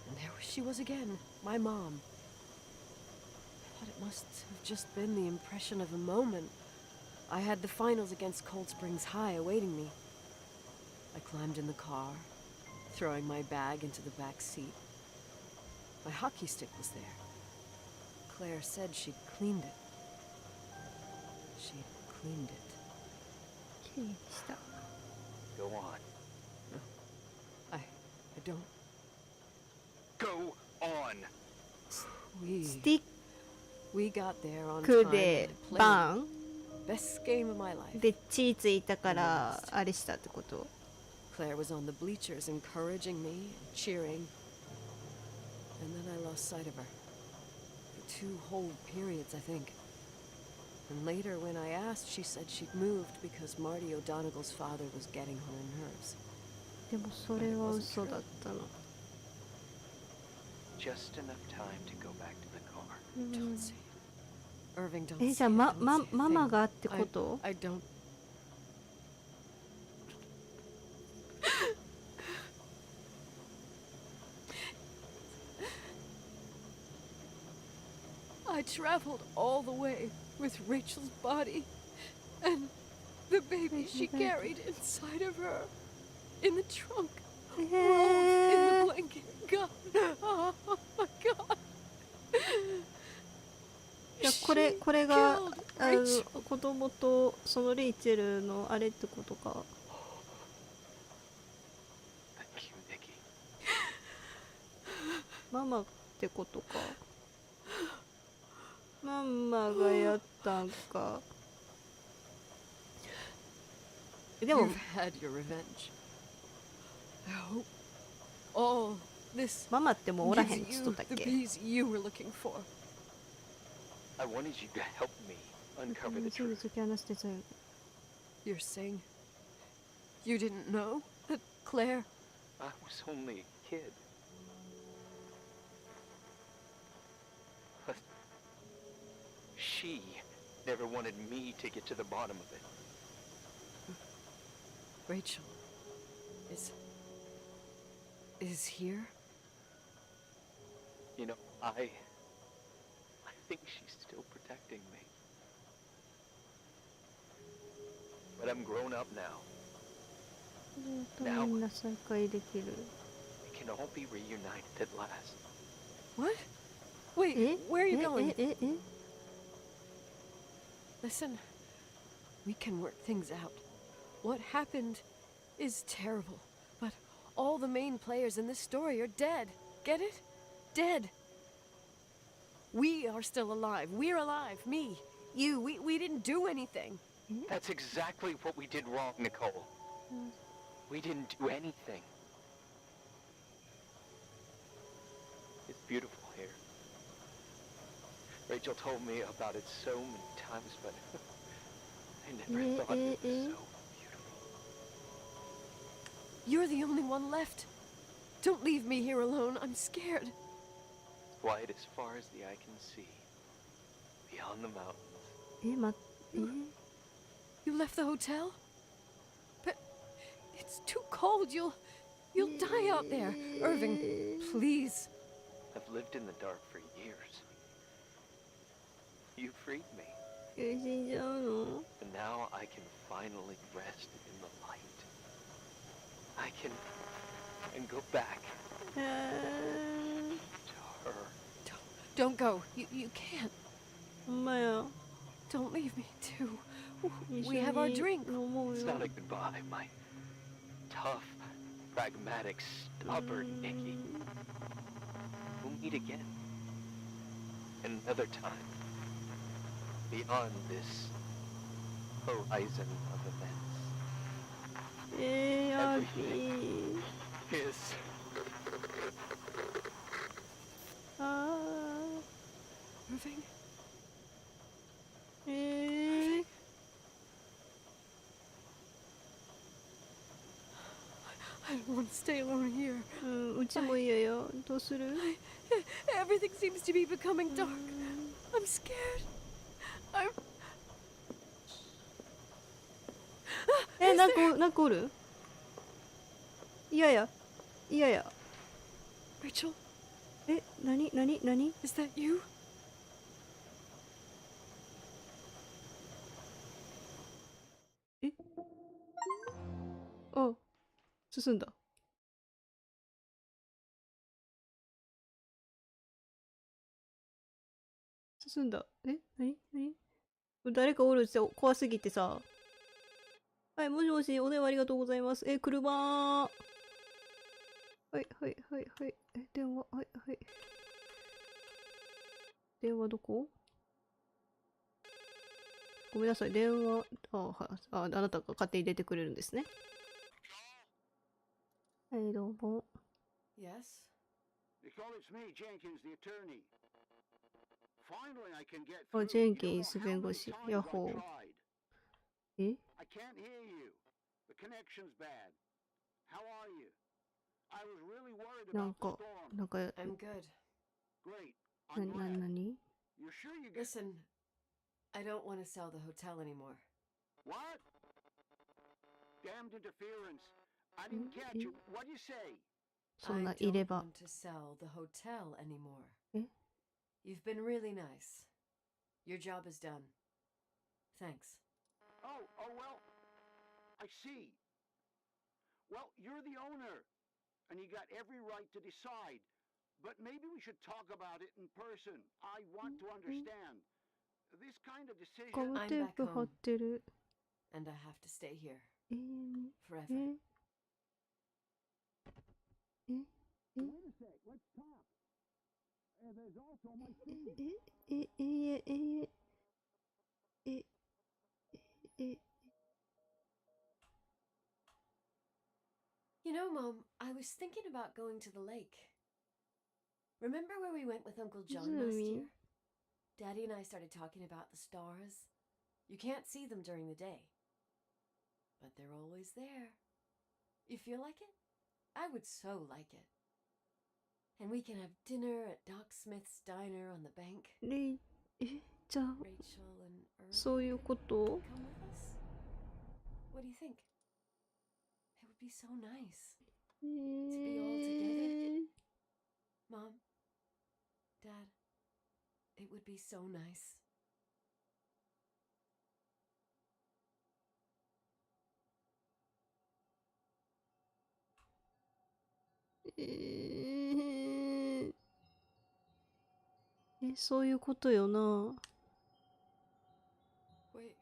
And there she was again, my mom. I thought it must have just been the impression of a moment. I had the finals against Cold Springs High awaiting me. I climbed in the car, throwing my bag into the back seat. My hockey stick was there. Claire said she'd cleaned it. She'd cleaned it. きれいにした。 Go on. I don't. Go on! ス We ティッ we got there on ク time で and played. バン Best game of my life. で血ついたからあれしたってこと？ Claire was on the bleachers encouraging me and cheering. And then I lost sight of her. For 2 whole periods, I think. And later, when I asked, she said she'd moved because Marty O'Donegal's father was getting on her nerves. でもそれは嘘だったの。 Just enough time to go back to the car. うん Don't say it. Irving, don't え、 say じゃあ it. マ Don't say a マ thing. がってこと？ I don't. I traveled all the way with Rachel's body and the baby she carried inside of her in the trunk, rolled in the blanket. God, oh my God. いやこれ She が killed 子供とそのレイチェルのあれってことか。 Thank you, Nikki. ママってことか。ママがやったんか。でも You've had your revenge. I hope all this ママってもうおらへんっ gives つっと you ったっ the け？ peace you were looking for. I wanted you to help me uncover the すぐ truth. 突き放してちゃう。 You're saying you didn't know that Claire? I was only a kid. But she never wanted me to get to the bottom of it. Rachel is here? You know, I think she's still protecting me. But I'm grown up now. みんな再会できる。 We can all be reunited at last. What? Wait, え where are you え going? えええ Listen, we can work things out. What happened is terrible, but all the main players in this story are dead. Get it? Dead. We are still alive. We're alive. Me, you, we didn't do anything. That's exactly what we did wrong, Nicole. We didn't do anything. It's beautiful here. Rachel told me about it so many times, but I never thought it was so beautiful. You're the only one left. Don't leave me here alone. I'm scared. Quiet as far as the eye can see. Beyond the mountains. え、You left the hotel? But it's too cold. You'll die out there. Irving, please. I've lived in the dark for years. You freed me. 死んじゃうの？ And now I can finally rest in the light. I can go back to her. Don't go. You can't. ほんまや。 Don't leave me too. We have our drink. It's not a goodbye, my tough, pragmatic, stubborn Nikki. We'll meet again. Another time. Beyond this horizon of events. アビー。 Is あ Moving. ー。I don't want to stay alone here. うん、うちも嫌よ。どうする？ Everything seems to be becoming dark. I'm scared. I'm. なんかおる？嫌や。嫌や。 Rachel, なに is that you? あ、進んだ。進んだ。なに誰かおるって怖すぎてさ。はい、もしもし、お電話ありがとうございます。車。はい。電話、はい。電話どこ？ごめんなさい、電話、あなたが勝手に出てくれるんですね。はい、どうも。 Yes. Nicole, it's me, Jenkins, the attorney. Finally, I can get あ、 through. ジェン You キン know ス how 弁 many 護士。 times ヤ I ホー。 tried. え I can't hear you. The connection's bad. How are you? I was really worried なん about か、 the storm. I'm good. Great. I'm glad. なに You're sure you got Listen, I don't want to sell the hotel anymore. what? Damned interference. I didn't catch you. What'd you say? そんな I いれ don't ば。 want to sell the hotel anymore. え You've been really nice. Your job is done. Thanks. Oh, well, I see. Well, you're the owner, and you got every right to decide. But maybe we should talk about it in person. I want to understand. This kind of ガ decision. ムテープ貼ってる。 And I have to stay here え forever. え Wait a sec, let's talk. There's also my fee. え You know, Mom, I was thinking about going to the lake. Remember where we went with Uncle John last year? Daddy and I started talking about the stars. You can't see them during the day, but they're always there. You feel like it? I would so like it. And we can have dinner at Doc Smith's diner on the bank. じゃあ Rachel and Irving そういうこと come with us. What do you think? It would be so nice. be all together. Mom, Dad, it would be so nice. Eh, そういうことよな。 Wait.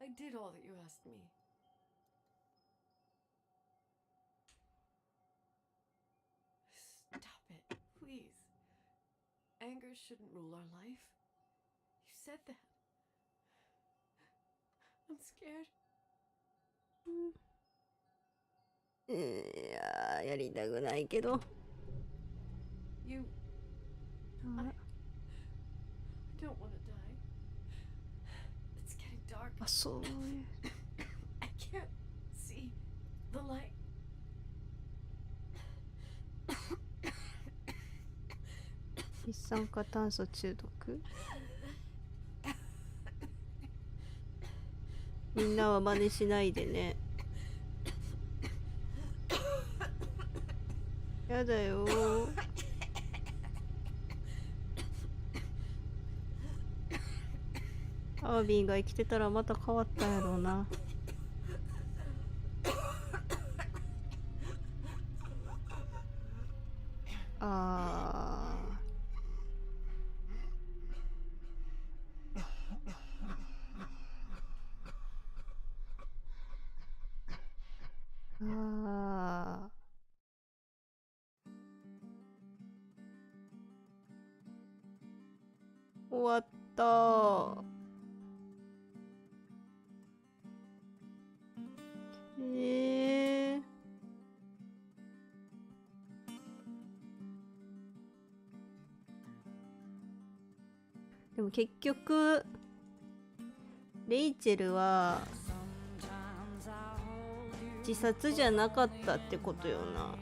I did all that you asked me. Stop it, please. Anger shouldn't rule our life. You said that. I'm scared. いややりたくないけど。 You. あ I don't want to die. It's getting dark. あ、そういう。 I can't see the light. 一酸化炭素中毒。みんなは真似しないでね。やだよー。アービンが生きてたらまた変わったんやろうな。あーあー、終わったー。でも結局レイチェルは自殺じゃなかったってことよな。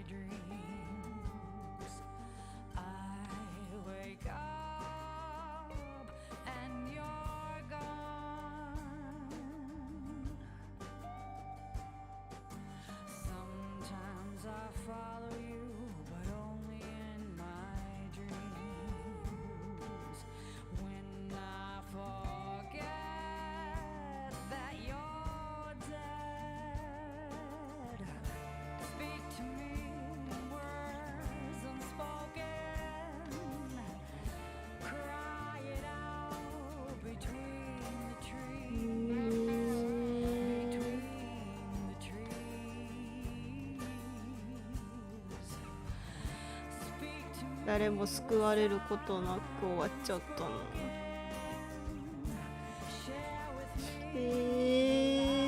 誰も救われることなく終わっちゃったの。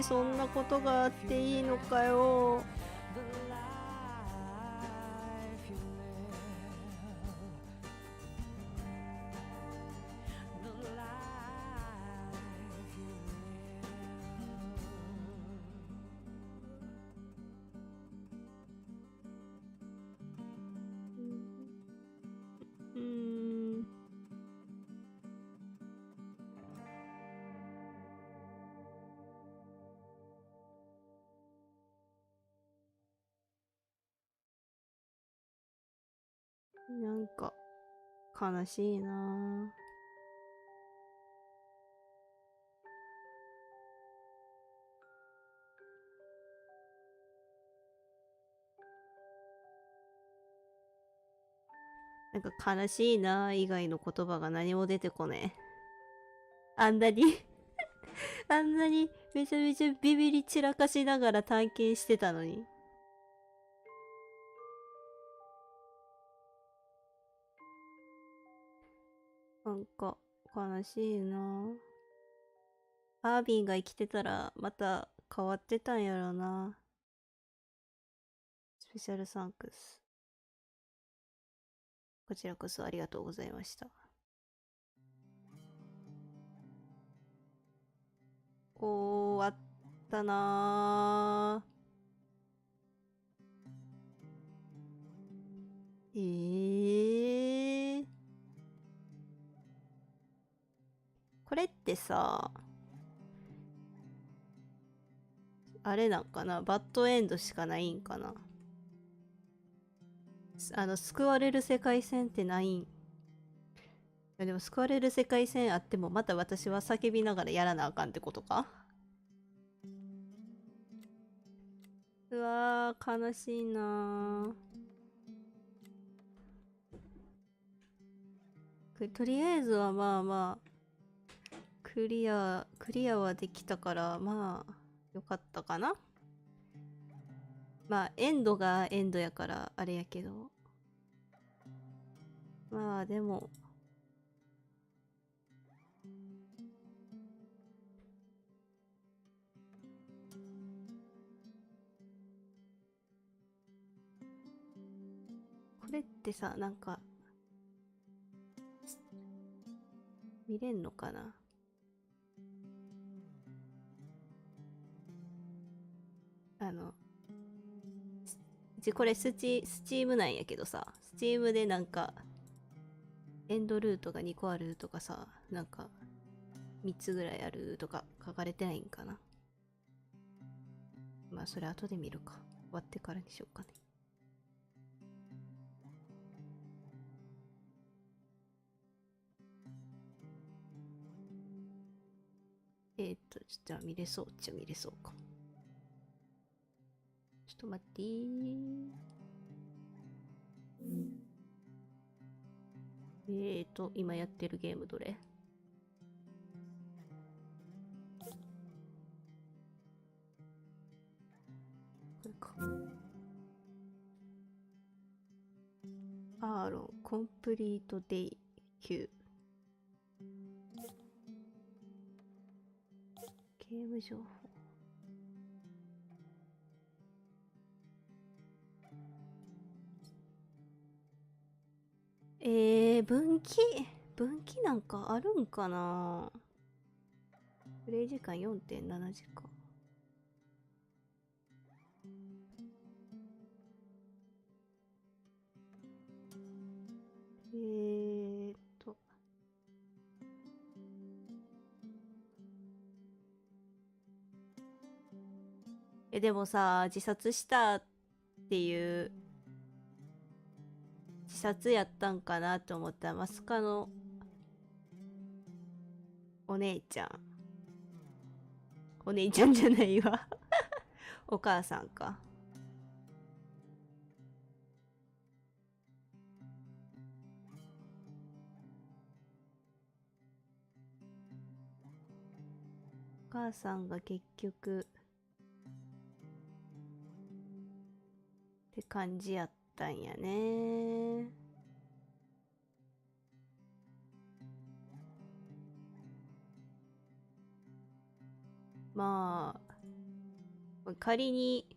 そんなことがあっていいのかよ。なんか悲しいなぁ。なんか悲しいなぁ以外の言葉が何も出てこねえ。あんなにあんなにめちゃめちゃビビり散らかしながら探検してたのに。なんか悲しいな。アービンが生きてたらまた変わってたんやろな。スペシャルサンクス。こちらこそありがとうございました。終わったなー。これってさ、あれなんかな、バッドエンドしかないんかな。救われる世界線ってないん。いやでも救われる世界線あってもまた私は叫びながらやらなあかんってことか。うわー悲しいなー。とりあえずはまあまあクリアはできたからまあよかったかな。まあエンドがエンドやからあれやけど、まあでもこれってさ、なんか見れんのかな。これスチームなんやけどさ、スチームでなんかエンドルートが2個あるとかさ、なんか3つぐらいあるとか書かれてないんかな。まあそれ後で見るか。終わってからにしようかね。じゃあ見れそうっちゃ見れそうか。ちょっと待ってー。今やってるゲームどれ？これか。アーロン、コンプリートデイ9。ゲーム情報。分岐なんかあるんかな。プレイ時間 4.7 時間。でもさ、自殺したっていう自殺やったんかなと思ったら、まさかのお姉ちゃん。お姉ちゃんじゃないわ。お母さんか。お母さんが結局って感じやったんやね。まあ仮に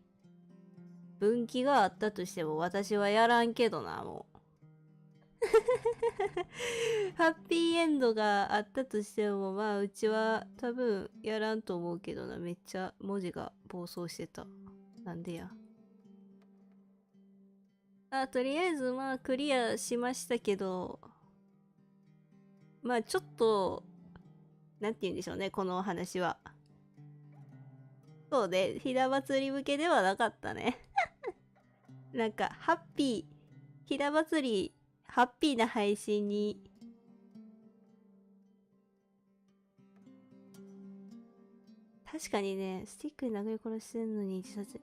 分岐があったとしても私はやらんけどな、もう。ハッピーエンドがあったとしても、まあうちは多分やらんと思うけどな。めっちゃ文字が暴走してた。なんでや。とりあえずまあクリアしましたけど、まあちょっとなんて言うんでしょうね、この話は。そうで、ひな祭り向けではなかったね。なんかハッピー、ひな祭りハッピーな配信に確かにね、スティックに殴り殺してんのに自殺。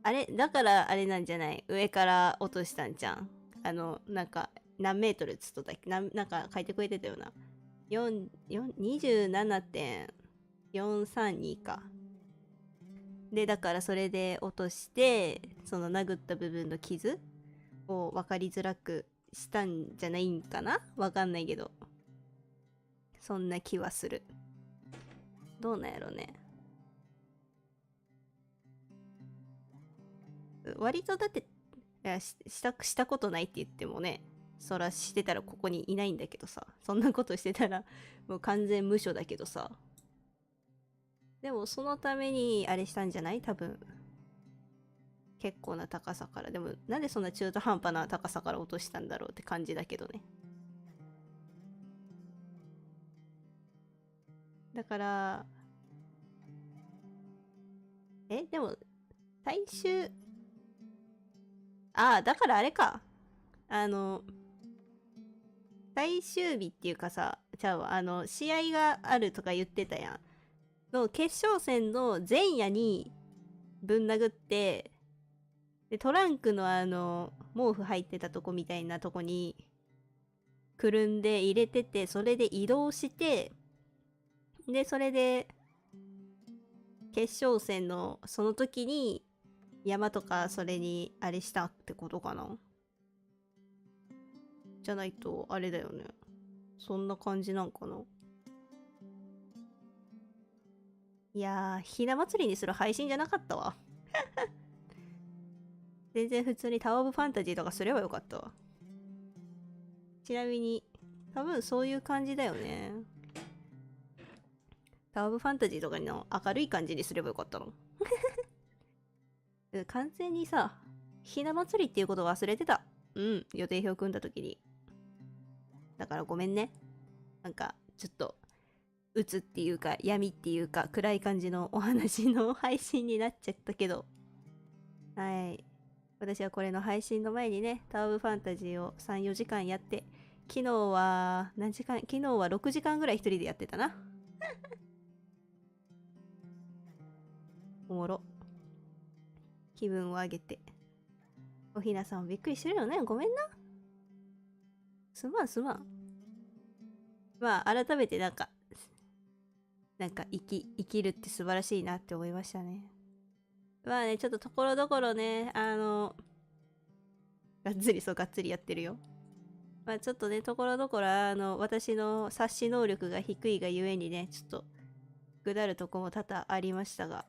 あれだからあれなんじゃない？上から落としたんじゃん。なんか何メートルつっとったっけ？なんか書いてくれてたよな。27.432 か。で、だからそれで落として、その殴った部分の傷を分かりづらくしたんじゃないんかな？わかんないけど。そんな気はする。どうなんやろね。割とだって、いや、したことないって言ってもね、そらしてたらここにいないんだけどさ。そんなことしてたらもう完全無所だけどさ。でもそのためにあれしたんじゃない？多分。結構な高さから。でもなんでそんな中途半端な高さから落としたんだろうって感じだけどね。だから、でも、最終、だからあれか。最終日っていうかさ、ちゃうわ、試合があるとか言ってたやん。の決勝戦の前夜にぶん殴って、で、トランクの毛布入ってたとこみたいなとこに、くるんで入れてて、それで移動して、で、それで、決勝戦のその時に、山とかそれにあれしたってことかな？じゃないと、あれだよね。そんな感じなんかな？いやー、ひな祭りにする配信じゃなかったわ。全然普通にタワーオブファンタジーとかすればよかったわ。ちなみに、多分そういう感じだよね。タワーオブファンタジーとかの明るい感じにすればよかったの。完全にさ、ひな祭りっていうこと忘れてた。予定表組んだ時に。だからごめんね。なんか、ちょっと、鬱っていうか、闇っていうか、暗い感じのお話の配信になっちゃったけど。はい。私はこれの配信の前にね、タワーオブファンタジーを3、4時間やって、昨日は6時間ぐらい一人でやってたな。おもろ。気分を上げて。おひなさんもびっくりしてるよね。ごめんな。すまんすまん。まあ、改めてなんか生きるって素晴らしいなって思いましたね。まあね、ちょっとところどころね、がっつりやってるよ。まあちょっとね、ところどころ私の察し能力が低いがゆえにね、ちょっと、下るとこも多々ありましたが、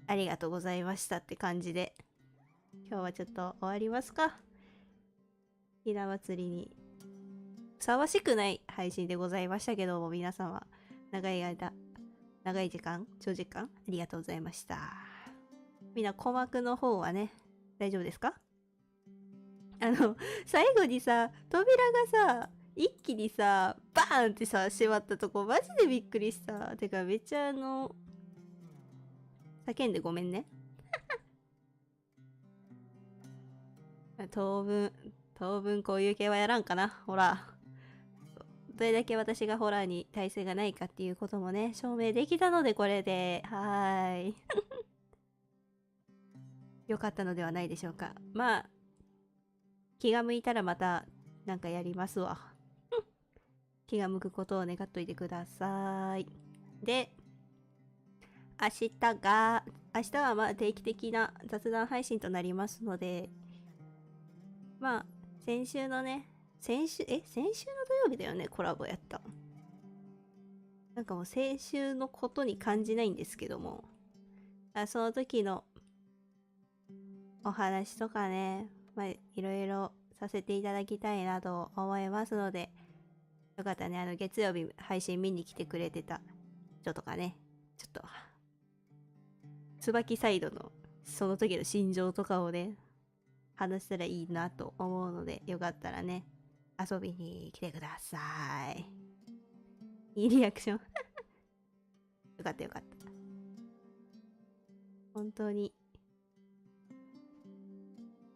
ありがとうございましたって感じで、今日はちょっと終わりますか。ひな祭りにふさわしくない配信でございましたけども、皆様、長い時間、長時間、ありがとうございました。みんな、鼓膜の方はね、大丈夫ですか？最後にさ、扉がさ、一気にさ、バーンってさ、閉まったとこ、マジでびっくりした。てか、めっちゃ叫んでごめんね。当分こういう系はやらんかな。ほら。どれだけ私がホラーに耐性がないかっていうこともね、証明できたので、これで。はーい。よかったのではないでしょうか。まあ、気が向いたらまたなんかやりますわ。気が向くことを願っといてください。で、明日はまあ定期的な雑談配信となりますので、まあ、先週の土曜日だよね、コラボやった。なんかもう先週のことに感じないんですけども、その時のお話とかね、まあ、いろいろさせていただきたいなと思いますので、よかったらね、月曜日配信見に来てくれてた人とかね、ちょっと、椿サイドのその時の心情とかをね、話したらいいなと思うので、よかったらね、遊びに来てください。いいリアクション。よかったよかった。本当に。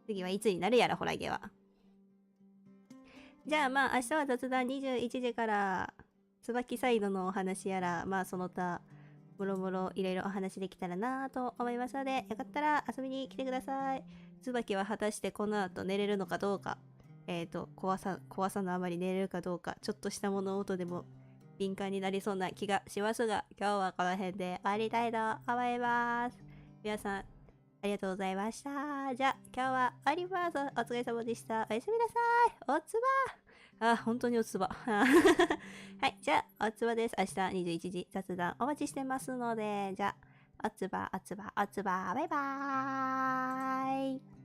次はいつになるやら、ホラゲは。じゃあまあ明日は雑談21時から、椿サイドのお話やら、まあその他、もろもろいろいろお話できたらなと思いますので、よかったら遊びに来てください。椿は果たしてこの後寝れるのかどうか、怖さのあまり寝れるかどうか、ちょっとした物音でも敏感になりそうな気がしますが、今日はこの辺で終わりたいと思います。皆さん、ありがとうございました。じゃあ、今日は終わります。お疲れ様でした。おやすみなさい。おつば。本当におつば。はい、じゃあ、おつばです。明日21時雑談お待ちしてますので、じゃあ、おつば、バイバーイ。